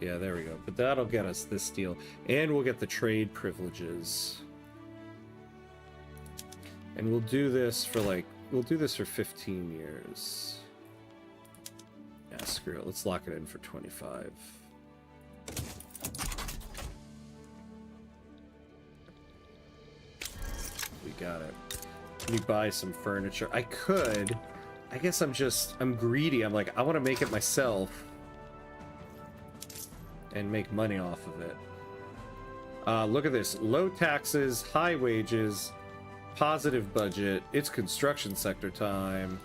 Yeah, there we go. But that'll get us this deal. And we'll get the trade privileges. And we'll do this for, like... We'll do this for 15 years. Yeah, screw it. Let's lock it in for 25. We got it. Let me buy some furniture. I could. I guess I'm greedy. I'm like, I want to make it myself. And make money off of it. Look at this. Low taxes, high wages... Positive budget. It's construction sector time.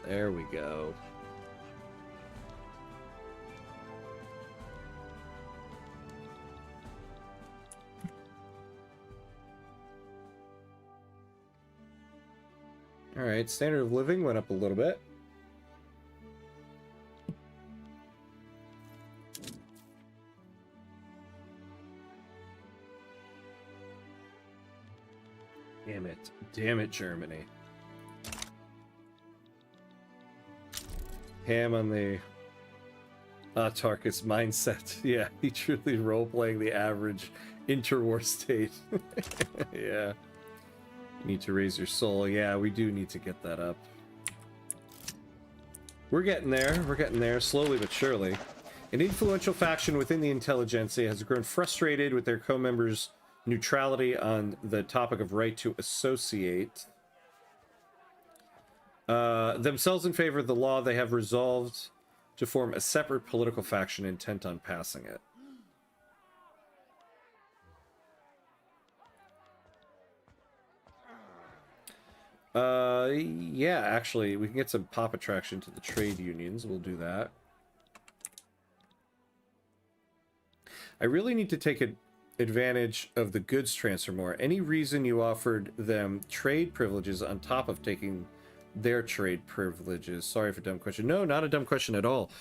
There we go. All right, standard of living went up a little bit. Damn it. Damn it, Germany. Ham on the Tarkus mindset. Yeah, he truly role-playing the average interwar state. Yeah. You need to raise your soul. Yeah, we do need to get that up. We're getting there. We're getting there, slowly but surely. An influential faction within the intelligentsia has grown frustrated with their co-members' neutrality on the topic of right to associate. Themselves in favor of the law, they have resolved to form a separate political faction intent on passing it. Yeah, actually, we can get some pop attraction to the trade unions. We'll do that. I really need to take advantage of the goods transfer more. Any reason you offered them trade privileges on top of taking their trade privileges? Sorry for dumb question. No, not a dumb question at all.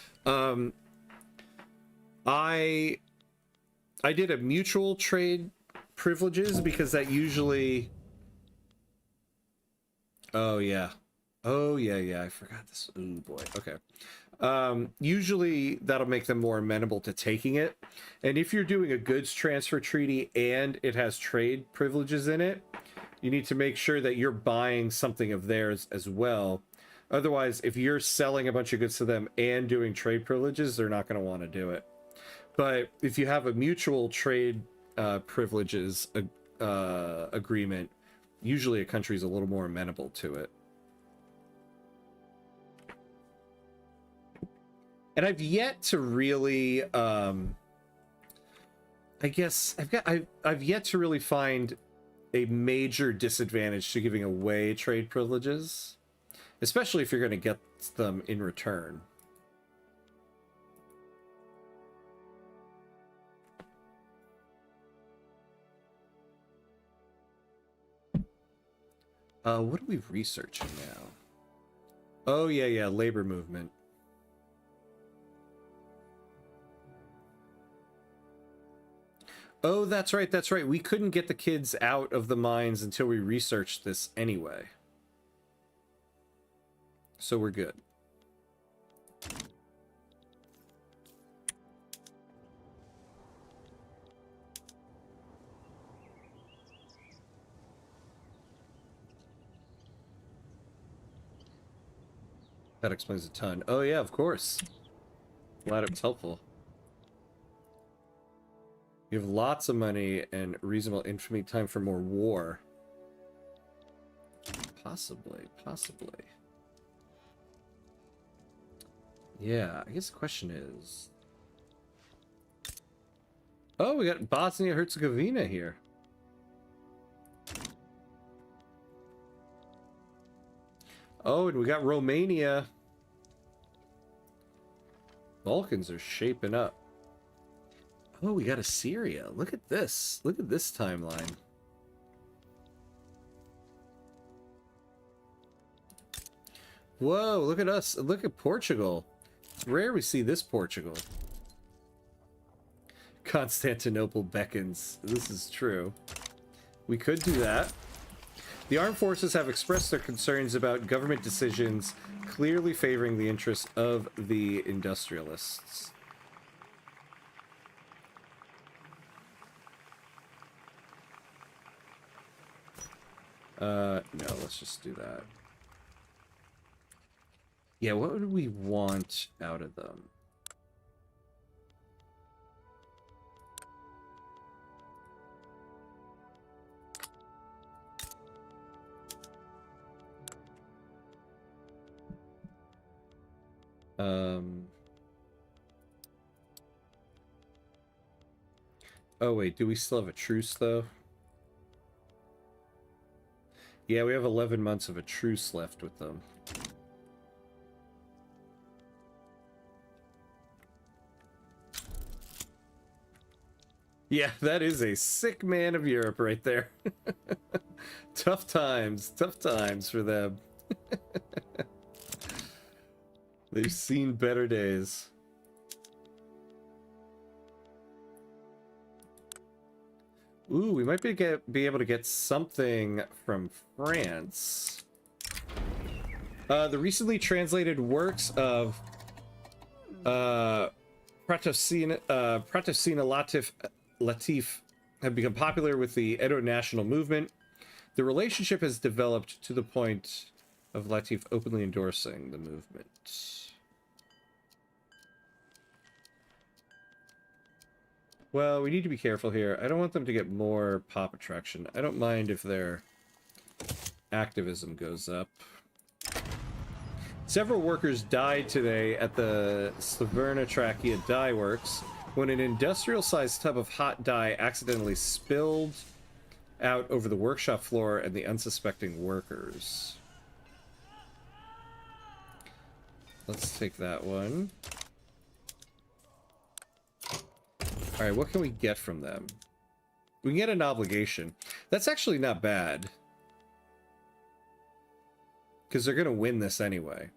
I did a mutual trade privileges because that usually... Oh yeah, I forgot this. Oh boy. Okay. Usually that'll make them more amenable to taking it. And if you're doing a goods transfer treaty and it has trade privileges in it, you need to make sure that you're buying something of theirs as well. Otherwise, if you're selling a bunch of goods to them and doing trade privileges, they're not going to want to do it. But if you have a mutual trade privileges agreement, usually a country's a little more amenable to it. And I've yet to really, I guess I've yet to really find a major disadvantage to giving away trade privileges, especially if you're going to get them in return. What are we researching now? Oh yeah, labor movement. Oh, that's right, that's right. We couldn't get the kids out of the mines until we researched this anyway. So we're good. That explains a ton. Oh yeah, of course. Glad it was helpful. You have lots of money and reasonable infamy. Time for more war. Possibly, possibly. Yeah, I guess the question is... Oh, we got Bosnia-Herzegovina here. Oh, and we got Romania. Balkans are shaping up. Oh, we got Assyria. Look at this. Look at this timeline. Whoa, look at us. Look at Portugal. It's rare we see this Portugal. Constantinople beckons. This is true. We could do that. The armed forces have expressed their concerns about government decisions clearly favoring the interests of the industrialists. No, let's just do that. Yeah, what would we want out of them? Oh wait, do we still have a truce though? Yeah, we have 11 months of a truce left with them. Yeah, that is a sick man of Europe right there. Tough times for them. They've seen better days. Ooh, we might be able to get something from France. The recently translated works of Pratosina Latif have become popular with the Edo national movement. The relationship has developed to the point of Latif openly endorsing the movement. Well, we need to be careful here. I don't want them to get more pop attraction. I don't mind if their activism goes up. Several workers died today at the Slaverna Trachea Dye Works when an industrial-sized tub of hot dye accidentally spilled out over the workshop floor and the unsuspecting workers. Let's take that one. Alright, what can we get from them? We can get an obligation. That's actually not bad. Because they're going to win this anyway.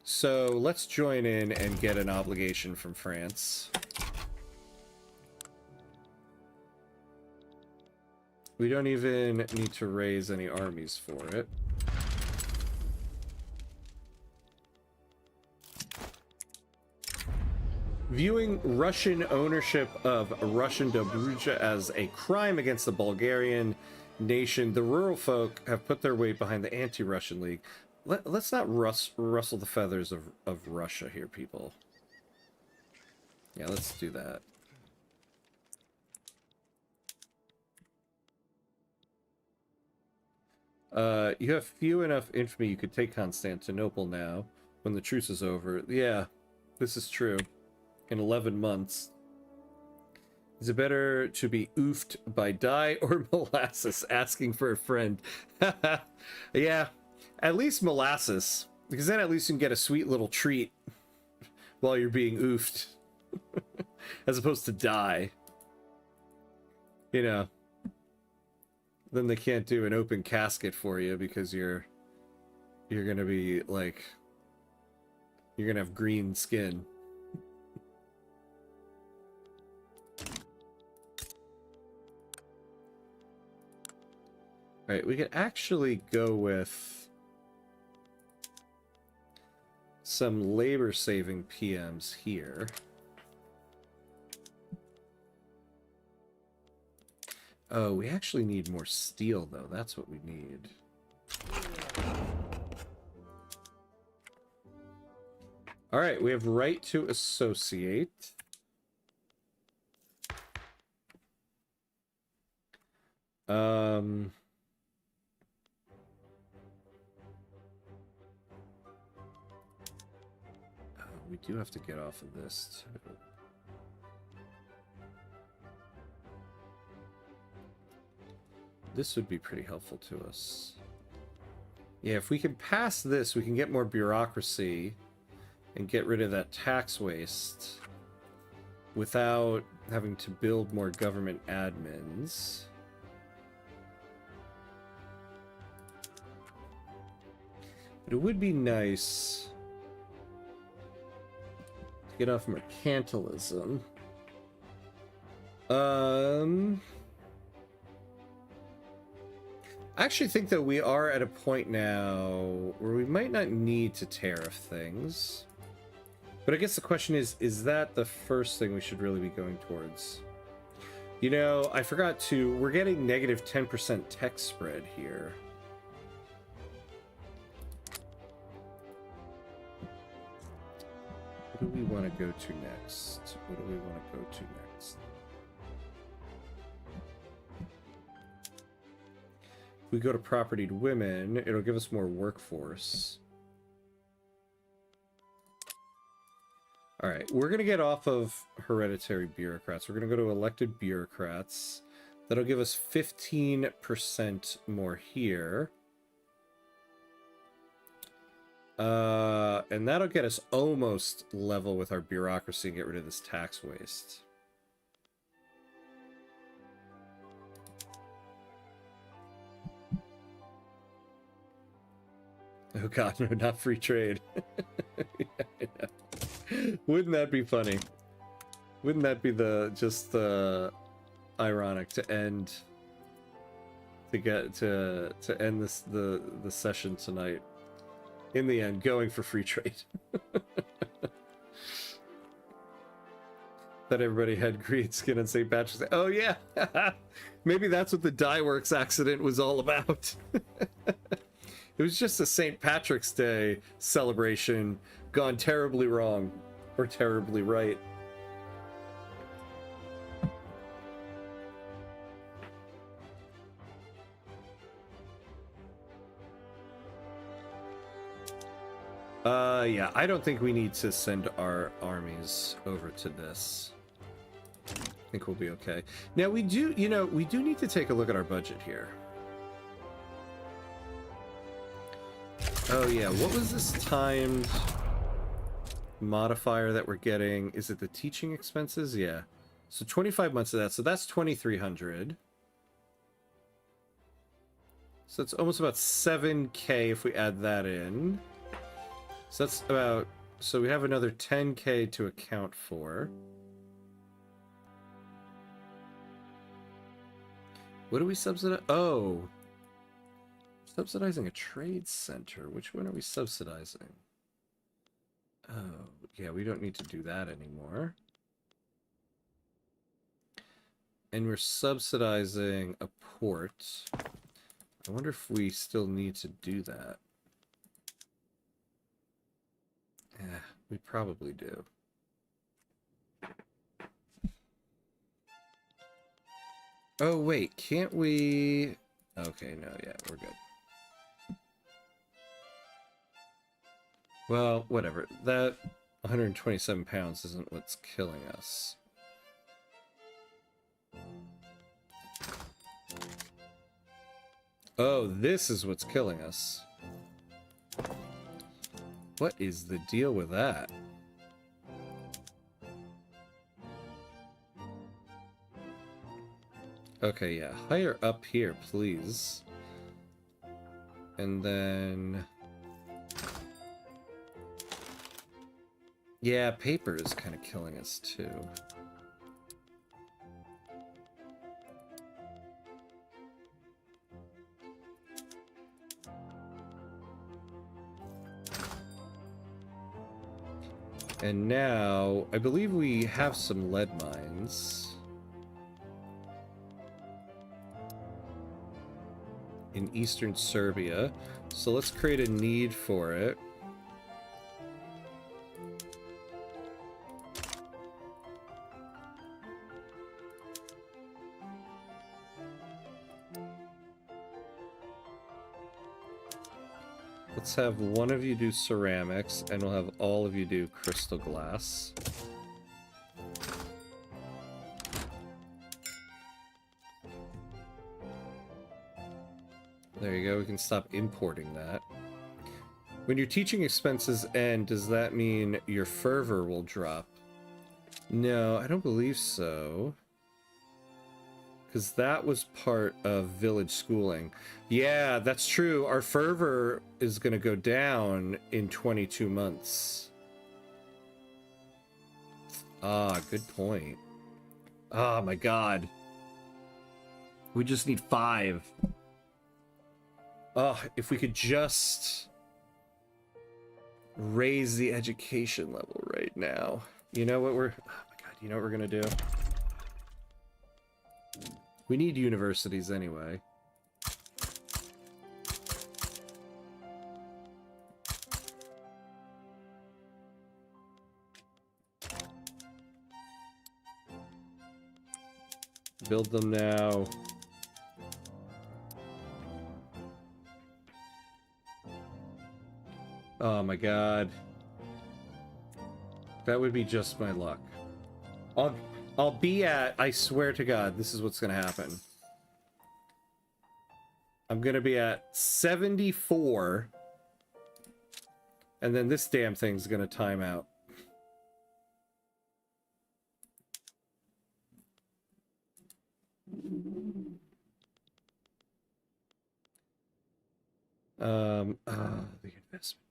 So let's join in and get an obligation from France. We don't even need to raise any armies for it. Viewing Russian ownership of Russian Dobruja as a crime against the Bulgarian nation, the rural folk have put their weight behind the anti-Russian League. Let's not rustle the feathers of Russia here, people. Yeah, let's do that. You have few enough infantry you could take Constantinople now, when the truce is over. Yeah, this is true. In 11 months. Is it better to be oofed by dye or molasses? Asking for a friend. Yeah, at least molasses. Because then at least you can get a sweet little treat while you're being oofed. As opposed to dye. You know. Then they can't do an open casket for you because you're gonna be like... You're gonna have green skin. Alright, we could actually go with some labor-saving PMs here. Oh, we actually need more steel, though. That's what we need. All right, we have right to associate. We do have to get off of this too. This would be pretty helpful to us. Yeah, if we can pass this, we can get more bureaucracy and get rid of that tax waste without having to build more government admins. But it would be nice to get off mercantilism. I actually think that we are at a point now where we might not need to tariff things. But I guess the question is that the first thing we should really be going towards? You know, I forgot to... We're getting negative 10% tech spread here. What do we want to go to next? What do we want to go to next? If we go to property to women, it'll give us more workforce. All right, we're going to get off of hereditary bureaucrats. We're going to go to elected bureaucrats. That'll give us 15% more here. And that'll get us almost level with our bureaucracy and get rid of this tax waste. Oh god, no, not free trade. Yeah, I know. Wouldn't that be funny? Wouldn't that be just ironic to end this the session tonight? In the end, going for free trade. That everybody had green skin on St. Patrick's Day. Oh yeah, maybe that's what the Dye Works accident was all about. It was just a St. Patrick's Day celebration gone terribly wrong, or terribly right. Yeah, I don't think we need to send our armies over to this. I think we'll be okay. Now we do, you know, we do need to take a look at our budget here. Oh yeah, what was this timed modifier that we're getting? Is it the teaching expenses? Yeah. So 25 months of that, so that's 2,300. So it's almost about 7K if we add that in. So that's about... So we have another 10K to account for. What do we subsidize? Oh! Subsidizing a trade center. Which one are we subsidizing? Oh, yeah, we don't need to do that anymore. And we're subsidizing a port. I wonder if we still need to do that. Yeah, we probably do. Oh, wait, can't we... Okay, no, yeah, we're good. Well, whatever. That 127 pounds isn't what's killing us. Oh, this is what's killing us. What is the deal with that? Okay, yeah. Higher up here, please. And then... Yeah, paper is kind of killing us, too. And now, I believe we have some lead mines in eastern Serbia. So let's create a need for it. let's have one of you do ceramics, and we'll have all of you do crystal glass. There you go, we can stop importing that. When your teaching expenses end, does that mean your fervor will drop? No, I don't believe so. Because that was part of village schooling. Yeah, that's true. Our fervor is going to go down in 22 months. Ah, good point. Oh my god. We just need 5. Oh, if we could just raise the education level right now. You know what we're... Oh my god, you know what we're gonna do? We need universities anyway. Build them now. Oh my god. That would be just my luck. I'll be at, I swear to god, this is what's gonna happen. I'm gonna be at 74, and then this damn thing's gonna time out. The investment.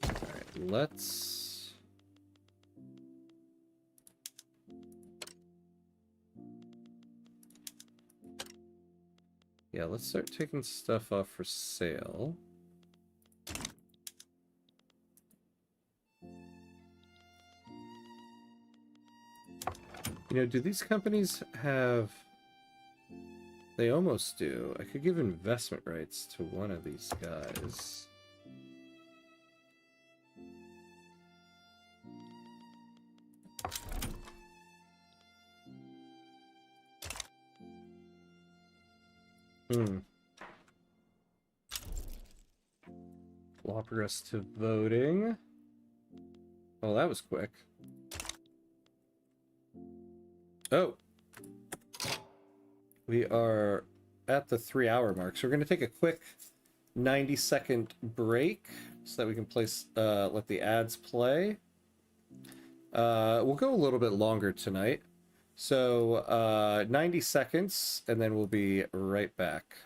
Alright, let's... Yeah, let's start taking stuff off for sale. You know, do these companies have... They almost do. I could give investment rights to one of these guys. Law progress to voting. Oh, that was quick. Oh. We are at the 3-hour mark, so we're going to take a quick 90-second break so that we can place, let the ads play. We'll go a little bit longer tonight. So 90 seconds, and then we'll be right back.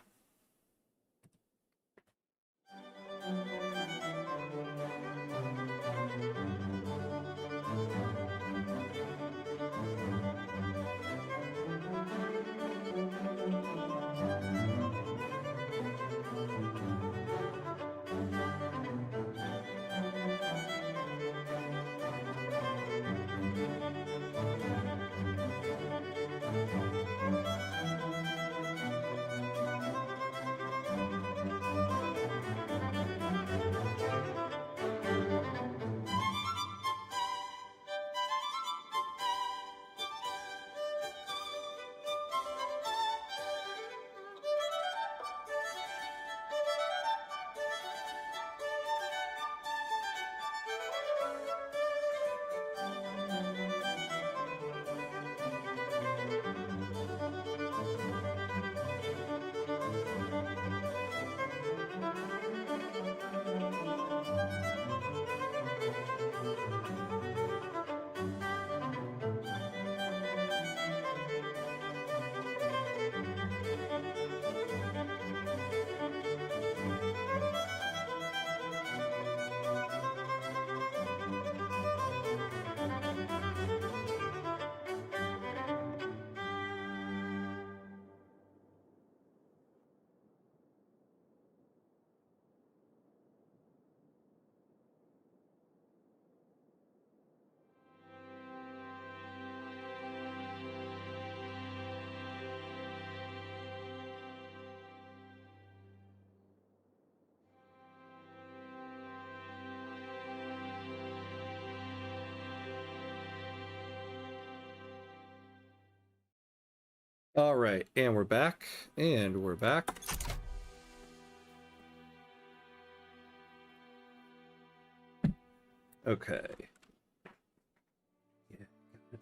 All right, and we're back, and we're back. Okay. Yeah,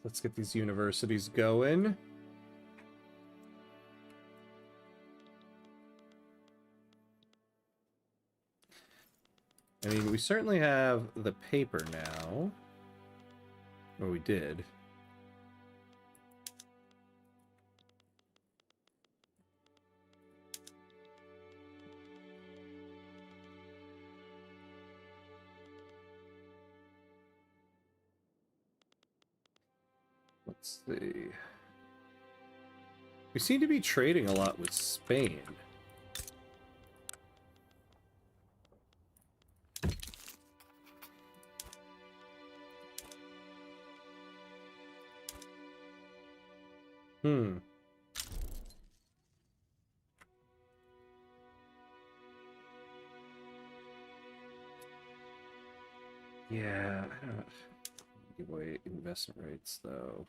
let's get these universities going. I mean, we certainly have the paper now. Or we did. Let's see. We seem to be trading a lot with Spain. Hmm. Yeah, I don't give away investment rates though.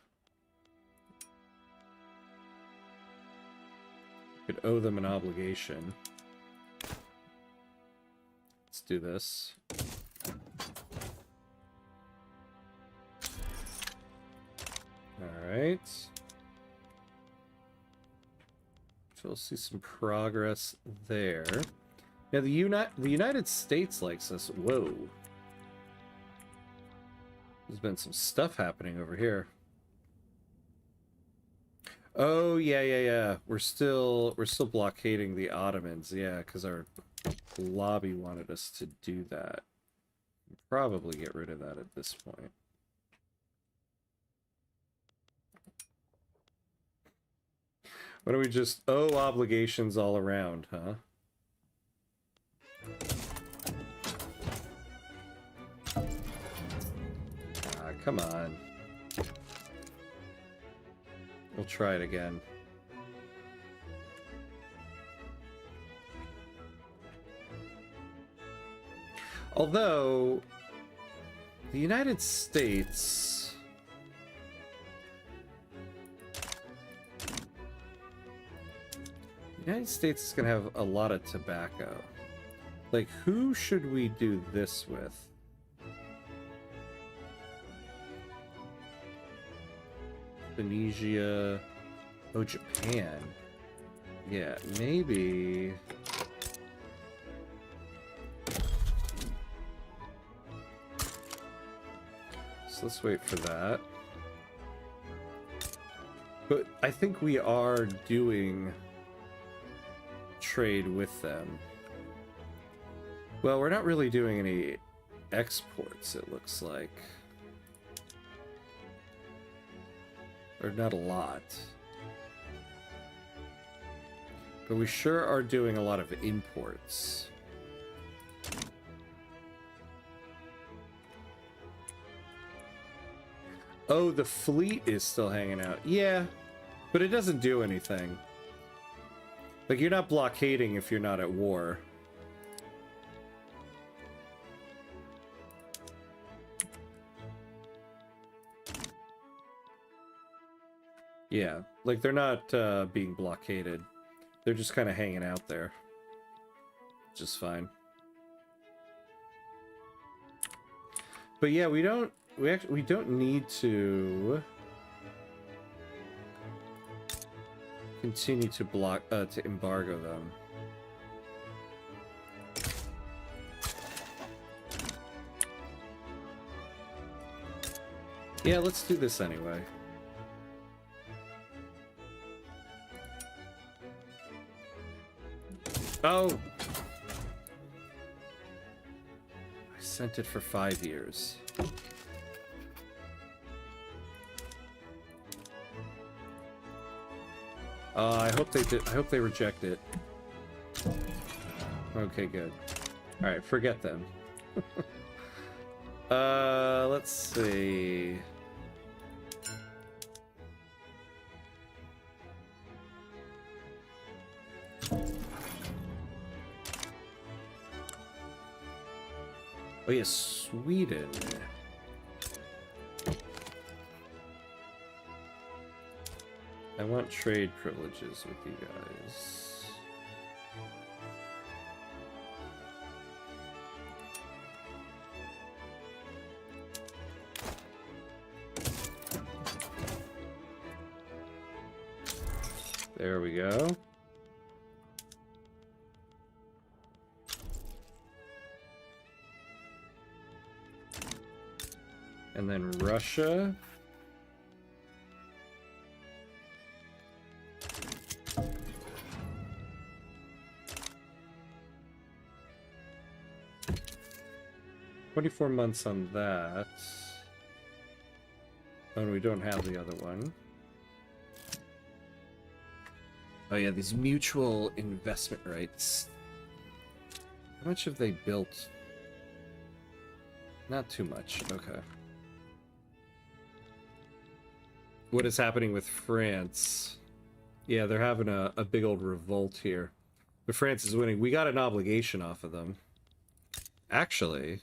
Could owe them an obligation. Let's do this. All right. So we'll see some progress there. Now the United States likes us. Whoa. There's been some stuff happening over here. Oh yeah. We're still blockading the Ottomans, yeah, because our lobby wanted us to do that. Probably get rid of that at this point. Why don't we just owe obligations all around, huh? Ah, come on. We'll try it again. Although, the United States... The United States is going to have a lot of tobacco. Like, who should we do this with? Indonesia. Oh, Japan. Yeah, maybe... So let's wait for that. But I think we are doing trade with them. Well, we're not really doing any exports, it looks like. Or not a lot. But we sure are doing a lot of imports. Oh, the fleet is still hanging out. Yeah, but it doesn't do anything. Like, you're not blockading if you're not at war. Yeah, like, they're not being blockaded. They're just kind of hanging out there. Which is fine. But yeah, we don't need to continue to to embargo them. Yeah, let's do this anyway. Oh! I sent it for 5 years. I hope they reject it. Okay, good. All right, forget them. Let's see. Oh yeah, Sweden. I want trade privileges with you guys. There we go. And then Russia. $24 on that. Oh, and we don't have the other one. Oh yeah, these mutual investment rights. How much have they built? Not too much. Okay. What is happening with France? Yeah, they're having a big old revolt here. But France is winning. We got an obligation off of them. Actually,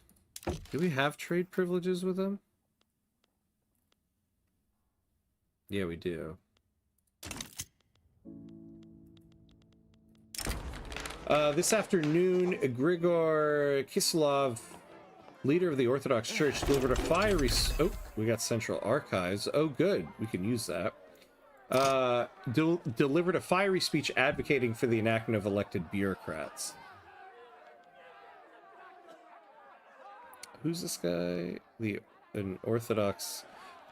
do we have trade privileges with them? Yeah, we do. This afternoon, Grigor Kislov, leader of the Orthodox Church, delivered a fiery... Oh, we got Central Archives. Oh, good. We can use that. Delivered a fiery speech advocating for the enactment of elected bureaucrats. Who's this guy? An Orthodox...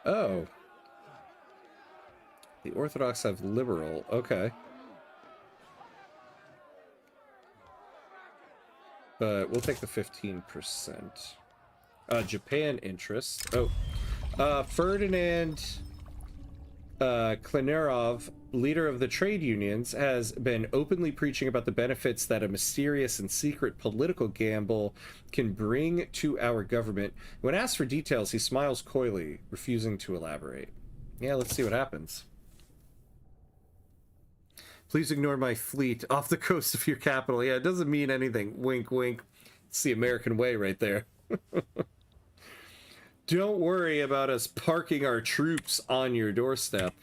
Oh. The Orthodox have liberal. Okay. But we'll take the 15%. Japan interest. Oh. Ferdinand Klenerov, leader of the trade unions, has been openly preaching about the benefits that a mysterious and secret political gamble can bring to our government. When asked for details, he smiles coyly, refusing to elaborate. Yeah, let's see what happens. Please ignore my fleet off the coast of your capital. Yeah, it doesn't mean anything. Wink, wink. It's the American way right there. Don't worry about us parking our troops on your doorstep.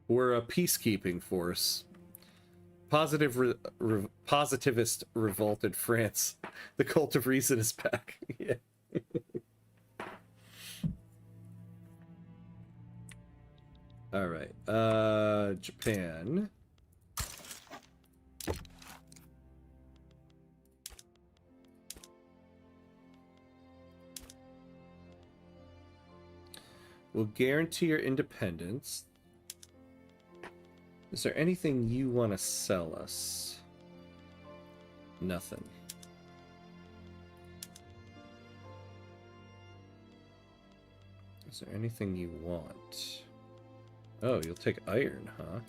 We're a peacekeeping force. Positivist revolted France. The cult of reason is back. Yeah. All right. Japan. We'll guarantee your independence. Is there anything you want to sell us? Nothing. Is there anything you want? Oh, you'll take iron, huh?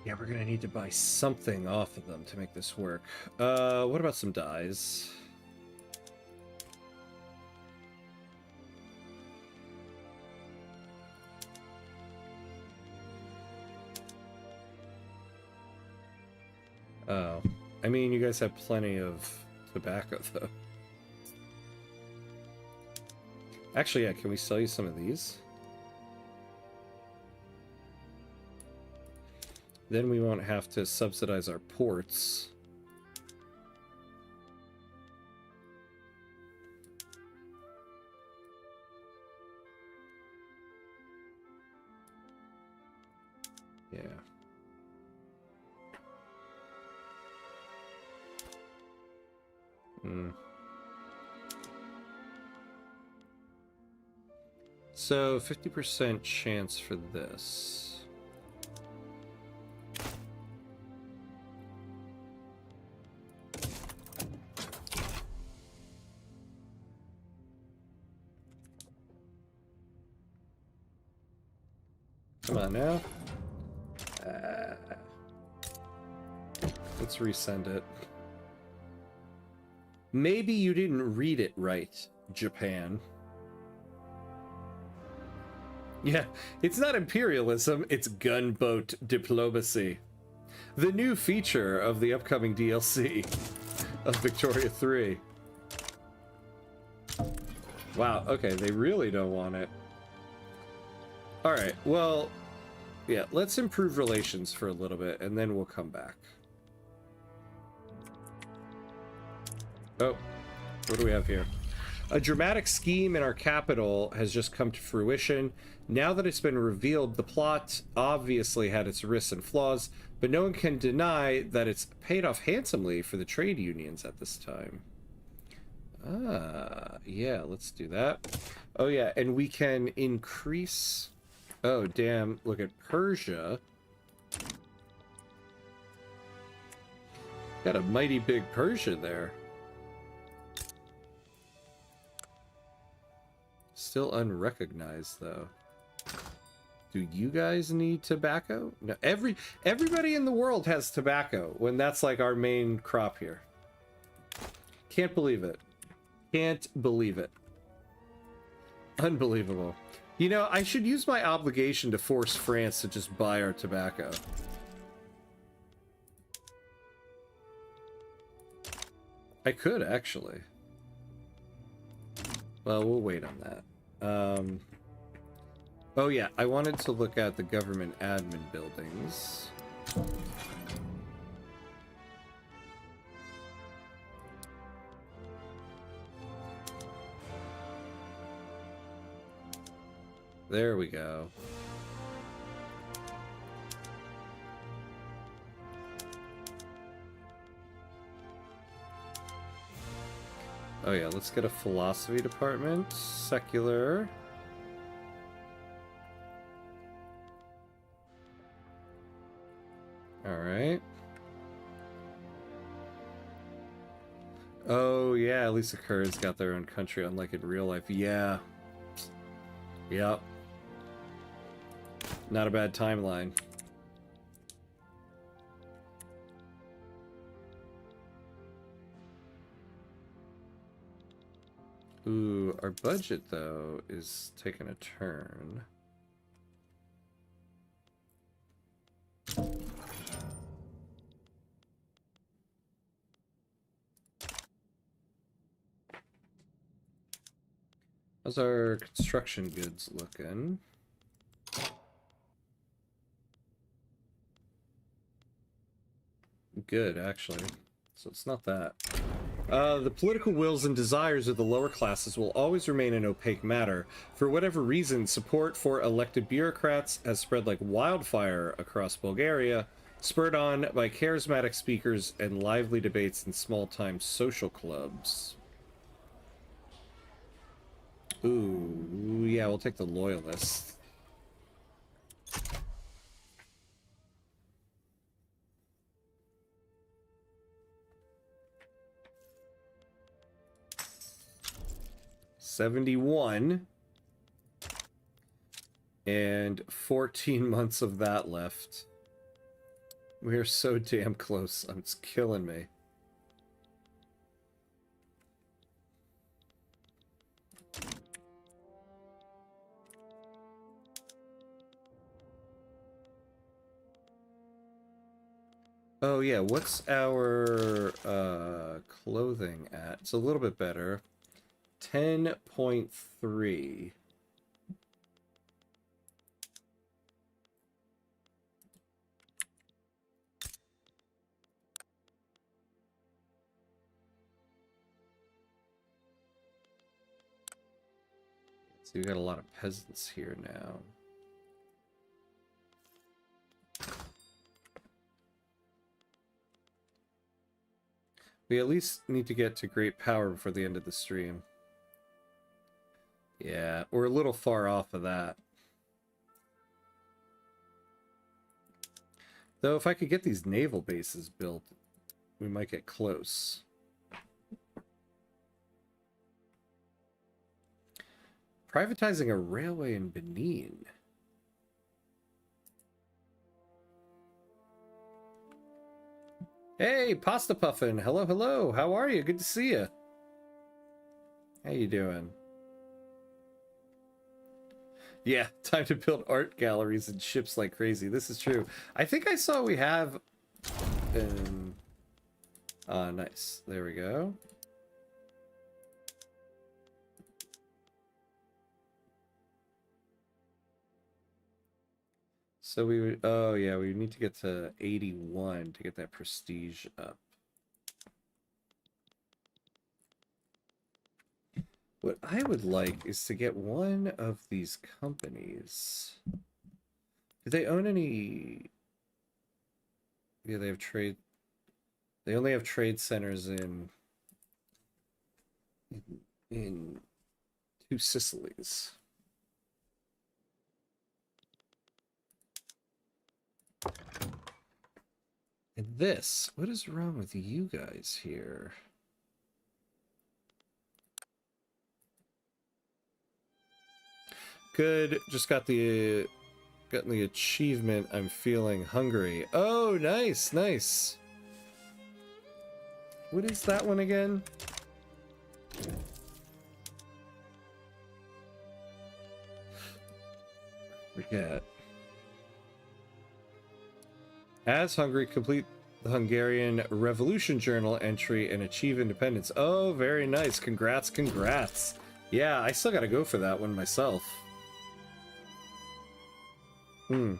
Yeah, we're gonna need to buy something off of them to make this work. What about some dyes? Oh, I mean, you guys have plenty of tobacco, though. Actually, yeah, can we sell you some of these? Then we won't have to subsidize our ports. Yeah. So 50% chance for this. Come on now. Let's resend it. Maybe you didn't read it right, Japan. Yeah, it's not imperialism, it's gunboat diplomacy. The new feature of the upcoming DLC of Victoria 3. Wow, okay, they really don't want it. Alright, well, yeah, let's improve relations for a little bit, and then we'll come back. Oh, what do we have here? A dramatic scheme in our capital has just come to fruition. Now that it's been revealed, the plot obviously had its risks and flaws, but no one can deny that it's paid off handsomely for the trade unions at this time. Ah, yeah, let's do that. Oh yeah, and we can increase... Oh, damn, look at Persia. Got a mighty big Persia there. Still unrecognized, though. Do you guys need tobacco? No, everybody in the world has tobacco when that's like our main crop here. Can't believe it. Can't believe it. Unbelievable. You know, I should use my obligation to force France to just buy our tobacco. I could, actually. Well, we'll wait on that. Oh yeah, I wanted to look at the government admin buildings. There we go. Oh yeah, let's get a philosophy department. Secular. Alright. Oh yeah, at least the Kurds got their own country, unlike in real life. Yeah. Yep. Not a bad timeline. Ooh, our budget, though, is taking a turn. How's our construction goods looking? Good, actually. So it's not that. The political wills and desires of the lower classes will always remain an opaque matter. For whatever reason, support for elected bureaucrats has spread like wildfire across Bulgaria, spurred on by charismatic speakers and lively debates in small-time social clubs. Ooh, yeah, we'll take the loyalists. $71 and 14 months of that left. We are so damn close. It's killing me. Oh yeah, what's our clothing at? It's a little bit better. 10.3. So we got a lot of peasants here now. We at least need to get to great power before the end of the stream. Yeah, we're a little far off of that. Though if I could get these naval bases built, we might get close. Privatizing a railway in Benin. Hey, Pasta Puffin. Hello, hello. How are you? Good to see you. How you doing? Yeah, time to build art galleries and ships like crazy. This is true. I think I saw we have And nice. There we go. So we would, oh yeah, we need to get to 81 to get that prestige up. What I would like is to get one of these companies. Do they own any? Yeah, they have trade. They only have trade centers in two Sicilies. And this, what is wrong with you guys here? Good, just gotten the achievement. I'm feeling hungry. Oh, nice, nice. What is that one again? Forget. As hungry, complete the Hungarian Revolution Journal entry and achieve independence. Oh, very nice. Congrats, congrats. Yeah, I still gotta go for that one myself. I'm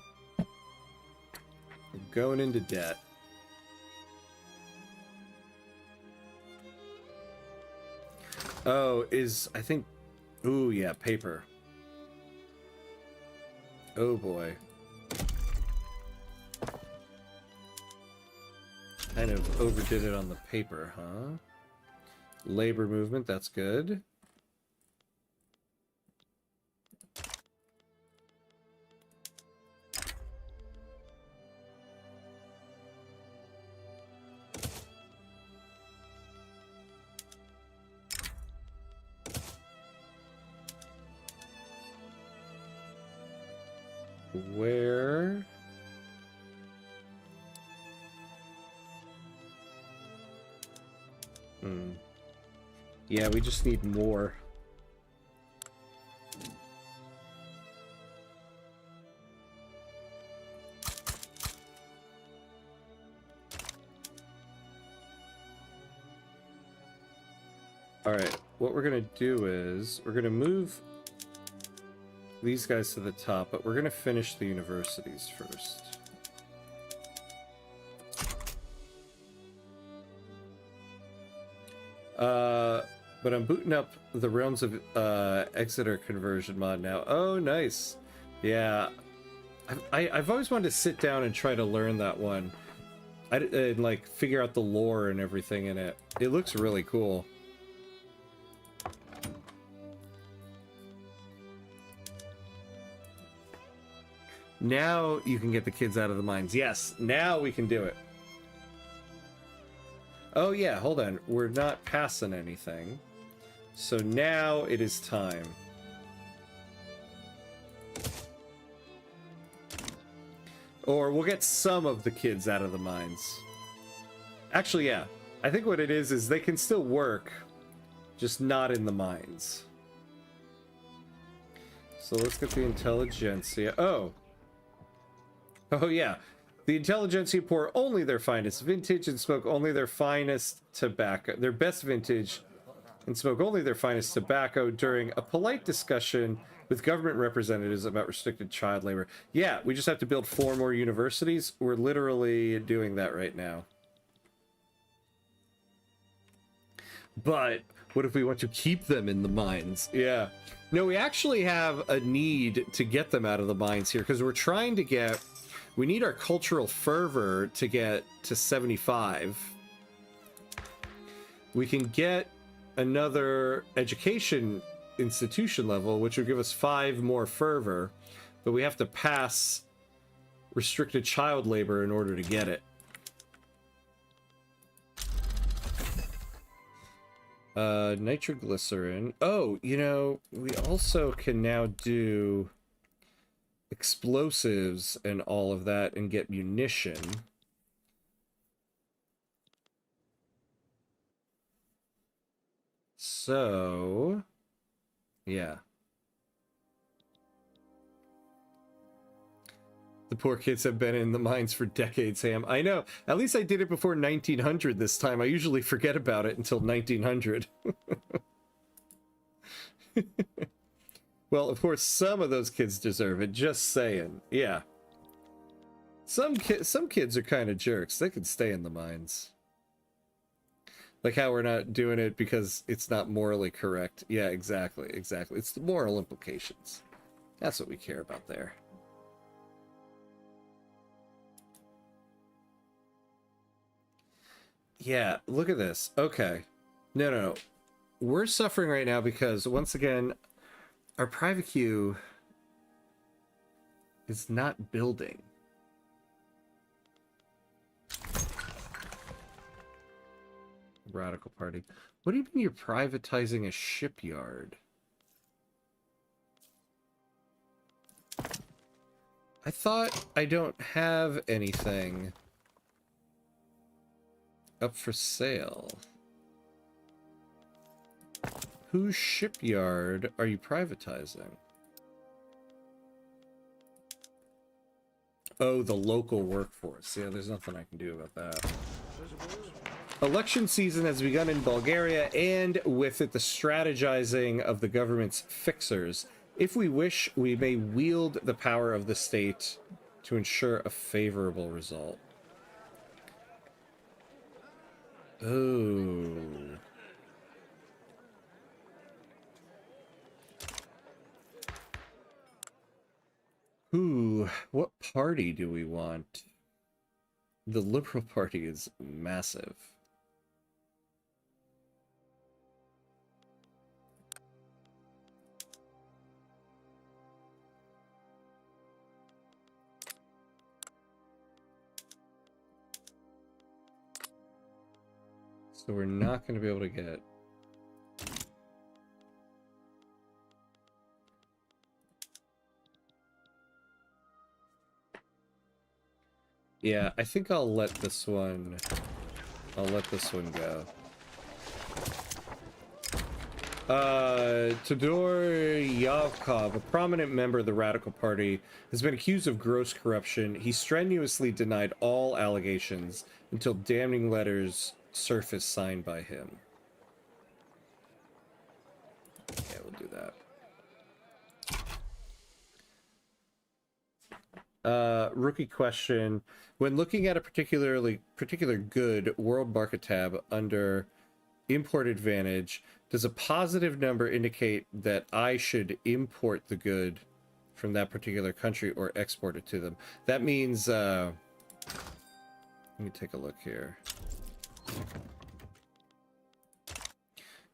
going into debt. Oh, I think... Ooh, yeah, paper. Oh, boy. Kind of overdid it on the paper, huh? Labor movement, that's good. Where... Yeah, we just need more. Alright, what we're gonna do is, we're gonna move these guys to the top, but we're gonna finish the universities first. But I'm booting up the Realms of Exeter conversion mod now. Oh, nice. Yeah. I've always wanted to sit down and try to learn that one. And, like, figure out the lore and everything in it. It looks really cool. Now you can get the kids out of the mines. Yes, now we can do it. Oh yeah, hold on. We're not passing anything. So now it is time. Or we'll get some of the kids out of the mines. Actually, yeah. I think what it is they can still work, just not in the mines. So let's get the intelligentsia. Oh. Oh yeah. The intelligentsia pour only their finest vintage and smoke only their finest tobacco. Their best vintage and smoke only their finest tobacco during a polite discussion with government representatives about restricted child labor. Yeah, we just have to build 4 more universities. We're literally doing that right now. But what if we want to keep them in the mines? Yeah. No, we actually have a need to get them out of the mines here because we're trying to get... We need our cultural fervor to get to 75. We can get another education institution level, which would give us 5 more fervor, but we have to pass restricted child labor in order to get it. Nitroglycerin. Oh, you know, we also can now do explosives and all of that and get munition. So, yeah. The poor kids have been in the mines for decades, Ham. I know. At least I did it before 1900 this time. I usually forget about it until 1900. Well, of course, some of those kids deserve it. Just saying. Yeah. Some kids are kind of jerks. They can stay in the mines. Like how we're not doing it because it's not morally correct. Yeah, exactly. Exactly. It's the moral implications. That's what we care about there. Yeah, look at this. Okay. No. We're suffering right now because, once again, our private queue is not building. Radical Party. What do you mean you're privatizing a shipyard? I thought I don't have anything up for sale. Whose shipyard are you privatizing? Oh, the local workforce. Yeah, there's nothing I can do about that. Election season has begun in Bulgaria, and with it the strategizing of the government's fixers. If we wish, we may wield the power of the state to ensure a favorable result. Oh. Ooh, what party do we want? The Liberal Party is massive. So we're not going to be able to get... Yeah, I think I'll let this one go. Todor Yavkov, a prominent member of the Radical Party, has been accused of gross corruption. He strenuously denied all allegations until damning letters surfaced signed by him. Yeah, we'll do that. Rookie question. When looking at a particular good world market tab under import advantage, does a positive number indicate that I should import the good from that particular country or export it to them? That means, let me take a look here.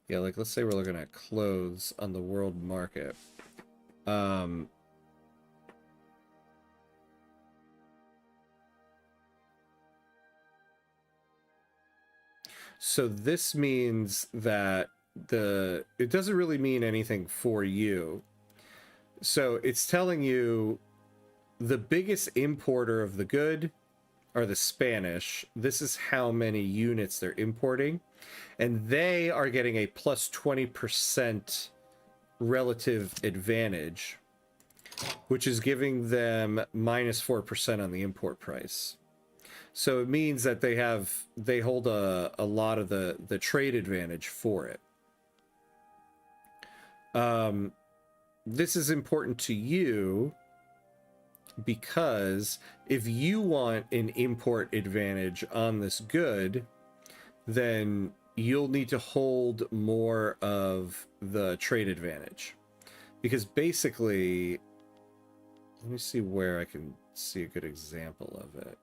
Yeah, like let's say we're looking at clothes on the world market. So this means that it doesn't really mean anything for you. So it's telling you the biggest importer of the good are the Spanish. This is how many units they're importing. And they are getting a plus 20% relative advantage, which is giving them minus 4% on the import price. So it means that they hold a lot of the trade advantage for it. This is important to you because if you want an import advantage on this good, then you'll need to hold more of the trade advantage. Because basically, let me see where I can see a good example of it.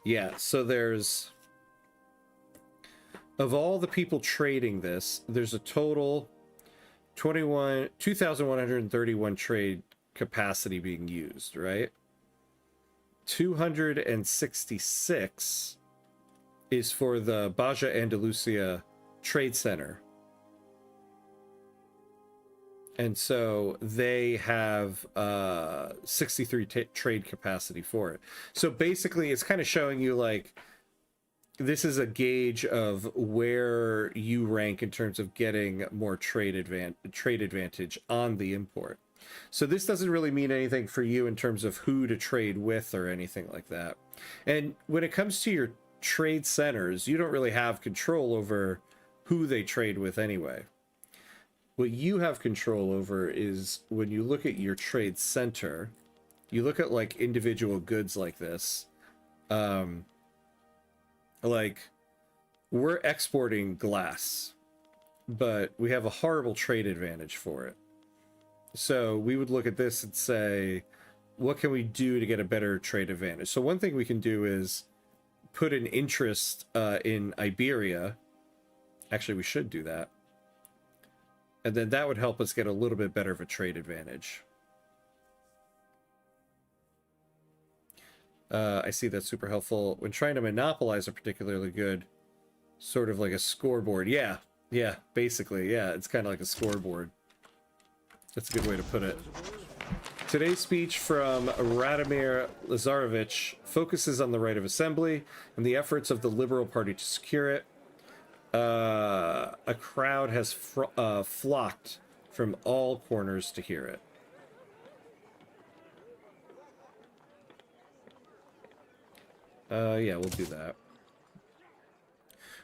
Yeah, so there's, of all the people trading this, there's a total 2,131 trade capacity being used, right? 266 is for the Baja Andalusia Trade Center. And so they have 63 trade capacity for it. So basically, it's kind of showing you like this is a gauge of where you rank in terms of getting more trade advantage on the import. So this doesn't really mean anything for you in terms of who to trade with or anything like that. And when it comes to your trade centers, you don't really have control over who they trade with anyway. What you have control over is when you look at your trade center, you look at like individual goods like this. Like we're exporting glass, but we have a horrible trade advantage for it. So we would look at this and say, what can we do to get a better trade advantage? So one thing we can do is put an interest in Iberia. Actually, we should do that. And then that would help us get a little bit better of a trade advantage. I see that's super helpful. When trying to monopolize a particularly good, sort of like a scoreboard. Yeah, basically, yeah, it's kind of like a scoreboard. That's a good way to put it. Today's speech from Radomir Lazarovich focuses on the right of assembly and the efforts of the Liberal Party to secure it. A crowd has flocked from all corners to hear it. Yeah, we'll do that.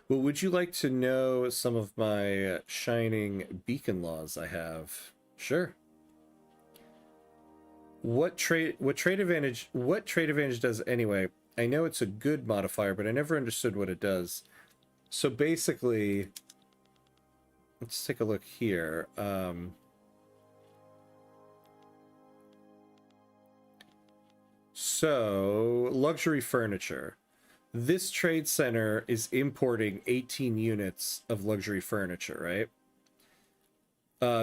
Well, would you like to know some of my shining beacon laws I have? Sure. What trade advantage does anyway? I know it's a good modifier, but I never understood what it does. So basically, let's take a look here. So, luxury furniture. This trade center is importing 18 units of luxury furniture, right?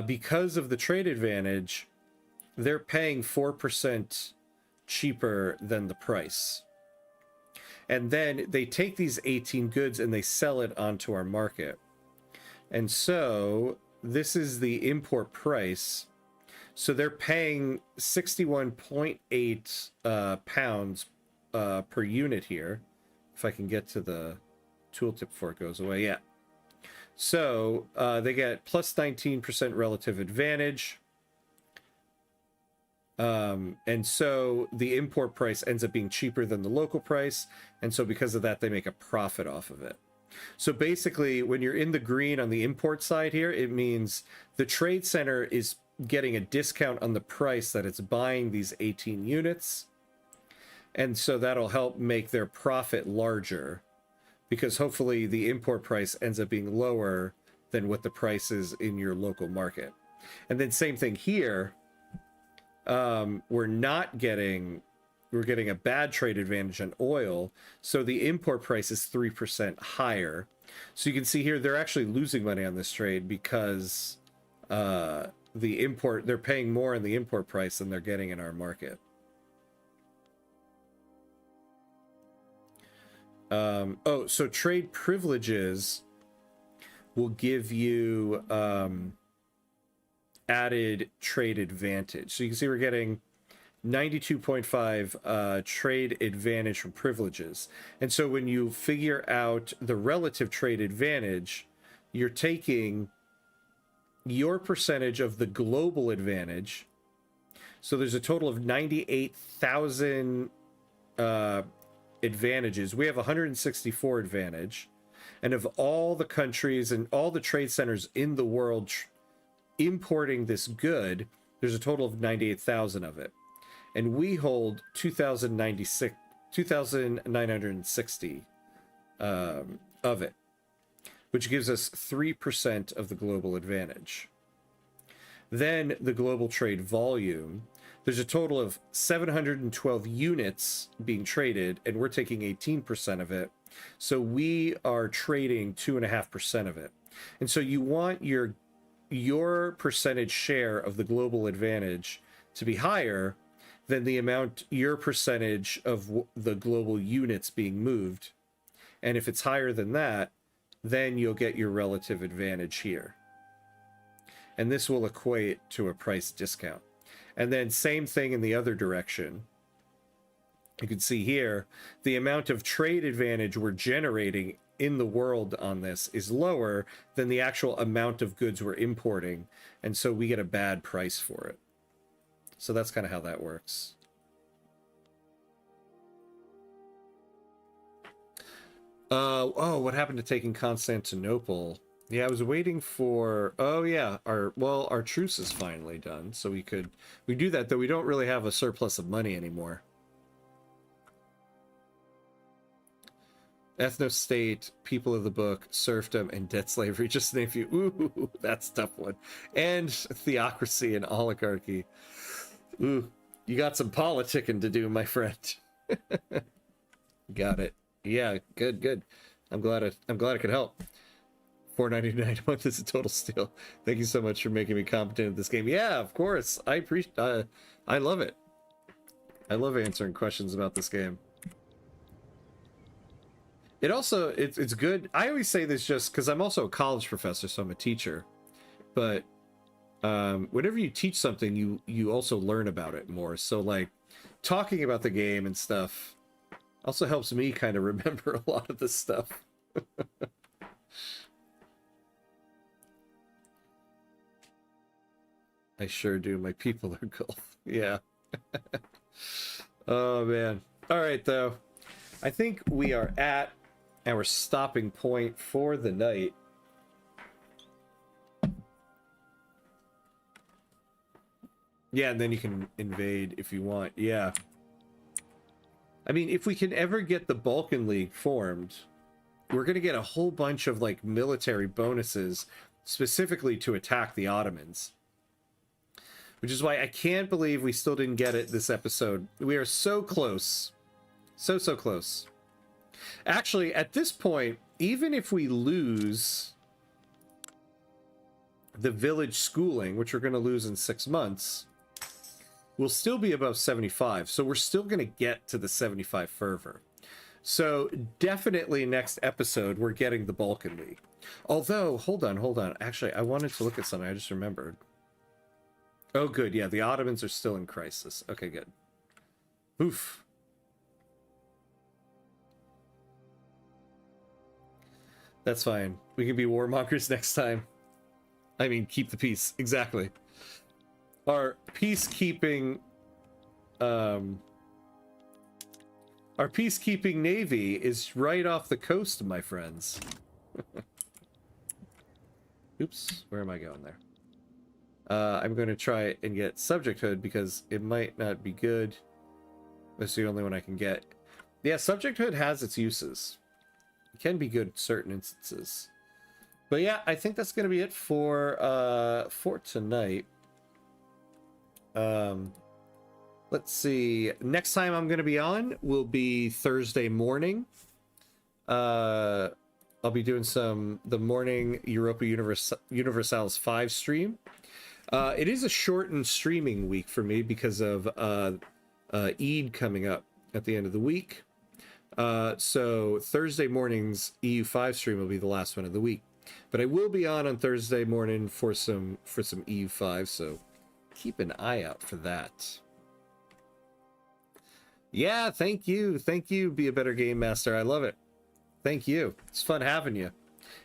Because of the trade advantage, they're paying 4% cheaper than the price. And then they take these 18 goods and they sell it onto our market. And so this is the import price. So they're paying 61.8 pounds per unit here. If I can get to the tooltip before it goes away. Yeah. So they get plus 19% relative advantage. And so the import price ends up being cheaper than the local price. And so because of that, they make a profit off of it. So basically, when you're in the green on the import side here, it means the trade center is getting a discount on the price that it's buying these 18 units. And so that'll help make their profit larger, because hopefully the import price ends up being lower than what the price is in your local market. And then same thing here. We're getting a bad trade advantage on oil, so the import price is 3% higher. So you can see here they're actually losing money on this trade because they're paying more on the import price than they're getting in our market. So trade privileges will give you added trade advantage. So you can see we're getting 92.5 trade advantage from privileges. And so when you figure out the relative trade advantage, you're taking your percentage of the global advantage. So there's a total of 98,000 advantages. We have 164 advantage. And of all the countries and all the trade centers in the world importing this good, there's a total of 98,000 of it. And we hold 2,960 of it, which gives us 3% of the global advantage. Then the global trade volume, there's a total of 712 units being traded, and we're taking 18% of it. So we are trading 2.5% of it. And so you want your percentage share of the global advantage to be higher than the amount, your percentage of the global units being moved. And if it's higher than that, then you'll get your relative advantage here. And this will equate to a price discount. And then same thing in the other direction. You can see here, the amount of trade advantage we're generating in the world on this is lower than the actual amount of goods we're importing. And so we get a bad price for it. So that's kind of how that works. Oh, what happened to taking Constantinople? Yeah, I was waiting for... Oh, yeah. Our truce is finally done. So we do that, though we don't really have a surplus of money anymore. Ethno-state, people of the book, serfdom, and debt slavery. Just to name a few. Ooh, that's a tough one. And theocracy and oligarchy. Ooh, you got some politicking to do, my friend. Got it. Yeah, good. I'm glad I could help. $4.99 a month is a total steal. Thank you so much for making me competent at this game. Yeah, of course. I appreciate. I love it. I love answering questions about this game. It also it's good. I always say this just because I'm also a college professor, so I'm a teacher. But whenever you teach something, you also learn about it more. So like talking about the game and stuff also helps me kind of remember a lot of this stuff. I sure do. My people are cool. Yeah. Oh man. All right though. I think we are at our stopping point for the night. Yeah, and then you can invade if you want. Yeah. I mean, if we can ever get the Balkan League formed, we're going to get a whole bunch of like military bonuses specifically to attack the Ottomans. Which is why I can't believe we still didn't get it this episode. We are so close. So close. Actually, at this point, even if we lose the village schooling, which we're going to lose in 6 months, we'll still be above 75. So we're still going to get to the 75 fervor. So definitely next episode, we're getting the Balkan League. Although, hold on. Actually, I wanted to look at something. I just remembered. Oh, good. Yeah, the Ottomans are still in crisis. Okay, good. Oof. That's fine. We can be warmongers next time. I mean, keep the peace. Exactly. Our peacekeeping... our peacekeeping navy is right off the coast, my friends. Oops. Where am I going there? I'm going to try and get subjecthood because it might not be good. That's the only one I can get. Yeah, subjecthood has its uses. It can be good in certain instances. But yeah, I think that's going to be it for tonight. Let's see. Next time I'm going to be on will be Thursday morning. I'll be doing the morning Europa Universalis 5 stream. It is a shortened streaming week for me because of Eid coming up at the end of the week. So Thursday morning's EU5 stream will be the last one of the week. But I will be on Thursday morning for some EU5, so keep an eye out for that. Yeah, thank you. Thank you, Be a Better Game Master. I love it. Thank you. It's fun having you.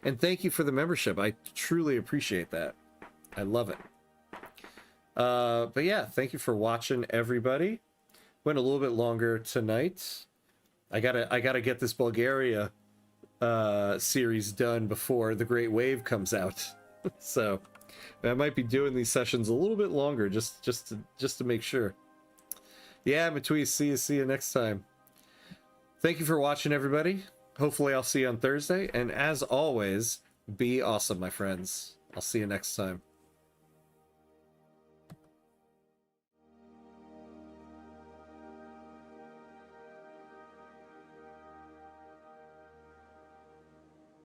And thank you for the membership. I truly appreciate that. I love it. But yeah, thank you for watching, everybody. Went a little bit longer tonight. I gotta get this Bulgaria series done before the Great Wave comes out. So I might be doing these sessions a little bit longer just to make sure. Yeah, Matui, see you next time. Thank you for watching, everybody. Hopefully I'll see you on Thursday. And as always, be awesome, my friends. I'll see you next time.